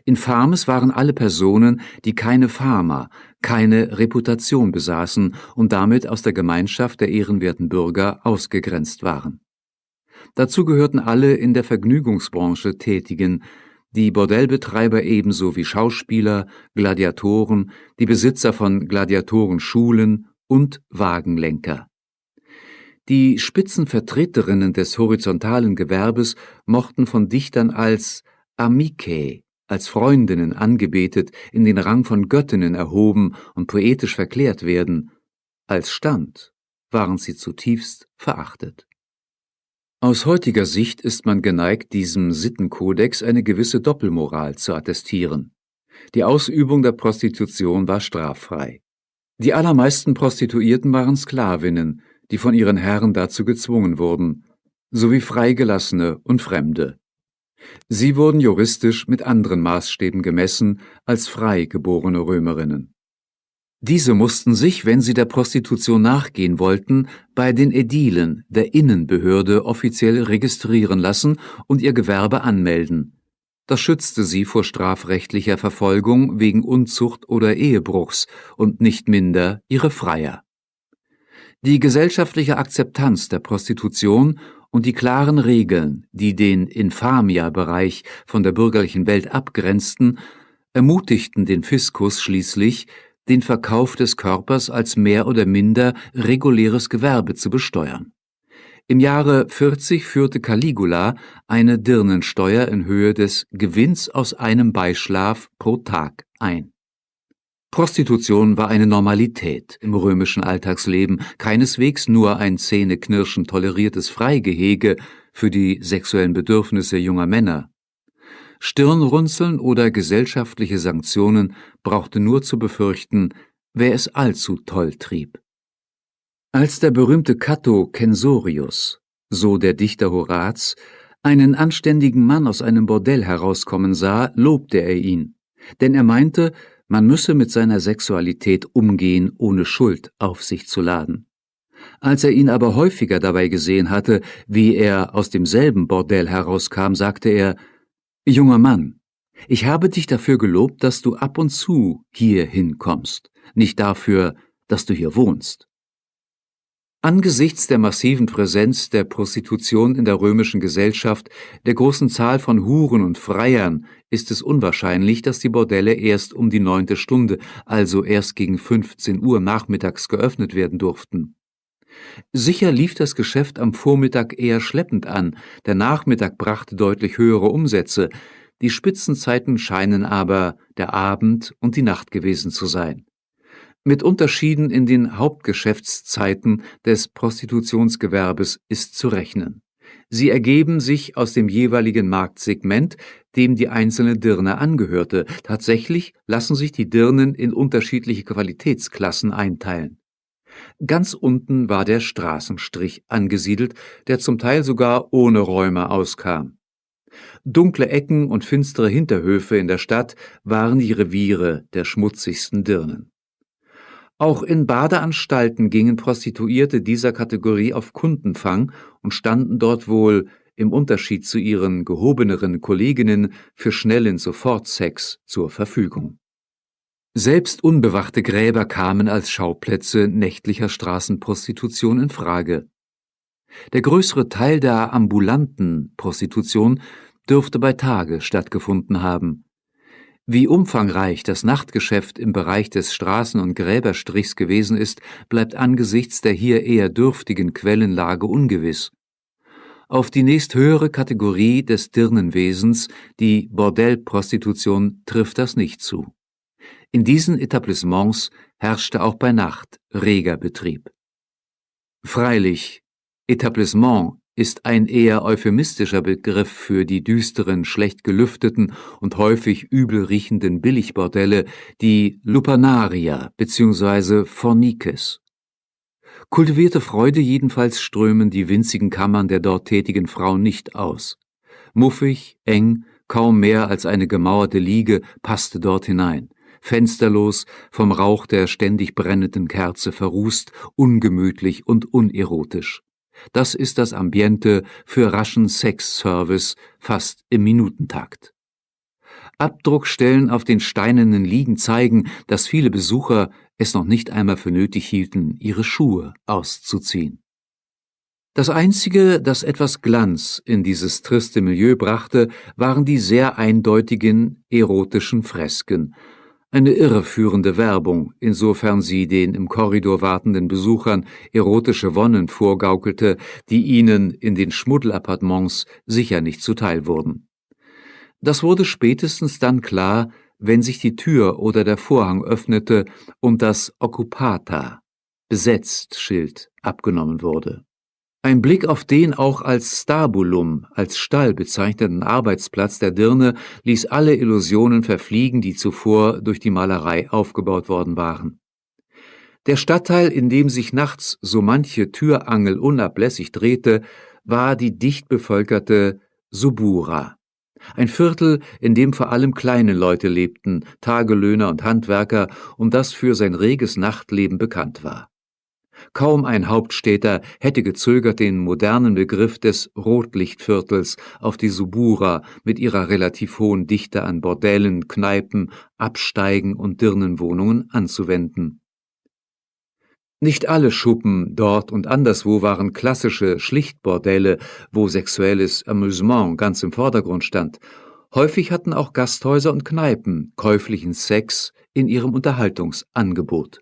Infames waren alle Personen, die keine Fama, keine Reputation besaßen und damit aus der Gemeinschaft der ehrenwerten Bürger ausgegrenzt waren. Dazu gehörten alle in der Vergnügungsbranche Tätigen, die Bordellbetreiber ebenso wie Schauspieler, Gladiatoren, die Besitzer von Gladiatorenschulen und Wagenlenker. Die Spitzenvertreterinnen des horizontalen Gewerbes mochten von Dichtern als Amicae, als Freundinnen angebetet, in den Rang von Göttinnen erhoben und poetisch verklärt werden. Als Stand waren sie zutiefst verachtet. Aus heutiger Sicht ist man geneigt, diesem Sittenkodex eine gewisse Doppelmoral zu attestieren. Die Ausübung der Prostitution war straffrei. Die allermeisten Prostituierten waren Sklavinnen, die von ihren Herren dazu gezwungen wurden, sowie Freigelassene und Fremde. Sie wurden juristisch mit anderen Maßstäben gemessen als frei geborene Römerinnen. Diese mussten sich, wenn sie der Prostitution nachgehen wollten, bei den Ädilen der Innenbehörde offiziell registrieren lassen und ihr Gewerbe anmelden. Das schützte sie vor strafrechtlicher Verfolgung wegen Unzucht oder Ehebruchs und nicht minder ihre Freier. Die gesellschaftliche Akzeptanz der Prostitution und die klaren Regeln, die den Infamia-Bereich von der bürgerlichen Welt abgrenzten, ermutigten den Fiskus schließlich, den Verkauf des Körpers als mehr oder minder reguläres Gewerbe zu besteuern. Im Jahre 40 führte Caligula eine Dirnensteuer in Höhe des Gewinns aus einem Beischlaf pro Tag ein. Prostitution war eine Normalität im römischen Alltagsleben, keineswegs nur ein zähneknirschend toleriertes Freigehege für die sexuellen Bedürfnisse junger Männer. Stirnrunzeln oder gesellschaftliche Sanktionen brauchte nur zu befürchten, wer es allzu toll trieb. Als der berühmte Cato Censorius, so der Dichter Horaz, einen anständigen Mann aus einem Bordell herauskommen sah, lobte er ihn, denn er meinte, man müsse mit seiner Sexualität umgehen, ohne Schuld auf sich zu laden. Als er ihn aber häufiger dabei gesehen hatte, wie er aus demselben Bordell herauskam, sagte er: »Junger Mann, ich habe dich dafür gelobt, dass du ab und zu hier hinkommst, nicht dafür, dass du hier wohnst.« Angesichts der massiven Präsenz der Prostitution in der römischen Gesellschaft, der großen Zahl von Huren und Freiern, ist es unwahrscheinlich, dass die Bordelle erst um die 9. Stunde, also erst gegen 15 Uhr nachmittags geöffnet werden durften. Sicher lief das Geschäft am Vormittag eher schleppend an, der Nachmittag brachte deutlich höhere Umsätze, die Spitzenzeiten scheinen aber der Abend und die Nacht gewesen zu sein. Mit Unterschieden in den Hauptgeschäftszeiten des Prostitutionsgewerbes ist zu rechnen. Sie ergeben sich aus dem jeweiligen Marktsegment, dem die einzelne Dirne angehörte. Tatsächlich lassen sich die Dirnen in unterschiedliche Qualitätsklassen einteilen. Ganz unten war der Straßenstrich angesiedelt, der zum Teil sogar ohne Räume auskam. Dunkle Ecken und finstere Hinterhöfe in der Stadt waren die Reviere der schmutzigsten Dirnen. Auch in Badeanstalten gingen Prostituierte dieser Kategorie auf Kundenfang und standen dort wohl, im Unterschied zu ihren gehobeneren Kolleginnen, für schnellen Sofortsex zur Verfügung. Selbst unbewachte Gräber kamen als Schauplätze nächtlicher Straßenprostitution in Frage. Der größere Teil der ambulanten Prostitution dürfte bei Tage stattgefunden haben. Wie umfangreich das Nachtgeschäft im Bereich des Straßen- und Gräberstrichs gewesen ist, bleibt angesichts der hier eher dürftigen Quellenlage ungewiss. Auf die nächsthöhere Kategorie des Dirnenwesens, die Bordellprostitution, trifft das nicht zu. In diesen Etablissements herrschte auch bei Nacht reger Betrieb. Freilich, Etablissement ist ein eher euphemistischer Begriff für die düsteren, schlecht gelüfteten und häufig übel riechenden Billigbordelle, die Lupanaria bzw. Fornikes. Kultivierte Freude jedenfalls strömen die winzigen Kammern der dort tätigen Frauen nicht aus. Muffig, eng, kaum mehr als eine gemauerte Liege passte dort hinein. Fensterlos, vom Rauch der ständig brennenden Kerze verrußt, ungemütlich und unerotisch. Das ist das Ambiente für raschen Sexservice, fast im Minutentakt. Abdruckstellen auf den steinernen Liegen zeigen, dass viele Besucher es noch nicht einmal für nötig hielten, ihre Schuhe auszuziehen. Das Einzige, das etwas Glanz in dieses triste Milieu brachte, waren die sehr eindeutigen erotischen Fresken. Eine irreführende Werbung, insofern sie den im Korridor wartenden Besuchern erotische Wonnen vorgaukelte, die ihnen in den Schmuddelappartements sicher nicht zuteil wurden. Das wurde spätestens dann klar, wenn sich die Tür oder der Vorhang öffnete und das Occupata, besetzt Schild abgenommen wurde. Ein Blick auf den auch als Stabulum, als Stall bezeichneten Arbeitsplatz der Dirne ließ alle Illusionen verfliegen, die zuvor durch die Malerei aufgebaut worden waren. Der Stadtteil, in dem sich nachts so manche Türangel unablässig drehte, war die dicht bevölkerte Subura. Ein Viertel, in dem vor allem kleine Leute lebten, Tagelöhner und Handwerker, und das für sein reges Nachtleben bekannt war. Kaum ein Hauptstädter hätte gezögert, den modernen Begriff des Rotlichtviertels auf die Subura mit ihrer relativ hohen Dichte an Bordellen, Kneipen, Absteigen und Dirnenwohnungen anzuwenden. Nicht alle Schuppen dort und anderswo waren klassische Schlichtbordelle, wo sexuelles Amüsement ganz im Vordergrund stand. Häufig hatten auch Gasthäuser und Kneipen käuflichen Sex in ihrem Unterhaltungsangebot.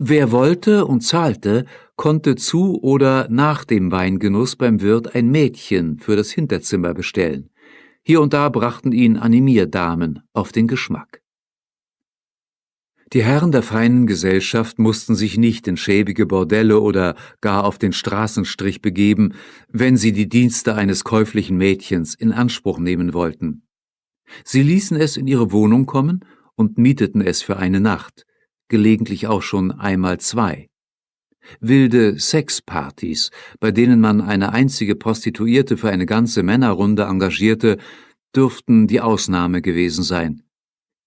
Wer wollte und zahlte, konnte zu oder nach dem Weingenuss beim Wirt ein Mädchen für das Hinterzimmer bestellen. Hier und da brachten ihn Animierdamen auf den Geschmack. Die Herren der feinen Gesellschaft mussten sich nicht in schäbige Bordelle oder gar auf den Straßenstrich begeben, wenn sie die Dienste eines käuflichen Mädchens in Anspruch nehmen wollten. Sie ließen es in ihre Wohnung kommen und mieteten es für eine Nacht, gelegentlich auch schon einmal 2. Wilde Sexpartys, bei denen man eine einzige Prostituierte für eine ganze Männerrunde engagierte, dürften die Ausnahme gewesen sein.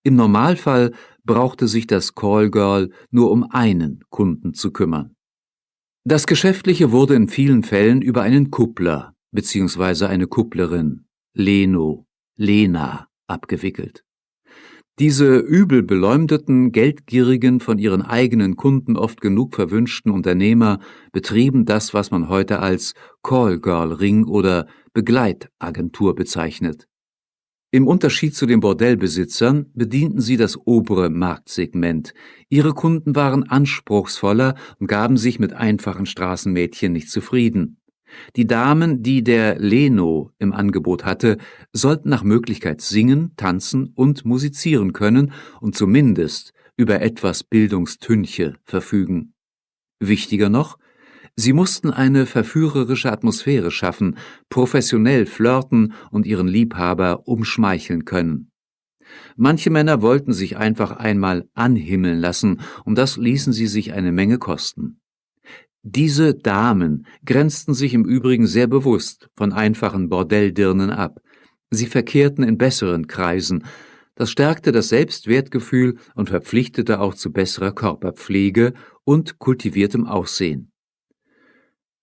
Im Normalfall brauchte sich das Callgirl nur um einen Kunden zu kümmern. Das Geschäftliche wurde in vielen Fällen über einen Kuppler bzw. eine Kupplerin, Lena, abgewickelt. Diese übel beleumdeten, geldgierigen, von ihren eigenen Kunden oft genug verwünschten Unternehmer betrieben das, was man heute als Callgirl-Ring oder Begleitagentur bezeichnet. Im Unterschied zu den Bordellbesitzern bedienten sie das obere Marktsegment. Ihre Kunden waren anspruchsvoller und gaben sich mit einfachen Straßenmädchen nicht zufrieden. Die Damen, die der Leno im Angebot hatte, sollten nach Möglichkeit singen, tanzen und musizieren können und zumindest über etwas Bildungstünche verfügen. Wichtiger noch, sie mussten eine verführerische Atmosphäre schaffen, professionell flirten und ihren Liebhaber umschmeicheln können. Manche Männer wollten sich einfach einmal anhimmeln lassen, und das ließen sie sich eine Menge kosten. Diese Damen grenzten sich im Übrigen sehr bewusst von einfachen Bordelldirnen ab. Sie verkehrten in besseren Kreisen. Das stärkte das Selbstwertgefühl und verpflichtete auch zu besserer Körperpflege und kultiviertem Aussehen.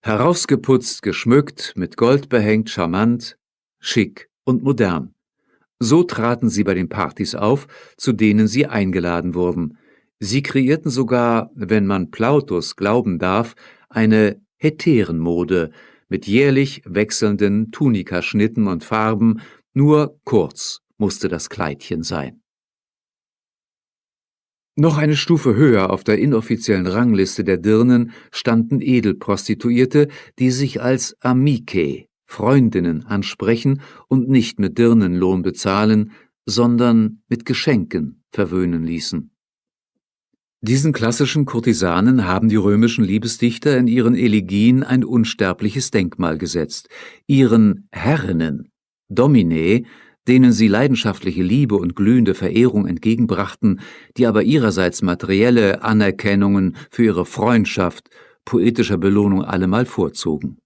Herausgeputzt, geschmückt, mit Gold behängt, charmant, schick und modern. So traten sie bei den Partys auf, zu denen sie eingeladen wurden. Sie kreierten sogar, wenn man Plautus glauben darf, eine Hetärenmode mit jährlich wechselnden Tunikaschnitten und Farben, nur kurz musste das Kleidchen sein. Noch eine Stufe höher auf der inoffiziellen Rangliste der Dirnen standen Edelprostituierte, die sich als Amicae, Freundinnen, ansprechen und nicht mit Dirnenlohn bezahlen, sondern mit Geschenken verwöhnen ließen. Diesen klassischen Kurtisanen haben die römischen Liebesdichter in ihren Elegien ein unsterbliches Denkmal gesetzt. Ihren Herrinnen, Dominae, denen sie leidenschaftliche Liebe und glühende Verehrung entgegenbrachten, die aber ihrerseits materielle Anerkennungen für ihre Freundschaft poetischer Belohnung allemal vorzogen.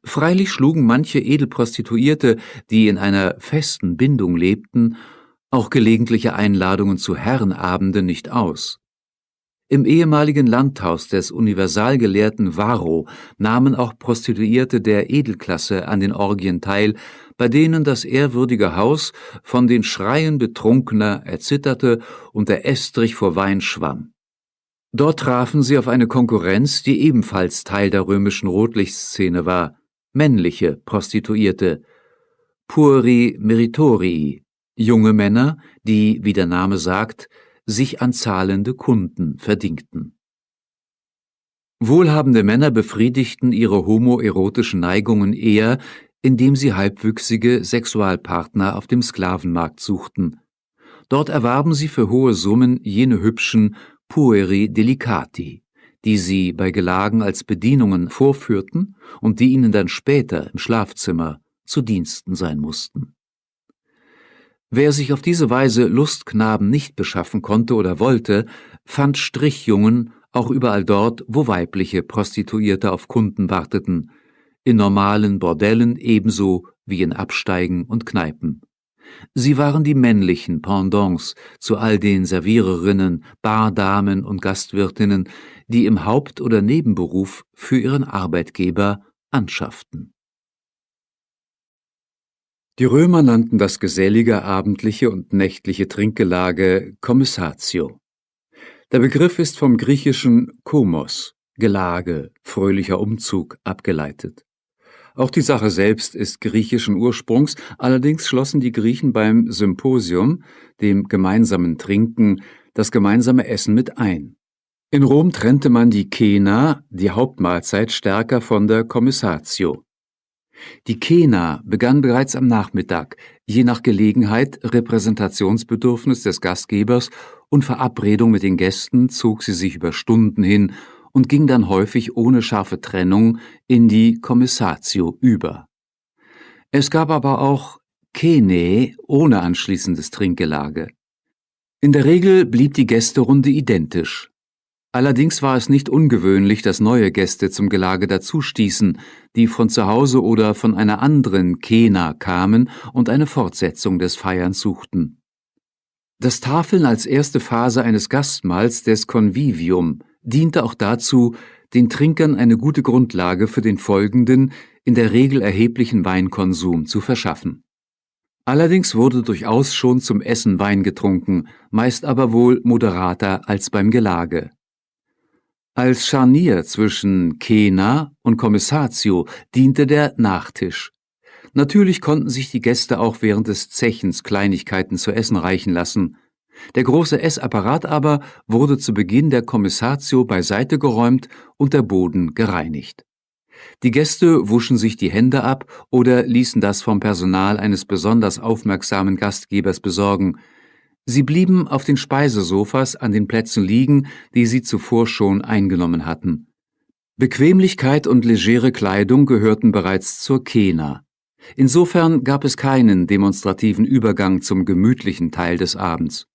Freilich schlugen manche Edelprostituierte, die in einer festen Bindung lebten, auch gelegentliche Einladungen zu Herrenabenden nicht aus. Im ehemaligen Landhaus des Universalgelehrten Varro nahmen auch Prostituierte der Edelklasse an den Orgien teil, bei denen das ehrwürdige Haus von den Schreien Betrunkener erzitterte und der Estrich vor Wein schwamm. Dort trafen sie auf eine Konkurrenz, die ebenfalls Teil der römischen Rotlichtszene war: männliche Prostituierte, Pueri meritorii, junge Männer, die, wie der Name sagt, sich an zahlende Kunden verdingten. Wohlhabende Männer befriedigten ihre homoerotischen Neigungen eher, indem sie halbwüchsige Sexualpartner auf dem Sklavenmarkt suchten. Dort erwarben sie für hohe Summen jene hübschen Pueri delicati, die sie bei Gelagen als Bedienungen vorführten und die ihnen dann später im Schlafzimmer zu Diensten sein mussten. Wer sich auf diese Weise Lustknaben nicht beschaffen konnte oder wollte, fand Strichjungen auch überall dort, wo weibliche Prostituierte auf Kunden warteten, in normalen Bordellen ebenso wie in Absteigen und Kneipen. Sie waren die männlichen Pendants zu all den Serviererinnen, Bardamen und Gastwirtinnen, die im Haupt- oder Nebenberuf für ihren Arbeitgeber anschafften. Die Römer nannten das gesellige abendliche und nächtliche Trinkgelage Commissatio. Der Begriff ist vom griechischen komos, Gelage, fröhlicher Umzug, abgeleitet. Auch die Sache selbst ist griechischen Ursprungs, allerdings schlossen die Griechen beim Symposium, dem gemeinsamen Trinken, das gemeinsame Essen mit ein. In Rom trennte man die Cena, die Hauptmahlzeit, stärker von der Commissatio. Die Cena begann bereits am Nachmittag, je nach Gelegenheit, Repräsentationsbedürfnis des Gastgebers und Verabredung mit den Gästen zog sie sich über Stunden hin und ging dann häufig ohne scharfe Trennung in die Commissatio über. Es gab aber auch Cenae ohne anschließendes Trinkgelage. In der Regel blieb die Gästerunde identisch. Allerdings war es nicht ungewöhnlich, dass neue Gäste zum Gelage dazustießen, die von zu Hause oder von einer anderen Cena kamen und eine Fortsetzung des Feierns suchten. Das Tafeln als erste Phase eines Gastmahls des Convivium diente auch dazu, den Trinkern eine gute Grundlage für den folgenden, in der Regel erheblichen Weinkonsum zu verschaffen. Allerdings wurde durchaus schon zum Essen Wein getrunken, meist aber wohl moderater als beim Gelage. Als Scharnier zwischen Cena und Commissatio diente der Nachtisch. Natürlich konnten sich die Gäste auch während des Zechens Kleinigkeiten zu essen reichen lassen. Der große Essapparat aber wurde zu Beginn der Commissatio beiseite geräumt und der Boden gereinigt. Die Gäste wuschen sich die Hände ab oder ließen das vom Personal eines besonders aufmerksamen Gastgebers besorgen. Sie blieben auf den Speisesofas an den Plätzen liegen, die sie zuvor schon eingenommen hatten. Bequemlichkeit und legere Kleidung gehörten bereits zur Kena. Insofern gab es keinen demonstrativen Übergang zum gemütlichen Teil des Abends.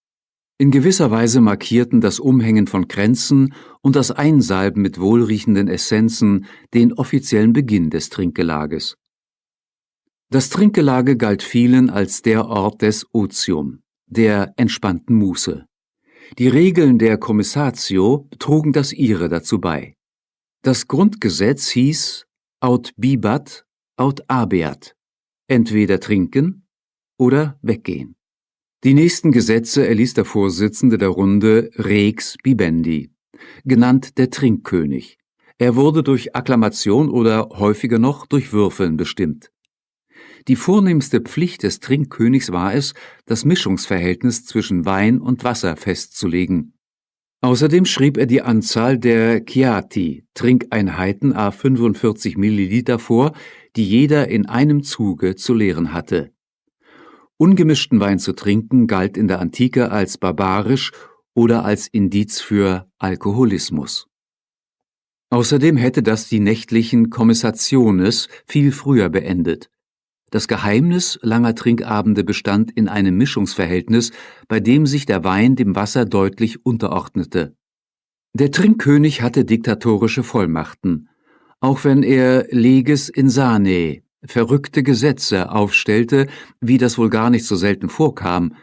In gewisser Weise markierten das Umhängen von Kränzen und das Einsalben mit wohlriechenden Essenzen den offiziellen Beginn des Trinkgelages. Das Trinkgelage galt vielen als der Ort des Otium, der entspannten Muße. Die Regeln der Commissatio trugen das ihre dazu bei. Das Grundgesetz hieß aut bibat, aut habeat, entweder trinken oder weggehen. Die nächsten Gesetze erließ der Vorsitzende der Runde Rex Bibendi, genannt der Trinkkönig. Er wurde durch Akklamation oder häufiger noch durch Würfeln bestimmt. Die vornehmste Pflicht des Trinkkönigs war es, das Mischungsverhältnis zwischen Wein und Wasser festzulegen. Außerdem schrieb er die Anzahl der Chiati, Trinkeinheiten à 45 Milliliter vor, die jeder in einem Zuge zu leeren hatte. Ungemischten Wein zu trinken galt in der Antike als barbarisch oder als Indiz für Alkoholismus. Außerdem hätte das die nächtlichen Commessationes viel früher beendet. Das Geheimnis langer Trinkabende bestand in einem Mischungsverhältnis, bei dem sich der Wein dem Wasser deutlich unterordnete. Der Trinkkönig hatte diktatorische Vollmachten, auch wenn er leges insanae, verrückte Gesetze aufstellte, wie das wohl gar nicht so selten vorkam.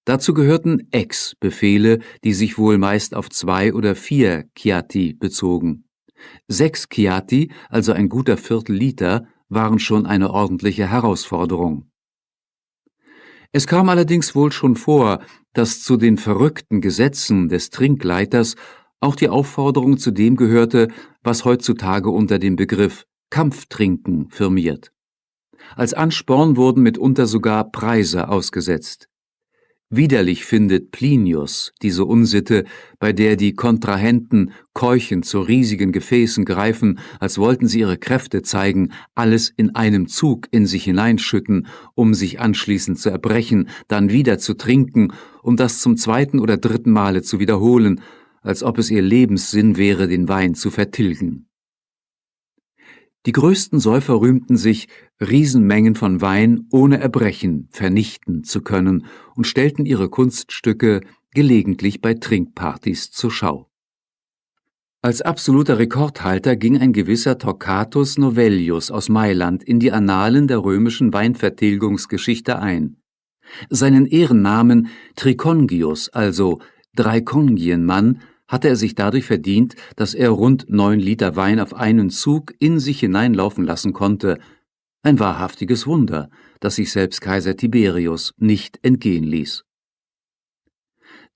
Dazu gehörten Ex-Befehle, die sich wohl meist auf 2 oder 4 Chiati bezogen. 6 Chiati, also ein guter Viertel-Liter, waren schon eine ordentliche Herausforderung. Es kam allerdings wohl schon vor, dass zu den verrückten Gesetzen des Trinkleiters auch die Aufforderung zu dem gehörte, was heutzutage unter dem Begriff Kampftrinken firmiert. Als Ansporn wurden mitunter sogar Preise ausgesetzt. Widerlich findet Plinius diese Unsitte, bei der die Kontrahenten keuchend zu riesigen Gefäßen greifen, als wollten sie ihre Kräfte zeigen, alles in einem Zug in sich hineinschütten, um sich anschließend zu erbrechen, dann wieder zu trinken, um das zum 2. oder 3. Male zu wiederholen, als ob es ihr Lebenssinn wäre, den Wein zu vertilgen. Die größten Säufer rühmten sich, Riesenmengen von Wein ohne Erbrechen vernichten zu können und stellten ihre Kunststücke gelegentlich bei Trinkpartys zur Schau. Als absoluter Rekordhalter ging ein gewisser Torquatus Novellius aus Mailand in die Annalen der römischen Weinvertilgungsgeschichte ein. Seinen Ehrennamen Tricongius, also Dreikongienmann, hatte er sich dadurch verdient, dass er rund 9 Liter Wein auf einen Zug in sich hineinlaufen lassen konnte. Ein wahrhaftiges Wunder, das sich selbst Kaiser Tiberius nicht entgehen ließ.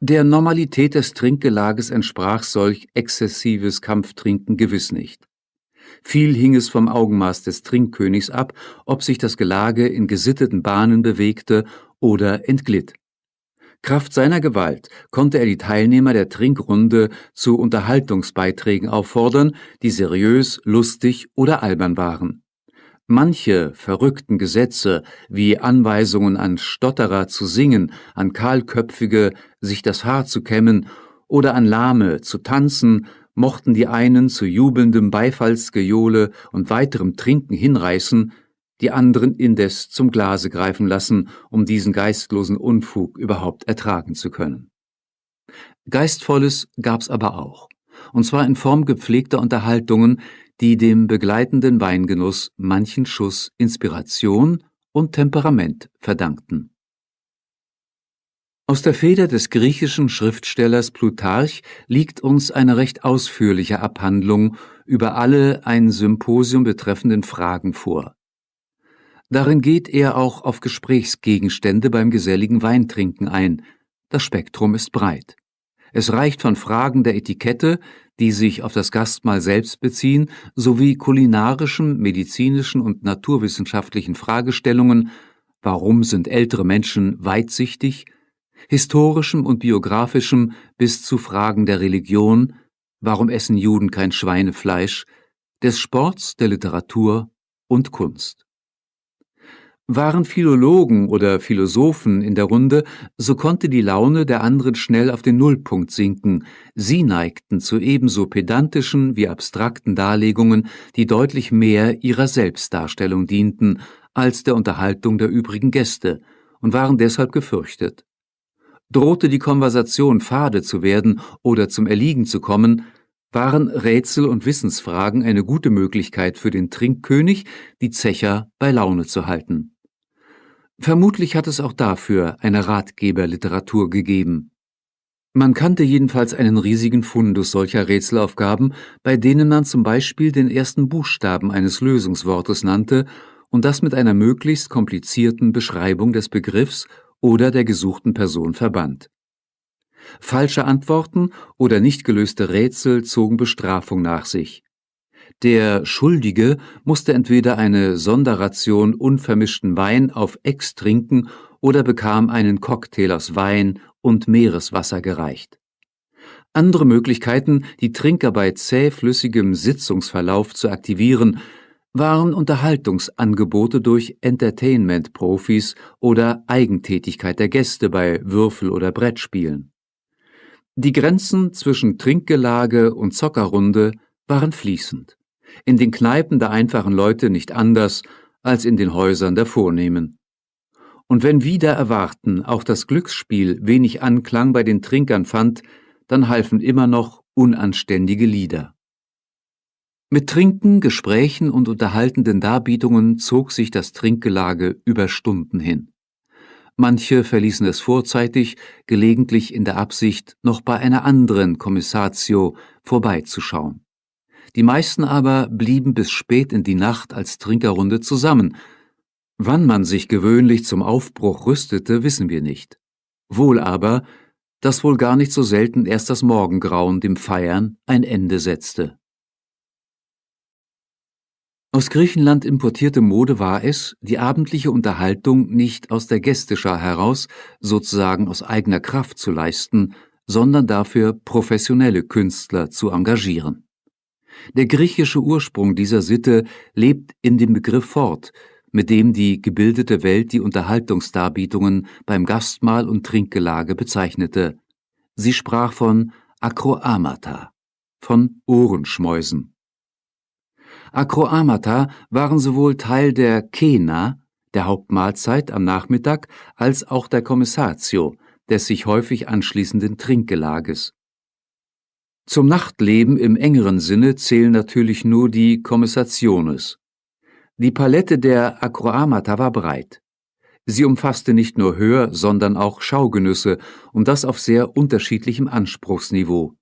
Der Normalität des Trinkgelages entsprach solch exzessives Kampftrinken gewiss nicht. Viel hing es vom Augenmaß des Trinkkönigs ab, ob sich das Gelage in gesitteten Bahnen bewegte oder entglitt. Kraft seiner Gewalt konnte er die Teilnehmer der Trinkrunde zu Unterhaltungsbeiträgen auffordern, die seriös, lustig oder albern waren. Manche verrückten Gesetze, wie Anweisungen an Stotterer zu singen, an Kahlköpfige sich das Haar zu kämmen oder an Lahme zu tanzen, mochten die einen zu jubelndem Beifallsgejohle und weiterem Trinken hinreißen, die anderen indes zum Glase greifen lassen, um diesen geistlosen Unfug überhaupt ertragen zu können. Geistvolles gab's aber auch, und zwar in Form gepflegter Unterhaltungen, die dem begleitenden Weingenuss manchen Schuss Inspiration und Temperament verdankten. Aus der Feder des griechischen Schriftstellers Plutarch liegt uns eine recht ausführliche Abhandlung über alle ein Symposium betreffenden Fragen vor. Darin geht er auch auf Gesprächsgegenstände beim geselligen Weintrinken ein. Das Spektrum ist breit. Es reicht von Fragen der Etikette, die sich auf das Gastmahl selbst beziehen, sowie kulinarischen, medizinischen und naturwissenschaftlichen Fragestellungen: Warum sind ältere Menschen weitsichtig? Historischem und biografischem bis zu Fragen der Religion: Warum essen Juden kein Schweinefleisch? Des Sports, der Literatur und Kunst. Waren Philologen oder Philosophen in der Runde, so konnte die Laune der anderen schnell auf den Nullpunkt sinken. Sie neigten zu ebenso pedantischen wie abstrakten Darlegungen, die deutlich mehr ihrer Selbstdarstellung dienten als der Unterhaltung der übrigen Gäste, und waren deshalb gefürchtet. Drohte die Konversation fade zu werden oder zum Erliegen zu kommen, waren Rätsel und Wissensfragen eine gute Möglichkeit für den Trinkkönig, die Zecher bei Laune zu halten. Vermutlich hat es auch dafür eine Ratgeberliteratur gegeben. Man kannte jedenfalls einen riesigen Fundus solcher Rätselaufgaben, bei denen man zum Beispiel den ersten Buchstaben eines Lösungswortes nannte und das mit einer möglichst komplizierten Beschreibung des Begriffs oder der gesuchten Person verband. Falsche Antworten oder nicht gelöste Rätsel zogen Bestrafung nach sich. Der Schuldige musste entweder eine Sonderration unvermischten Wein auf Ex trinken oder bekam einen Cocktail aus Wein und Meereswasser gereicht. Andere Möglichkeiten, die Trinker bei zähflüssigem Sitzungsverlauf zu aktivieren, waren Unterhaltungsangebote durch Entertainment-Profis oder Eigentätigkeit der Gäste bei Würfel- oder Brettspielen. Die Grenzen zwischen Trinkgelage und Zockerrunde waren fließend. In den Kneipen der einfachen Leute nicht anders als in den Häusern der Vornehmen. Und wenn wider Erwarten auch das Glücksspiel wenig Anklang bei den Trinkern fand, dann halfen immer noch unanständige Lieder. Mit Trinken, Gesprächen und unterhaltenden Darbietungen zog sich das Trinkgelage über Stunden hin. Manche verließen es vorzeitig, gelegentlich in der Absicht, noch bei einer anderen Commissatio vorbeizuschauen. Die meisten aber blieben bis spät in die Nacht als Trinkerrunde zusammen. Wann man sich gewöhnlich zum Aufbruch rüstete, wissen wir nicht. Wohl aber, dass wohl gar nicht so selten erst das Morgengrauen dem Feiern ein Ende setzte. Aus Griechenland importierte Mode war es, die abendliche Unterhaltung nicht aus der Gästeschar heraus, sozusagen aus eigener Kraft zu leisten, sondern dafür professionelle Künstler zu engagieren. Der griechische Ursprung dieser Sitte lebt in dem Begriff fort, mit dem die gebildete Welt die Unterhaltungsdarbietungen beim Gastmahl und Trinkgelage bezeichnete. Sie sprach von Akroamata, von Ohrenschmäusen. Akroamata waren sowohl Teil der Kena, der Hauptmahlzeit am Nachmittag, als auch der Commissatio, des sich häufig anschließenden Trinkgelages. Zum Nachtleben im engeren Sinne zählen natürlich nur die Commissationes. Die Palette der Akroamata war breit. Sie umfasste nicht nur Hör-, sondern auch Schaugenüsse, und das auf sehr unterschiedlichem Anspruchsniveau.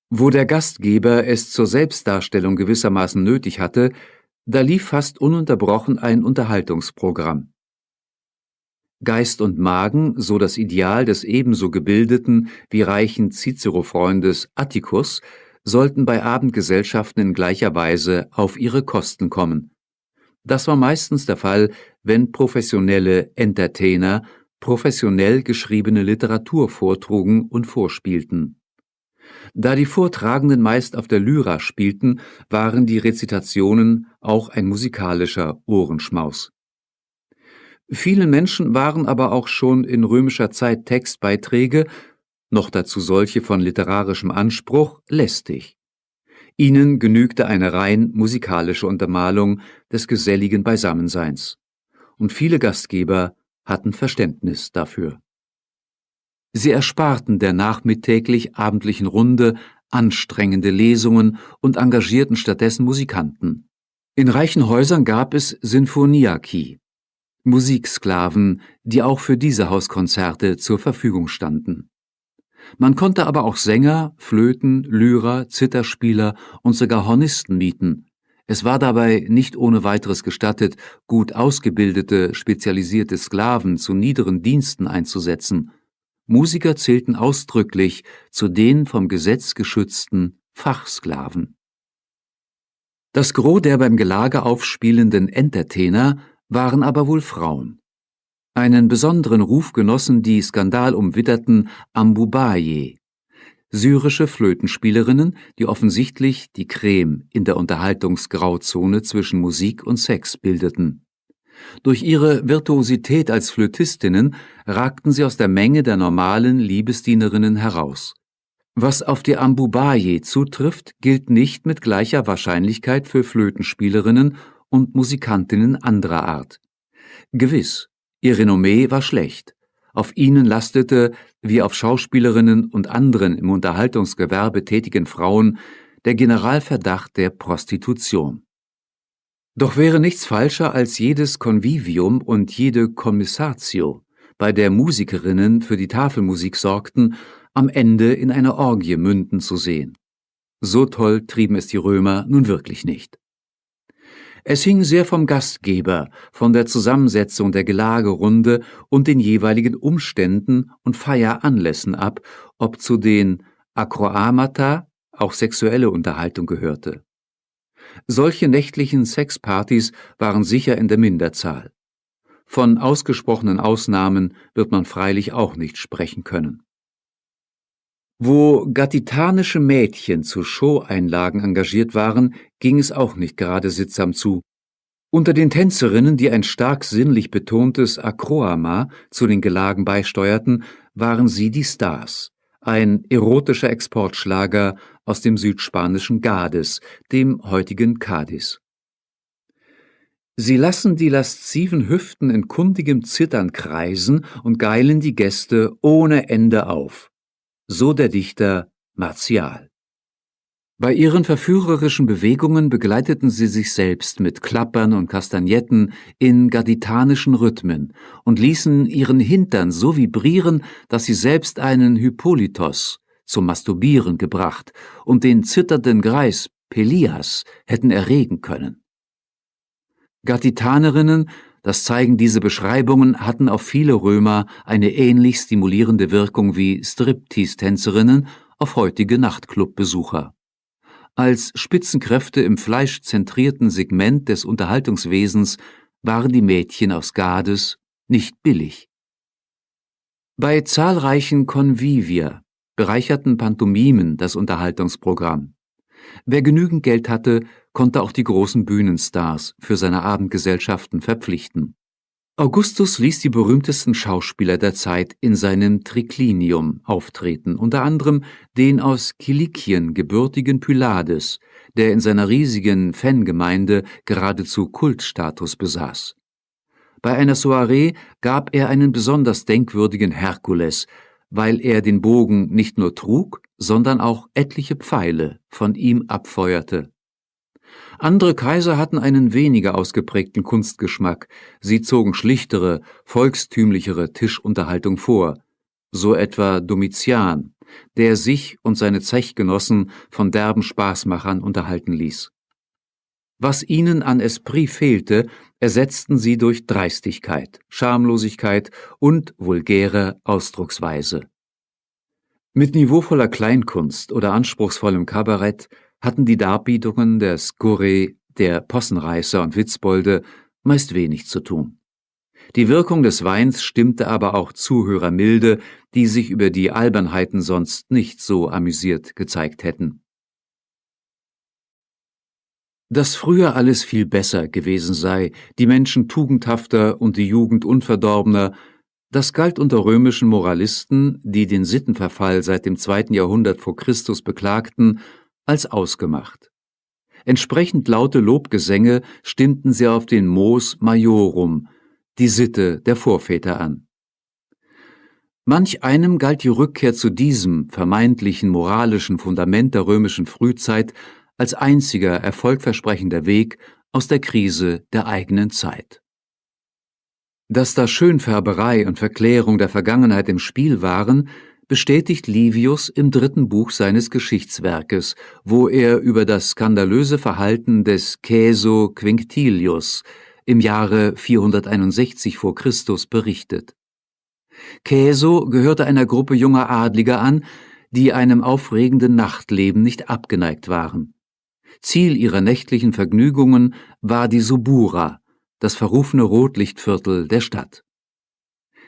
Wo der Gastgeber es zur Selbstdarstellung gewissermaßen nötig hatte, da lief fast ununterbrochen ein Unterhaltungsprogramm. Geist und Magen, so das Ideal des ebenso gebildeten wie reichen Cicero-Freundes Atticus, sollten bei Abendgesellschaften in gleicher Weise auf ihre Kosten kommen. Das war meistens der Fall, wenn professionelle Entertainer professionell geschriebene Literatur vortrugen und vorspielten. Da die Vortragenden meist auf der Lyra spielten, waren die Rezitationen auch ein musikalischer Ohrenschmaus. Vielen Menschen waren aber auch schon in römischer Zeit Textbeiträge, noch dazu solche von literarischem Anspruch, lästig. Ihnen genügte eine rein musikalische Untermalung des geselligen Beisammenseins. Und viele Gastgeber hatten Verständnis dafür. Sie ersparten der nachmittäglich-abendlichen Runde anstrengende Lesungen und engagierten stattdessen Musikanten. In reichen Häusern gab es Sinfoniaki, Musiksklaven, die auch für diese Hauskonzerte zur Verfügung standen. Man konnte aber auch Sänger, Flöten, Lyrer, Zitherspieler und sogar Hornisten mieten. Es war dabei nicht ohne weiteres gestattet, gut ausgebildete, spezialisierte Sklaven zu niederen Diensten einzusetzen. Musiker zählten ausdrücklich zu den vom Gesetz geschützten Fachsklaven. Das Gros der beim Gelage aufspielenden Entertainer waren aber wohl Frauen. Einen besonderen Ruf genossen die skandalumwitterten Ambubaye, syrische Flötenspielerinnen, die offensichtlich die Creme in der Unterhaltungsgrauzone zwischen Musik und Sex bildeten. Durch ihre Virtuosität als Flötistinnen ragten sie aus der Menge der normalen Liebesdienerinnen heraus. Was auf die Ambubaye zutrifft, gilt nicht mit gleicher Wahrscheinlichkeit für Flötenspielerinnen und Musikantinnen anderer Art. Gewiss, ihr Renommee war schlecht. Auf ihnen lastete, wie auf Schauspielerinnen und anderen im Unterhaltungsgewerbe tätigen Frauen, der Generalverdacht der Prostitution. Doch wäre nichts falscher als jedes Convivium und jede Commissatio, bei der Musikerinnen für die Tafelmusik sorgten, am Ende in eine Orgie münden zu sehen. So toll trieben es die Römer nun wirklich nicht. Es hing sehr vom Gastgeber, von der Zusammensetzung der Gelagerunde und den jeweiligen Umständen und Feieranlässen ab, ob zu den Akroamata auch sexuelle Unterhaltung gehörte. Solche nächtlichen Sexpartys waren sicher in der Minderzahl. Von ausgesprochenen Ausnahmen wird man freilich auch nicht sprechen können. Wo gatitanische Mädchen zu Showeinlagen engagiert waren, ging es auch nicht gerade sittsam zu. Unter den Tänzerinnen, die ein stark sinnlich betontes Akroama zu den Gelagen beisteuerten, waren sie die Stars, ein erotischer Exportschlager aus dem südspanischen Gades, dem heutigen Cádiz. Sie lassen die lasziven Hüften in kundigem Zittern kreisen und geilen die Gäste ohne Ende auf. So der Dichter Martial. Bei ihren verführerischen Bewegungen begleiteten sie sich selbst mit Klappern und Kastagnetten in gaditanischen Rhythmen und ließen ihren Hintern so vibrieren, dass sie selbst einen Hippolytos zum Masturbieren gebracht und den zitternden Greis Pelias hätten erregen können. Gatitanerinnen, das zeigen diese Beschreibungen, hatten auf viele Römer eine ähnlich stimulierende Wirkung wie Striptease-Tänzerinnen auf heutige Nachtclub-Besucher. Als Spitzenkräfte im fleischzentrierten Segment des Unterhaltungswesens waren die Mädchen aus Gades nicht billig. Bei zahlreichen Convivia bereicherten Pantomimen das Unterhaltungsprogramm. Wer genügend Geld hatte, konnte auch die großen Bühnenstars für seine Abendgesellschaften verpflichten. Augustus ließ die berühmtesten Schauspieler der Zeit in seinem Triclinium auftreten, unter anderem den aus Kilikien gebürtigen Pylades, der in seiner riesigen Fangemeinde geradezu Kultstatus besaß. Bei einer Soiree gab er einen besonders denkwürdigen Herkules, weil er den Bogen nicht nur trug, sondern auch etliche Pfeile von ihm abfeuerte. Andere Kaiser hatten einen weniger ausgeprägten Kunstgeschmack, sie zogen schlichtere, volkstümlichere Tischunterhaltung vor, so etwa Domitian, der sich und seine Zechgenossen von derben Spaßmachern unterhalten ließ. Was ihnen an Esprit fehlte, ersetzten sie durch Dreistigkeit, Schamlosigkeit und vulgäre Ausdrucksweise. Mit niveauvoller Kleinkunst oder anspruchsvollem Kabarett hatten die Darbietungen der Skurrä, der Possenreißer und Witzbolde meist wenig zu tun. Die Wirkung des Weins stimmte aber auch Zuhörer milde, die sich über die Albernheiten sonst nicht so amüsiert gezeigt hätten. Dass früher alles viel besser gewesen sei, die Menschen tugendhafter und die Jugend unverdorbener, das galt unter römischen Moralisten, die den Sittenverfall seit dem 2. Jahrhundert vor Christus beklagten, als ausgemacht. Entsprechend laute Lobgesänge stimmten sie auf den Mos Maiorum, die Sitte der Vorväter, an. Manch einem galt die Rückkehr zu diesem vermeintlichen moralischen Fundament der römischen Frühzeit als einziger erfolgversprechender Weg aus der Krise der eigenen Zeit. Dass da Schönfärberei und Verklärung der Vergangenheit im Spiel waren, bestätigt Livius im 3. Buch seines Geschichtswerkes, wo er über das skandalöse Verhalten des Caeso Quinctilius im Jahre 461 vor Christus berichtet. Caeso gehörte einer Gruppe junger Adliger an, die einem aufregenden Nachtleben nicht abgeneigt waren. Ziel ihrer nächtlichen Vergnügungen war die Subura, das verrufene Rotlichtviertel der Stadt.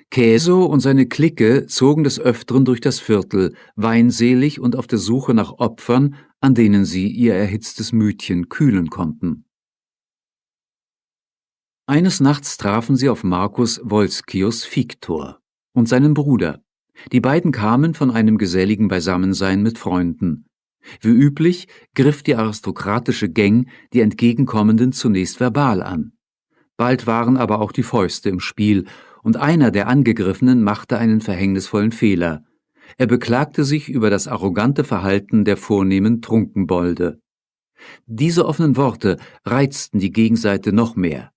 Caeso und seine Clique zogen des Öfteren durch das Viertel, weinselig und auf der Suche nach Opfern, an denen sie ihr erhitztes Mütchen kühlen konnten. Eines Nachts trafen sie auf Marcus Volscius Victor und seinen Bruder. Die beiden kamen von einem geselligen Beisammensein mit Freunden. Wie üblich griff die aristokratische Gang die Entgegenkommenden zunächst verbal an. Bald waren aber auch die Fäuste im Spiel, und einer der Angegriffenen machte einen verhängnisvollen Fehler. Er beklagte sich über das arrogante Verhalten der vornehmen Trunkenbolde. Diese offenen Worte reizten die Gegenseite noch mehr.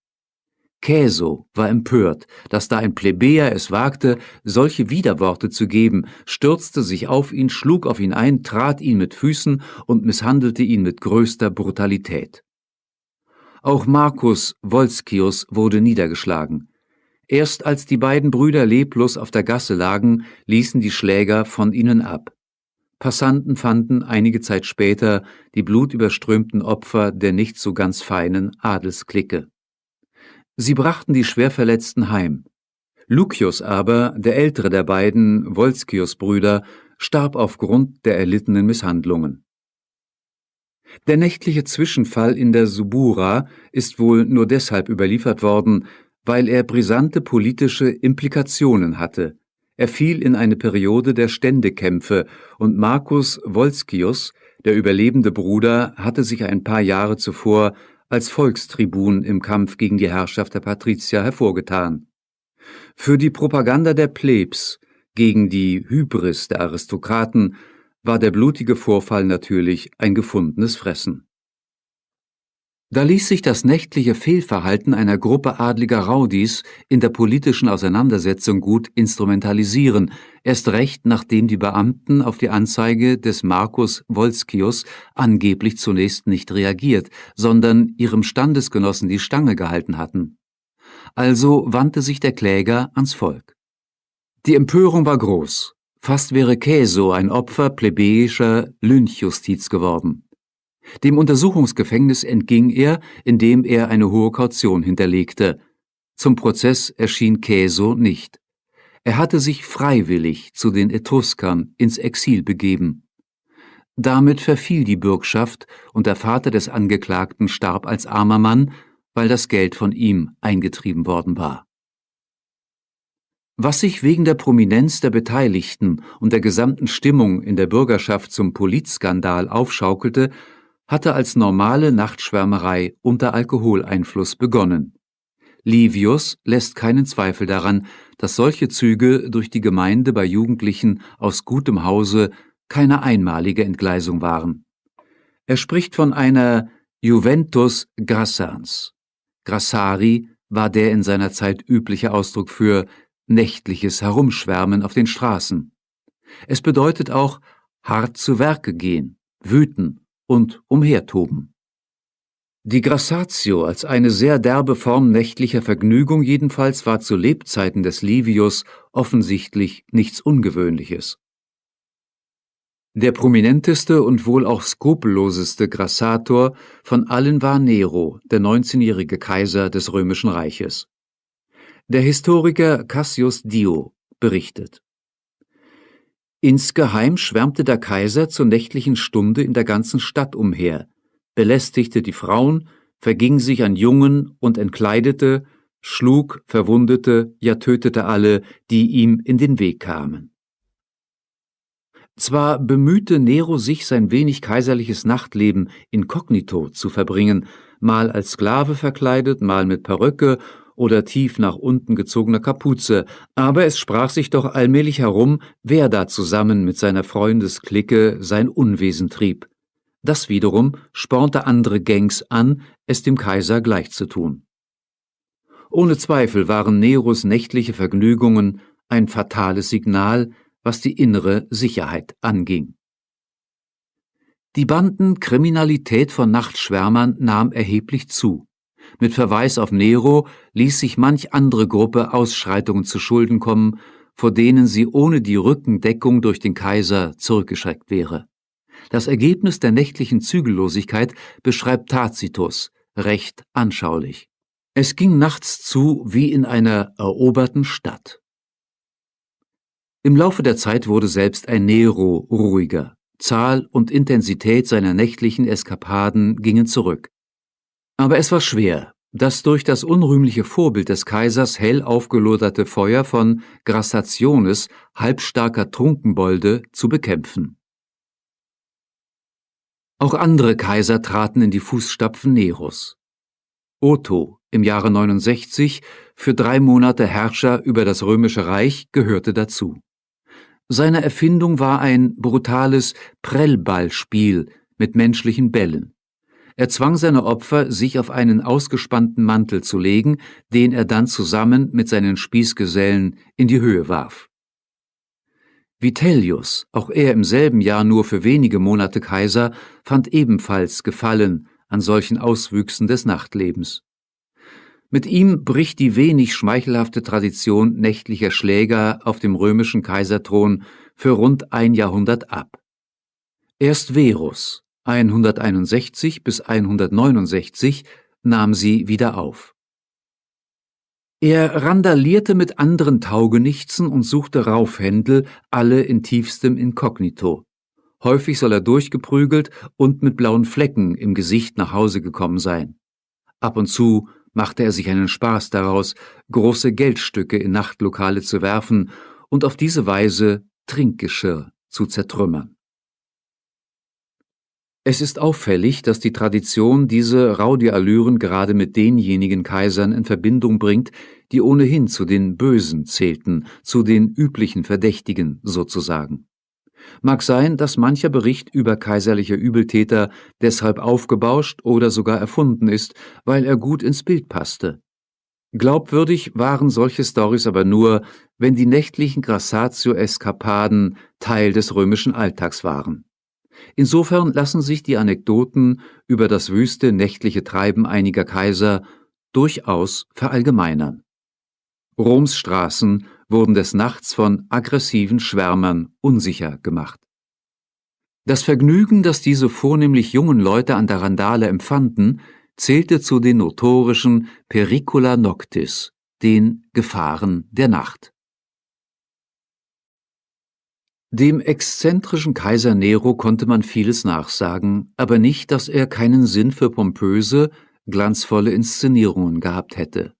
Caeso war empört, dass da ein Plebejer es wagte, solche Widerworte zu geben, stürzte sich auf ihn, schlug auf ihn ein, trat ihn mit Füßen und misshandelte ihn mit größter Brutalität. Auch Marcus Volscius wurde niedergeschlagen. Erst als die beiden Brüder leblos auf der Gasse lagen, ließen die Schläger von ihnen ab. Passanten fanden einige Zeit später die blutüberströmten Opfer der nicht so ganz feinen Adelsklicke. Sie brachten die Schwerverletzten heim. Lucius aber, der ältere der beiden Volscius-Brüder, starb aufgrund der erlittenen Misshandlungen. Der nächtliche Zwischenfall in der Subura ist wohl nur deshalb überliefert worden, weil er brisante politische Implikationen hatte. Er fiel in eine Periode der Ständekämpfe und Marcus Volscius, der überlebende Bruder, hatte sich ein paar Jahre zuvor als Volkstribun im Kampf gegen die Herrschaft der Patrizier hervorgetan. Für die Propaganda der Plebs gegen die Hybris der Aristokraten war der blutige Vorfall natürlich ein gefundenes Fressen. Da ließ sich das nächtliche Fehlverhalten einer Gruppe adliger Raudis in der politischen Auseinandersetzung gut instrumentalisieren, erst recht nachdem die Beamten auf die Anzeige des Marcus Volscius angeblich zunächst nicht reagiert, sondern ihrem Standesgenossen die Stange gehalten hatten. Also wandte sich der Kläger ans Volk. Die Empörung war groß. Fast wäre Caeso ein Opfer plebejischer Lynchjustiz geworden. Dem Untersuchungsgefängnis entging er, indem er eine hohe Kaution hinterlegte. Zum Prozess erschien Caeso nicht. Er hatte sich freiwillig zu den Etruskern ins Exil begeben. Damit verfiel die Bürgschaft und der Vater des Angeklagten starb als armer Mann, weil das Geld von ihm eingetrieben worden war. Was sich wegen der Prominenz der Beteiligten und der gesamten Stimmung in der Bürgerschaft zum Politskandal aufschaukelte, hatte als normale Nachtschwärmerei unter Alkoholeinfluss begonnen. Livius lässt keinen Zweifel daran, dass solche Züge durch die Gemeinde bei Jugendlichen aus gutem Hause keine einmalige Entgleisung waren. Er spricht von einer Juventus grassans. Grassari war der in seiner Zeit übliche Ausdruck für nächtliches Herumschwärmen auf den Straßen. Es bedeutet auch hart zu Werke gehen, wüten und umhertoben. Die Grassatio als eine sehr derbe Form nächtlicher Vergnügung jedenfalls war zu Lebzeiten des Livius offensichtlich nichts Ungewöhnliches. Der prominenteste und wohl auch skrupelloseste Grassator von allen war Nero, der 19-jährige Kaiser des Römischen Reiches. Der Historiker Cassius Dio berichtet: Insgeheim schwärmte der Kaiser zur nächtlichen Stunde in der ganzen Stadt umher, belästigte die Frauen, verging sich an Jungen und entkleidete, schlug, verwundete, ja tötete alle, die ihm in den Weg kamen. Zwar bemühte Nero sich, sein wenig kaiserliches Nachtleben inkognito zu verbringen, mal als Sklave verkleidet, mal mit Perücke oder tief nach unten gezogener Kapuze, aber es sprach sich doch allmählich herum, wer da zusammen mit seiner Freundesklicke sein Unwesen trieb. Das wiederum spornte andere Gangs an, es dem Kaiser gleichzutun. Ohne Zweifel waren Neros nächtliche Vergnügungen ein fatales Signal, was die innere Sicherheit anging. Die Bandenkriminalität von Nachtschwärmern nahm erheblich zu. Mit Verweis auf Nero ließ sich manch andere Gruppe Ausschreitungen zu Schulden kommen, vor denen sie ohne die Rückendeckung durch den Kaiser zurückgeschreckt wäre. Das Ergebnis der nächtlichen Zügellosigkeit beschreibt Tacitus recht anschaulich. Es ging nachts zu wie in einer eroberten Stadt. Im Laufe der Zeit wurde selbst ein Nero ruhiger. Zahl und Intensität seiner nächtlichen Eskapaden gingen zurück. Aber es war schwer, das durch das unrühmliche Vorbild des Kaisers hell aufgeloderte Feuer von Grassationes, halbstarker Trunkenbolde, zu bekämpfen. Auch andere Kaiser traten in die Fußstapfen Neros. Otho, im Jahre 69, für 3 Monate Herrscher über das Römische Reich, gehörte dazu. Seine Erfindung war ein brutales Prellballspiel mit menschlichen Bällen. Er zwang seine Opfer, sich auf einen ausgespannten Mantel zu legen, den er dann zusammen mit seinen Spießgesellen in die Höhe warf. Vitellius, auch er im selben Jahr nur für wenige Monate Kaiser, fand ebenfalls Gefallen an solchen Auswüchsen des Nachtlebens. Mit ihm bricht die wenig schmeichelhafte Tradition nächtlicher Schläger auf dem römischen Kaiserthron für rund 1 Jahrhundert ab. Erst Verus, 161 bis 169, nahm sie wieder auf. Er randalierte mit anderen Taugenichtsen und suchte Raufhändel, alle in tiefstem Inkognito. Häufig soll er durchgeprügelt und mit blauen Flecken im Gesicht nach Hause gekommen sein. Ab und zu machte er sich einen Spaß daraus, große Geldstücke in Nachtlokale zu werfen und auf diese Weise Trinkgeschirr zu zertrümmern. Es ist auffällig, dass die Tradition diese Rowdy-Allüren gerade mit denjenigen Kaisern in Verbindung bringt, die ohnehin zu den Bösen zählten, zu den üblichen Verdächtigen sozusagen. Mag sein, dass mancher Bericht über kaiserliche Übeltäter deshalb aufgebauscht oder sogar erfunden ist, weil er gut ins Bild passte. Glaubwürdig waren solche Storys aber nur, wenn die nächtlichen Grassatio-Eskapaden Teil des römischen Alltags waren. Insofern lassen sich die Anekdoten über das wüste nächtliche Treiben einiger Kaiser durchaus verallgemeinern. Roms Straßen wurden des Nachts von aggressiven Schwärmern unsicher gemacht. Das Vergnügen, das diese vornehmlich jungen Leute an der Randale empfanden, zählte zu den notorischen Pericula Noctis, den Gefahren der Nacht. Dem exzentrischen Kaiser Nero konnte man vieles nachsagen, aber nicht, dass er keinen Sinn für pompöse, glanzvolle Inszenierungen gehabt hätte.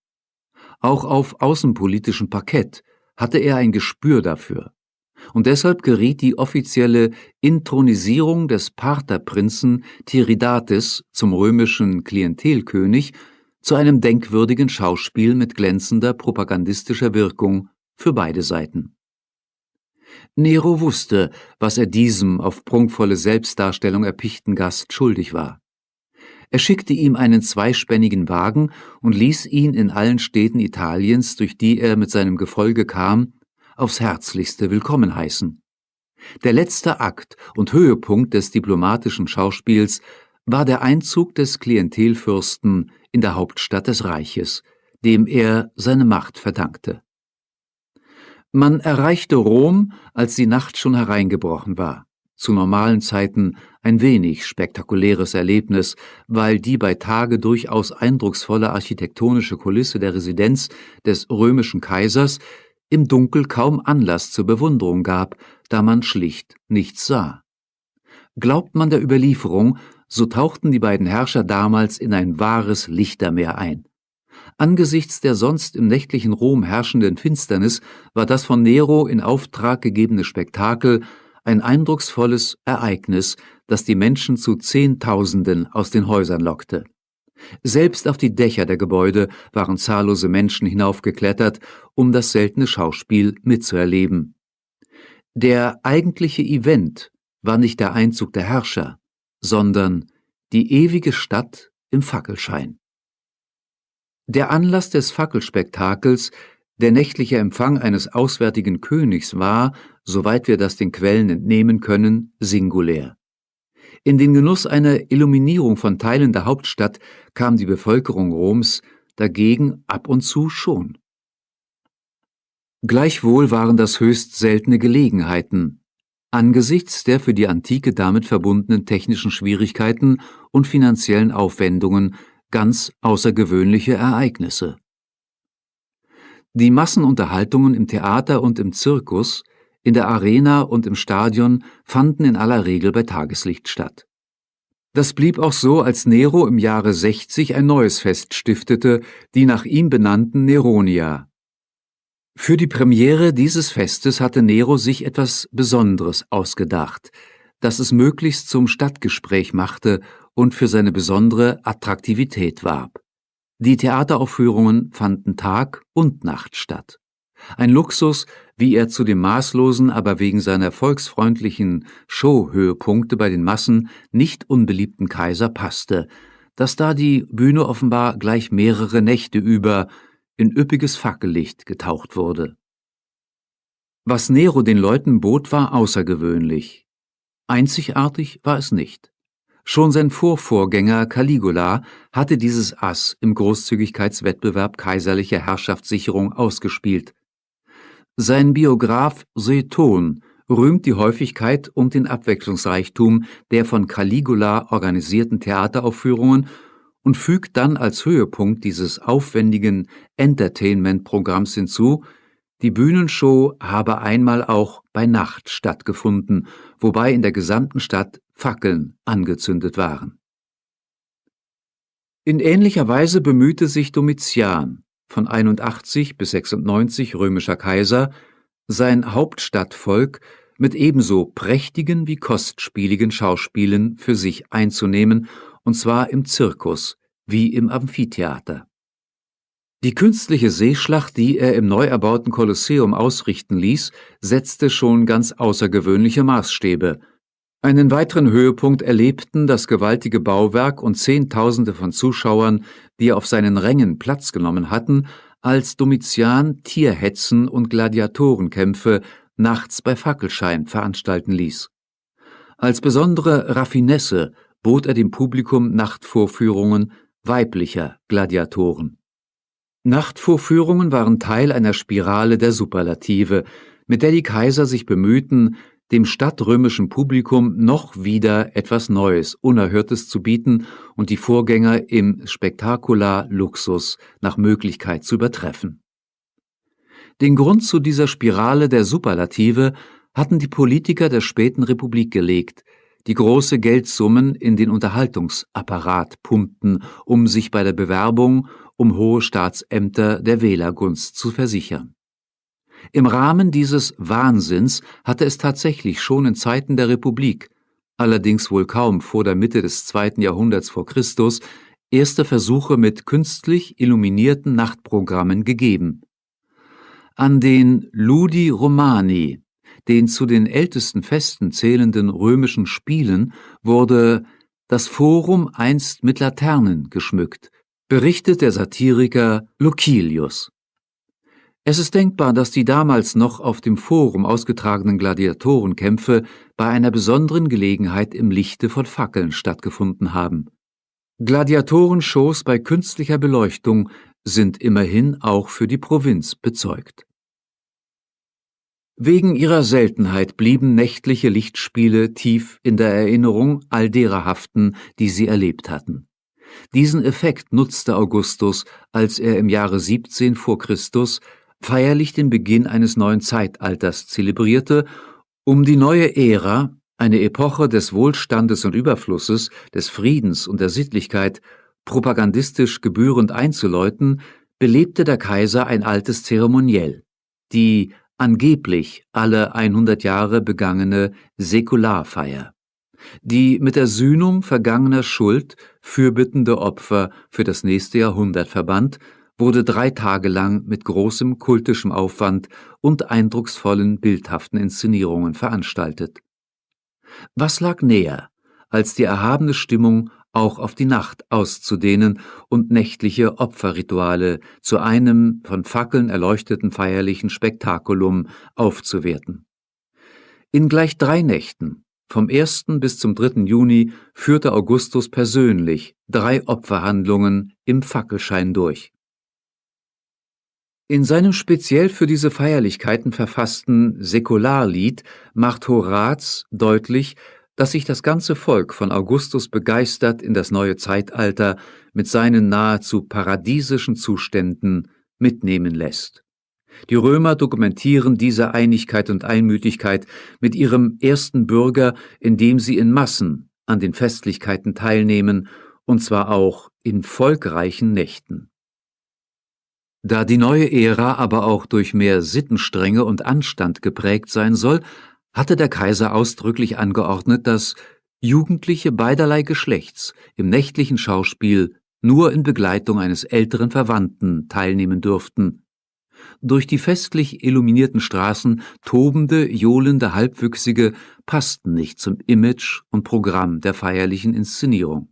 Auch auf außenpolitischem Parkett hatte er ein Gespür dafür. Und deshalb geriet die offizielle Inthronisierung des Partherprinzen Tiridates zum römischen Klientelkönig zu einem denkwürdigen Schauspiel mit glänzender propagandistischer Wirkung für beide Seiten. Nero wusste, was er diesem auf prunkvolle Selbstdarstellung erpichten Gast schuldig war. Er schickte ihm einen 2-spännigen Wagen und ließ ihn in allen Städten Italiens, durch die er mit seinem Gefolge kam, aufs Herzlichste willkommen heißen. Der letzte Akt und Höhepunkt des diplomatischen Schauspiels war der Einzug des Klientelfürsten in der Hauptstadt des Reiches, dem er seine Macht verdankte. Man erreichte Rom, als die Nacht schon hereingebrochen war. Zu normalen Zeiten ein wenig spektakuläres Erlebnis, weil die bei Tage durchaus eindrucksvolle architektonische Kulisse der Residenz des römischen Kaisers im Dunkel kaum Anlass zur Bewunderung gab, da man schlicht nichts sah. Glaubt man der Überlieferung, so tauchten die beiden Herrscher damals in ein wahres Lichtermeer ein. Angesichts der sonst im nächtlichen Rom herrschenden Finsternis war das von Nero in Auftrag gegebene Spektakel ein eindrucksvolles Ereignis, das die Menschen zu Zehntausenden aus den Häusern lockte. Selbst auf die Dächer der Gebäude waren zahllose Menschen hinaufgeklettert, um das seltene Schauspiel mitzuerleben. Der eigentliche Event war nicht der Einzug der Herrscher, sondern die ewige Stadt im Fackelschein. Der Anlass des Fackelspektakels, der nächtliche Empfang eines auswärtigen Königs, war, soweit wir das den Quellen entnehmen können, singulär. In den Genuss einer Illuminierung von Teilen der Hauptstadt kam die Bevölkerung Roms dagegen ab und zu schon. Gleichwohl waren das höchst seltene Gelegenheiten, angesichts der für die Antike damit verbundenen technischen Schwierigkeiten und finanziellen Aufwendungen ganz außergewöhnliche Ereignisse. Die Massenunterhaltungen im Theater und im Zirkus, in der Arena und im Stadion fanden in aller Regel bei Tageslicht statt. Das blieb auch so, als Nero im Jahre 60 ein neues Fest stiftete, die nach ihm benannten Neronia. Für die Premiere dieses Festes hatte Nero sich etwas Besonderes ausgedacht, das es möglichst zum Stadtgespräch machte und für seine besondere Attraktivität warb. Die Theateraufführungen fanden Tag und Nacht statt. Ein Luxus, wie er zu dem maßlosen, aber wegen seiner volksfreundlichen Show-Höhepunkte bei den Massen nicht unbeliebten Kaiser passte, dass da die Bühne offenbar gleich mehrere Nächte über in üppiges Fackellicht getaucht wurde. Was Nero den Leuten bot, war außergewöhnlich. Einzigartig war es nicht. Schon sein Vorvorgänger Caligula hatte dieses Ass im Großzügigkeitswettbewerb kaiserlicher Herrschaftssicherung ausgespielt. Sein Biograf Sueton rühmt die Häufigkeit und den Abwechslungsreichtum der von Caligula organisierten Theateraufführungen und fügt dann als Höhepunkt dieses aufwendigen Entertainment-Programms hinzu, die Bühnenshow habe einmal auch bei Nacht stattgefunden, wobei in der gesamten Stadt Fackeln angezündet waren. In ähnlicher Weise bemühte sich Domitian, von 81 bis 96 römischer Kaiser, sein Hauptstadtvolk mit ebenso prächtigen wie kostspieligen Schauspielen für sich einzunehmen, und zwar im Zirkus wie im Amphitheater. Die künstliche Seeschlacht, die er im neu erbauten Kolosseum ausrichten ließ, setzte schon ganz außergewöhnliche Maßstäbe. Einen weiteren Höhepunkt erlebten das gewaltige Bauwerk und Zehntausende von Zuschauern, die auf seinen Rängen Platz genommen hatten, als Domitian Tierhetzen und Gladiatorenkämpfe nachts bei Fackelschein veranstalten ließ. Als besondere Raffinesse bot er dem Publikum Nachtvorführungen weiblicher Gladiatoren. Nachtvorführungen waren Teil einer Spirale der Superlative, mit der die Kaiser sich bemühten, dem stadtrömischen Publikum noch wieder etwas Neues, Unerhörtes zu bieten und die Vorgänger im Spektakularluxus nach Möglichkeit zu übertreffen. Den Grund zu dieser Spirale der Superlative hatten die Politiker der späten Republik gelegt, die große Geldsummen in den Unterhaltungsapparat pumpten, um sich bei der Bewerbung um hohe Staatsämter der Wählergunst zu versichern. Im Rahmen dieses Wahnsinns hatte es tatsächlich schon in Zeiten der Republik, allerdings wohl kaum vor der Mitte des 2. Jahrhunderts vor Christus, erste Versuche mit künstlich illuminierten Nachtprogrammen gegeben. An den Ludi Romani, den zu den ältesten Festen zählenden römischen Spielen, wurde das Forum einst mit Laternen geschmückt, berichtet der Satiriker Lucilius. Es ist denkbar, dass die damals noch auf dem Forum ausgetragenen Gladiatorenkämpfe bei einer besonderen Gelegenheit im Lichte von Fackeln stattgefunden haben. Gladiatorenshows bei künstlicher Beleuchtung sind immerhin auch für die Provinz bezeugt. Wegen ihrer Seltenheit blieben nächtliche Lichtspiele tief in der Erinnerung all derer haften, die sie erlebt hatten. Diesen Effekt nutzte Augustus, als er im Jahre 17 vor Christus feierlich den Beginn eines neuen Zeitalters zelebrierte, um die neue Ära, eine Epoche des Wohlstandes und Überflusses, des Friedens und der Sittlichkeit, propagandistisch gebührend einzuläuten, belebte der Kaiser ein altes Zeremoniell, die angeblich alle 100 Jahre begangene Säkularfeier, die mit der Sühnung vergangener Schuld fürbittende Opfer für das nächste Jahrhundert verband, wurde 3 Tage lang mit großem kultischem Aufwand und eindrucksvollen, bildhaften Inszenierungen veranstaltet. Was lag näher, als die erhabene Stimmung auch auf die Nacht auszudehnen und nächtliche Opferrituale zu einem von Fackeln erleuchteten feierlichen Spektakulum aufzuwerten. In gleich 3 Nächten, vom 1. bis zum 3. Juni, führte Augustus persönlich 3 Opferhandlungen im Fackelschein durch. In seinem speziell für diese Feierlichkeiten verfassten Säkularlied macht Horaz deutlich, dass sich das ganze Volk von Augustus begeistert in das neue Zeitalter mit seinen nahezu paradiesischen Zuständen mitnehmen lässt. Die Römer dokumentieren diese Einigkeit und Einmütigkeit mit ihrem ersten Bürger, indem sie in Massen an den Festlichkeiten teilnehmen, und zwar auch in volkreichen Nächten. Da die neue Ära aber auch durch mehr Sittenstrenge und Anstand geprägt sein soll, hatte der Kaiser ausdrücklich angeordnet, dass Jugendliche beiderlei Geschlechts im nächtlichen Schauspiel nur in Begleitung eines älteren Verwandten teilnehmen dürften. Durch die festlich illuminierten Straßen tobende, johlende Halbwüchsige passten nicht zum Image und Programm der feierlichen Inszenierung.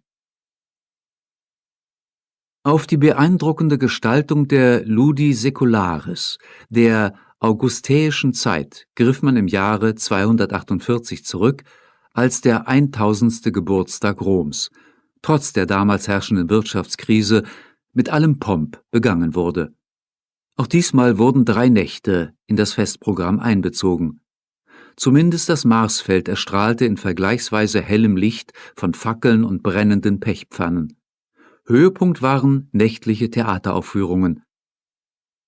Auf die beeindruckende Gestaltung der Ludi Secularis, der augustäischen Zeit, griff man im Jahre 248 zurück, als der 1000. Geburtstag Roms, trotz der damals herrschenden Wirtschaftskrise, mit allem Pomp begangen wurde. Auch diesmal wurden 3 Nächte in das Festprogramm einbezogen. Zumindest das Marsfeld erstrahlte in vergleichsweise hellem Licht von Fackeln und brennenden Pechpfannen. Höhepunkt waren nächtliche Theateraufführungen.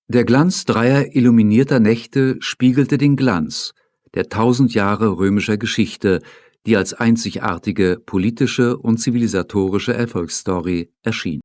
Der Glanz 3 illuminierter Nächte spiegelte den Glanz der 1000 Jahre römischer Geschichte, die als einzigartige politische und zivilisatorische Erfolgsstory erschien.